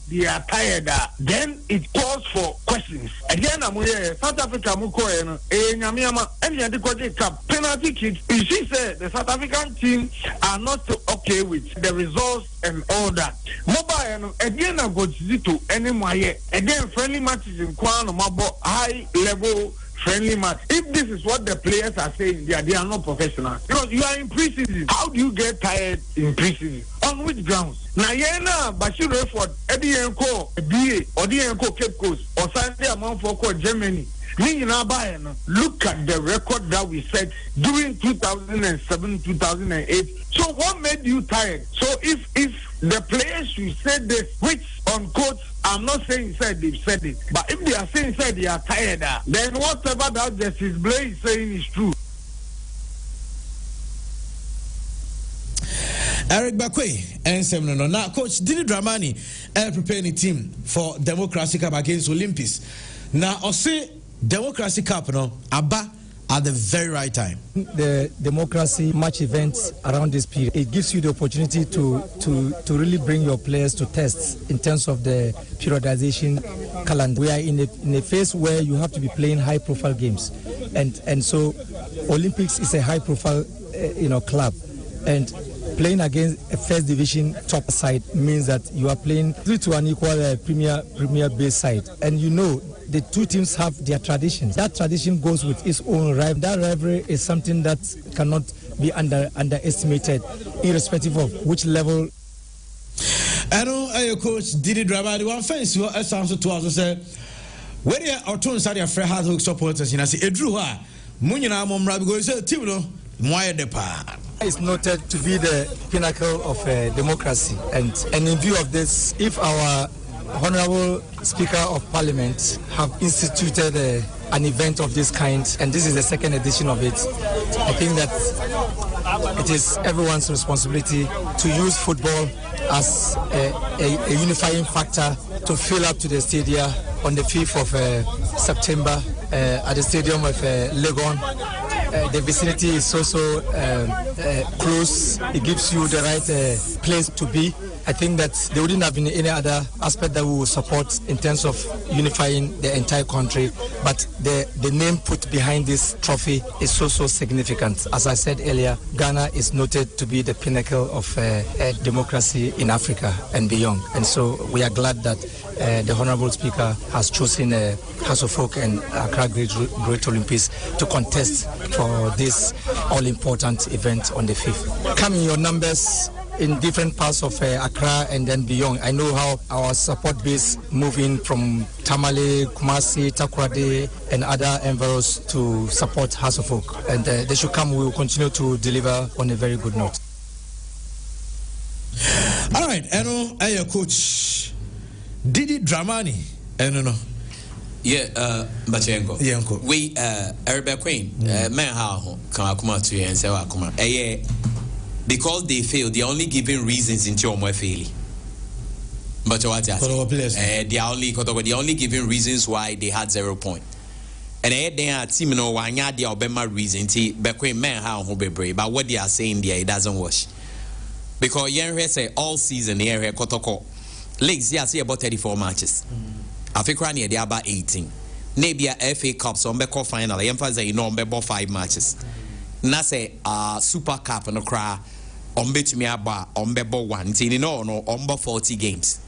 they are tired, then it calls for questions. Again, I'm here. South Africa, Mukoeno, Nyamiama, and the Cup penalty kick. She said the South African team are not okay with the results and all that. Mobile, again, I go to anymore. Again, friendly matches in Kwan, Mabo, high level friendly match. If this is what the players are saying, they are not professional. Because you are in pre-season. How do you get tired in pre-season? On which grounds? Nayena, Bashir Reford, Eddie Enko, BA, or the Enko Cape Coast, or Sunday amount for Germany. Look at the record that we set during 2007, 2008. So what made you tired? So if the players you said this, which on quote, I'm not saying said they've said it, but if they are saying said they are tired, then whatever that Justice Blay is saying is true. Eric Bakwe and Seminole. Now, Coach Dini Dramani preparing a team for Democracy Cup against Olympics. Now, I say Democracy Cup, Abba at the very right time. The Democracy match events around this period, it gives you the opportunity to really bring your players to tests in terms of the periodization calendar. We are in a phase where you have to be playing high-profile games, and so Olympics is a high-profile club, and playing against a first division top side means that you are playing to an equal premier base side, and the two teams have their traditions. That tradition goes with its own rivalry. That rivalry is something that cannot be underestimated, irrespective of which level. I know, Coach Didi Dramani. One fence you sounds to us say, where you are to inside your friend hard hook supporters, and I say, Edru, Munina Momra because team is noted to be the pinnacle of democracy, and in view of this, if our Honorable Speaker of Parliament have instituted an event of this kind, and this is the second edition of it, I think that it is everyone's responsibility to use football as a unifying factor to fill up to the stadia on the 5th of September at the stadium of Legon. The vicinity is so close. It gives you the right place to be. I think that there wouldn't have been any other aspect that we would support in terms of unifying the entire country. But the name put behind this trophy is so significant. As I said earlier, Ghana is noted to be the pinnacle of democracy in Africa and beyond. And so we are glad that the Honorable Speaker has chosen House of Folk and Accra Great Olympics to contest for this all-important event on the 5th. Come in your numbers in different parts of Accra and then beyond. I know how our support base moving from Tamale, Kumasi, Takoradi and other environs to support House of Folk. And they should come. We will continue to deliver on a very good note. All right, Eno, your coach, Didi Dramani, Eno. Yeah, Bachenko. Yeah, uncle. We, Eric Queen, man, how come I to you and say, come on. Because they fail, they are only giving reasons into your failing. But what they are only giving reasons why they had 0 points. And they are team no one yard the Obama reason to man how who be brave. But what they are saying there, it doesn't wash. Because Yenre say all season here Kotoko leagues here see about 34 matches. Africa near they are about 18. Maybe a FA Cup so on final. Emphasize about 5 matches. Na say Super Cup no cry on bet me about on bebo 1 tin no on 40 games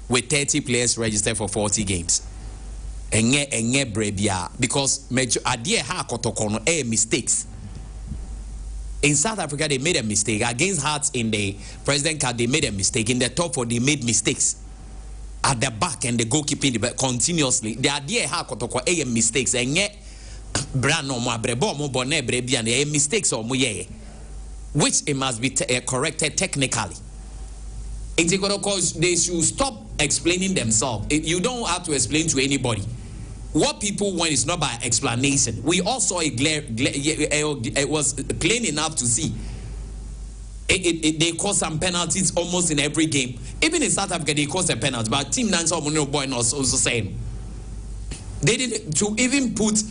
with 30 players registered for 40 games enye brebia because major adie ha kotoko no mistakes. In South Africa they made a mistake against Hearts in the President Cup. They made a mistake in the top 4. They made mistakes at the back and the goalkeeping continuously. The idea ha kotoko mistakes enye brand no more brebo mo bonne brebia na mistakes or mo ye, which it must be corrected technically. Because they should stop explaining themselves. You don't have to explain to anybody. What people want is not by explanation. We all saw it was plain enough to see. They cause some penalties almost in every game. Even in South Africa, they cause a penalty. But Team Nancy Boy was also saying they didn't to even put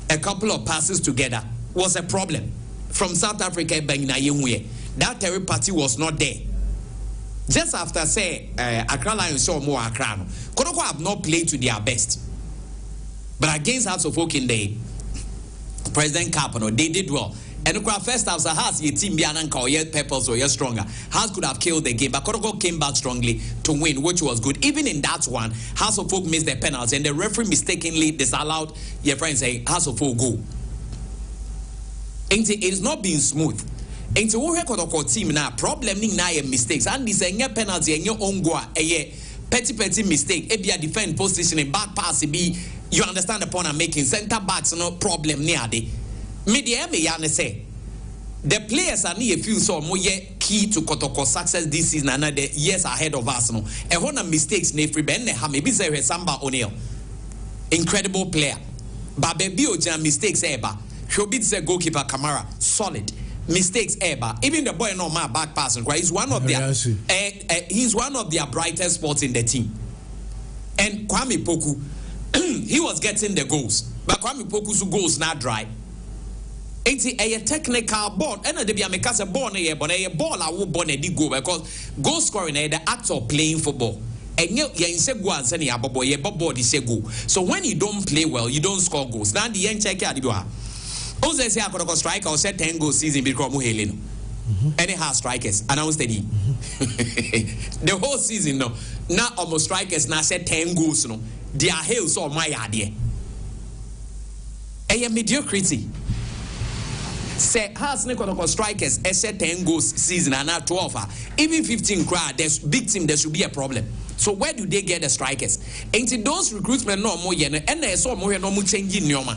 a couple of passes together was a problem. From South Africa, that third party was not there. Just after say Accra Lions saw more Accra, Kodoko have not played to their best. But against House of Folk in the President Cup, they did well. And the first half, House your team Biananka or yet Peppers or yet stronger. House could have killed the game, but Kodoko came back strongly to win, which was good. Even in that one, House of Folk missed their penalty, and the referee mistakenly disallowed your friend say House of Folk go. And it is not being smooth. And to Kodoko team now problem now mistakes and this a penalty and your own goal a petty mistake. If you defend positioning back pass be you understand the point I'm making. Center backs no problem near the media me say the players are near few so more key to Kotoko success this season and the years ahead of us no a one mistakes ne free ben ha maybe say Samba O'Neil incredible player but baby oja mistakes eba should be the goalkeeper Kamara solid mistakes ever even the boy no my back passing right he's one of their he's one of their brightest spots in the team. And Kwame Poku he was getting the goals but Kwame Poku's goals not dry. It's a technical ball and the make a ball but a ball I will born a go because goal scoring the act of playing football and you say go and send your boy go. So when you don't play well you don't score goals. Now the end check out Ose say I could strike or set 10 goal season because Muhelino. Anyhow, strikers announced steady. The whole season no. Now almost strikers now set 10 goals no. They are hills or my idea. A mediocrity. Say has Nicola strikers set 10 goals season and now 12. Even 15 crowd, there's big team, there should be a problem. So where do they get the strikers? Ain't it those recruitment no more and there's so more no more changing Nyoma.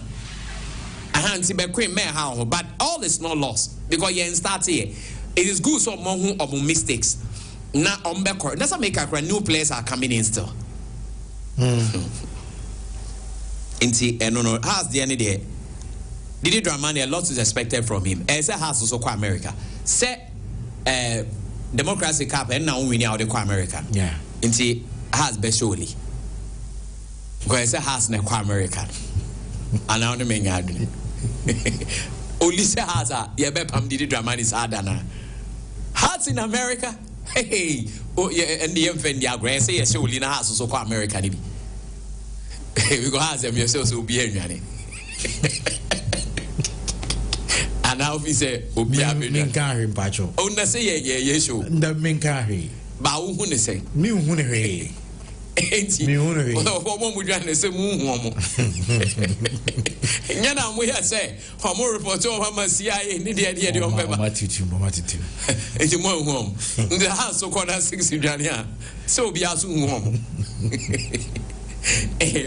But all is not lost because you start here. It is good so more of mistakes. Now on backward. That's make a new players are coming in still. And no, how's the end there? Didi Dramani, a lot is expected from him. As a house also quite America. Say democracy cup and now we out the quite American. Yeah. Inti has best surely. Because a house na quite American. And I don't mean garden. Only say has a Yabepam did drama is Adana. Hearts in America? Hey, oh, yeah, and the infant, the aggressor, yes, only in a house so called American. We go ask them yourselves will be here. And now we say, oh, be a bit carry, Pacho. Oh, na say, yeah, yes, you. The main carry. Bao Hune say, Me Hune. Me Hune. What would you say, Moon? Yana, we have say, Homo report over CIA, the idea of my teaching, it's more home. The house so called 60 Jania. So be as home.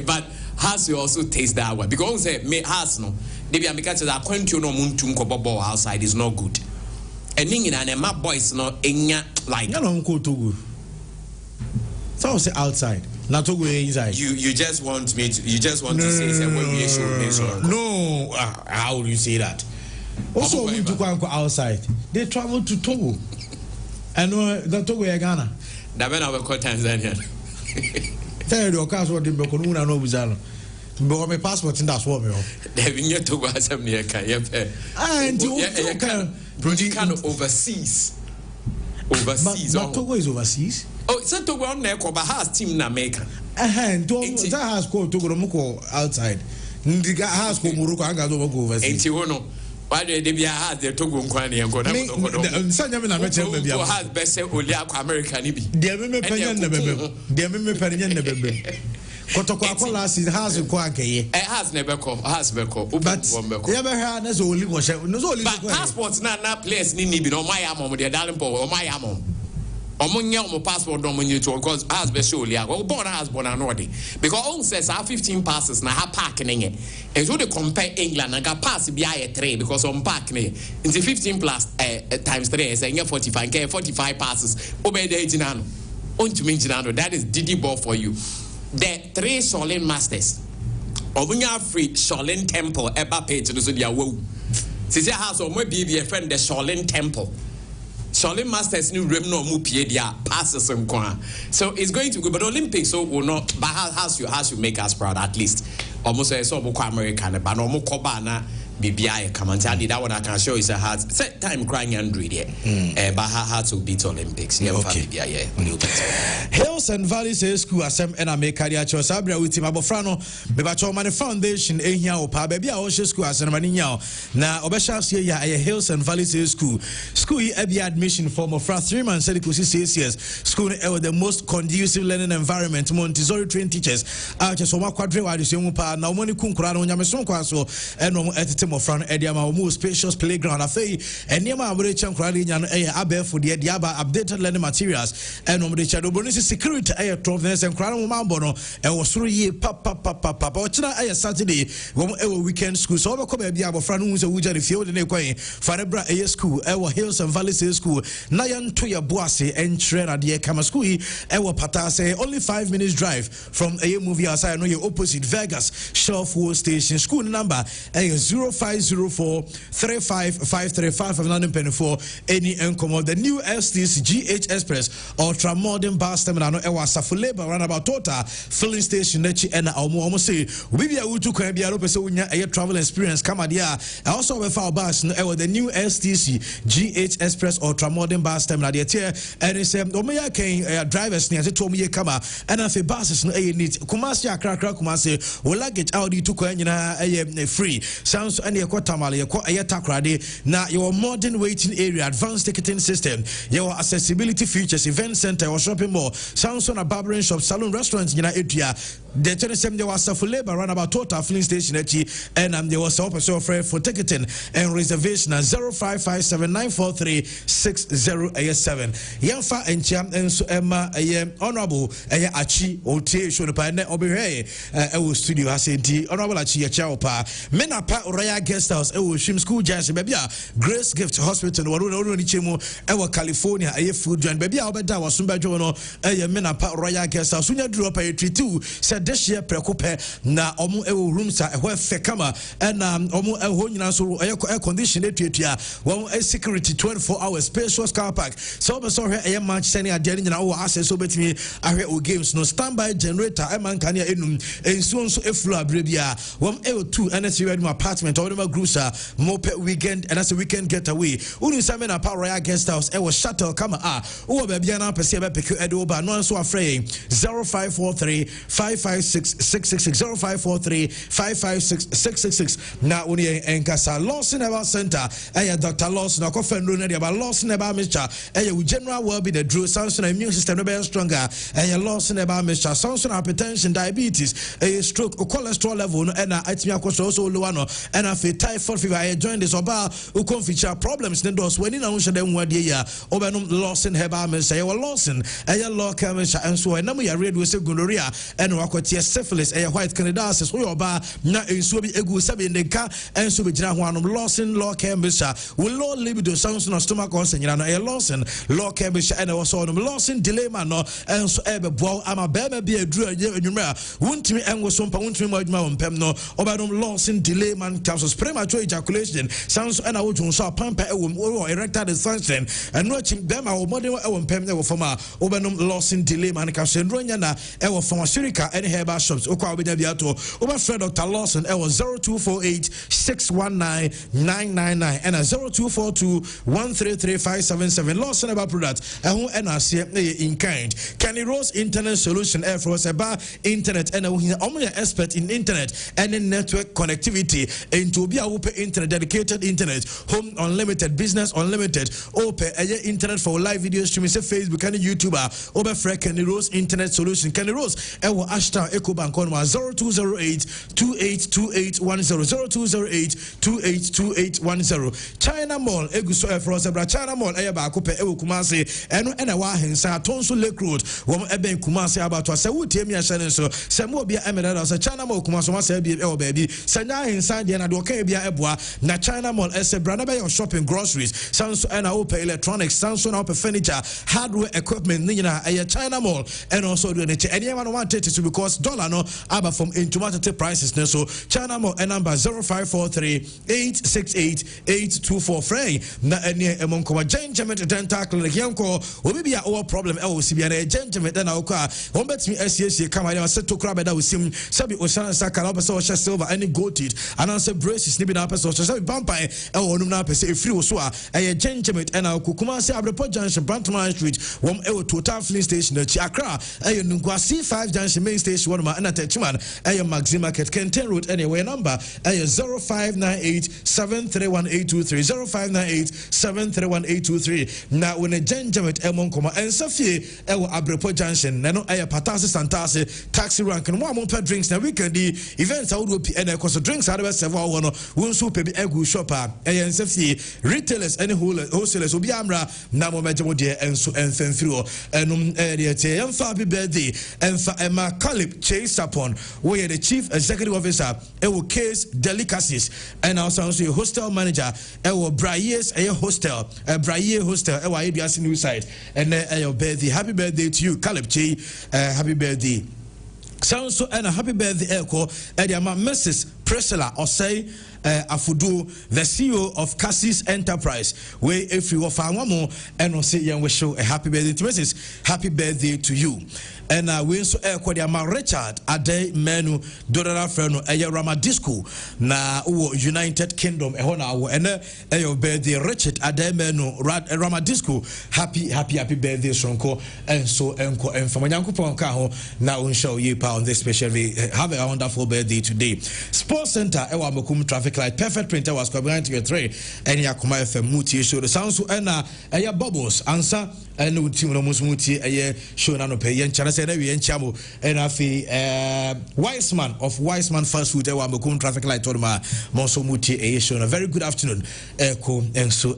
But has you also taste that way because say me has no they be because that quantity no muntu nkobobo outside is not good and ning and my boys no enya like you know Togo so say outside not Togo inside you just want me to say when we show no how would you say that also we to go outside they travel to Togo and the Togo Ghana that when I will call Tanzania. Tell your cars what the Bokonuna no Bizarro. But my passport in that's what me. They've been yet to buy some near Kayape. And you can overseas. Overseas. But Togo is overseas. Oh, it's a Togo on there, but has team na make. That has called Togo Moko outside. The house called Morocco and go overseas. Ain't why they be had the Togo Kwani and go down to Sanjamina has best say Oliaco American. Dear me, dear me, Kotoko last is has a quacky. It has never come, has Beko, but never had as only was only passports not place need on my ammo with the Dallimpo or my ammo. Omunya passport don't mean you to because as be surely I go born as born already because on says I 15 passes na ha parking it and so they compare England and got pass be a 3 because on parking in the 15 plus times 3 is 45 passes obey the ejinano on to me ejinano that is Didi ball for you the 3 Shaolin masters omunya free Shaolin temple eba page to so dia wo sisi house o mo be friend the Shaolin temple. Shaolin Masters new rem no mu pie dia passes and kwa. So it's going to go, but Olympics so will not. But has you make us proud at least. Almost a so American, but no more Kobana. BBI come and tell you that one I can show is a hard set time crying and read it. But how to beat Olympics. Yeah, okay. Hills and Valleys School Assem and I make career choice. Abra with him Abofrano, Bebacho Money Foundation, Ehia Opa, Baby Osha School as an Manino. Now Obesha see ya Hills and Valleys School. School Ebi admission for more 3 months, said it was 6 years. School the most conducive learning environment, Montessori trained teachers. Arches Oma Quadre Wadis Yomupa, now money Kunkurano, Yamason Kwaso, and no of front Ediama most spacious playground affair and Yama Abrechan Kralian Abe for the Diaba updated learning materials and on the Shadow Bonus security air troveness and Crown Mambono and was 3 years papa Saturday one weekend school so come Diaba Franus Wujan field in Equay Farebra A school our Hills and Valleys school Nayan Toya Boise and Trena de Kamaskui our Patase only 5 minutes drive from a movie outside no opposite Vegas Shelf Wall Station school number 0504-3553-594 any income the new STC GH Express Ultra Modern Bus Terminal Ewa Safuleba Roundabout Total filling station Nechi and Almost say we be able to can be a travel experience come dia also with our bus the new STC GH Express Ultra Modern Bus Terminal there and it's Omaya can drivers near to me kama and if a buses no need Kumasi Accra Kumasi will luggage Audi to Koyana free sounds and your Kotamale, your Takrade. Now your modern waiting area, advanced ticketing system, your accessibility features, event center or shopping mall, sounds on a barbering shop, salon, restaurants in area. The 27 there was a full labor run about Total filling station and there was also free for ticketing and reservation at 0557-943-6087. Yanfa and Cham and so Emma honorable Achi Ote show the partner Obi studio has honorable Achi Chaupa Menapa Royal Guest House Shim School Jazz Baby Grace Gift Hospital Waruni Chemo California food joint baby Albert was Sumba Jono Menapa Royal Guest House Sunya drew up a tree too said this year prekope na omo ewo rooms a ehwe fekama na omo ehwo nyina so air condition etuatua won security 24 hours spacious car park so be so hwe air match sene ade nyina wo access so betimi ahwe o games no standby generator e man kan ya enum ensuo so eflu abre bia won L2 NSU apartment or whatever groups mope weekend and as a weekend getaway unu same na power royal guest house e was shuttle kama wo ba bia na pese be pick edo ba no so afre 0543 556 666 0543 556 666 na uni enkasa Lawson about center Dr. Lawson akofendo na dia ba Lawson about Mr. General will be the draw sounds immune system no be stronger Lawson about Mr. sounds hypertension diabetes stroke cholesterol level no na atimi akoso so low no and afi typhoid fever I join this oba ukon feature problems ne dos when na unhye dem wade ya obenom Lawson heba men say Lawson local men and so na ya radio say gonorrhea and wakotie syphilis white candidiasis so oba na enso bi egu sabe ndeka enso be gina ho anom Lawson local men will low libido sounds no stomach concern na Lawson local men and also no Lawson delay man no enso ebe boa ama bema bi aduru enwumra wuntimi enwo so mpa wuntimi mo adwuma wompem no obenom Lawson delay man capsules premature ejaculation sounds and I would so pamper erectile dysfunction and watching them our model wompem ne wo former obenom Lawson delay man capsule ronya na e wo pharmaceutical any herbal shops okwa obenya biato over friend Dr. Lawson e wo 0248 619 999 and 0242 133 Lawson about product ho NRC in kind Kenny Rose internet solution air for us about internet and we expert in internet and in network connectivity into be a open internet dedicated internet home unlimited business unlimited open internet for live video streaming say Facebook and YouTube over free Kenny Rose internet solution Kenny Rose ewo hashtag ecobank on 0208 282810 0208 282810 China Mall eguso for us China Mall ba ko pe ewo Kumasi eno ena wa hensa Tonso Lake Road wo ebe Kumasi about to say wutie mi ahye so se mo bia emerada so China Mall Kumasi ma say bi ewo baby sanya hensa de na do ka bia eboa na China Mall ese brand be your shopping groceries Samsung and open electronics Samsung open furniture hardware equipment ni na China Mall and also do any anyone want it to because dollar no aba from automatic prices so China Mall and number 0543 868 824 frey na any emonko Genjamet dental clinic yanko obi bia our problem e wo sibia na Genjamet na okwa won betimi asiesie kama ya se to kraba da wosim sabi osan saka na obeso sha silver any gold teeth and answer braces ni bi na person sabi bampa e wonum na pese e free wo so a Genjamet na okukuma se Abrepo Junction Brantman Street won e Total Filling Station chi Accra Nungwa C5 Junction main station one ma na Techiman Maxi Market Kenten Road anyway number 0598 731823 0598 731823 na when a Genjamet Monkoma and Safie Abrepo Junction nano patase santase taxi rank and one per drinks na weekend the events I would be and cost drinks out of several one so pe egu shopper and Safie retailers any wholesalers will be amra na mo meje de enso enfenfiro enum area happy birthday and for Emma Calip Chase upon where the chief executive officer case delicacies and also a hostel manager Brayes hostel Braye hostel ABS new site and your birthday happy birthday to you Calip Chase happy birthday sounds so and a happy birthday echo Mrs. Priscilla or say Afudu, the CEO of Cassis Enterprise, where if you offer one more and say young we show a happy birthday to Mrs. Happy birthday to you. And we also ma Richard Ade Menu Dodara Freno Ramadisco na United Kingdom and your birthday Richard Ade Menu Ramadisco happy birthday Sonko and so enko and from Yanko Kaho now we show you on this special have a wonderful birthday today. Sports Center Ewa Mokum traffic light perfect printer was coming to your tray and Yakuma FM Muti show the sounds and bubbles answer and Muti Muti show no pay and Chana said we and Chamo and Afi Wiseman of Wiseman Fast Food Ewa Mokum traffic light Todma Monso Muti show a very good afternoon Echo and so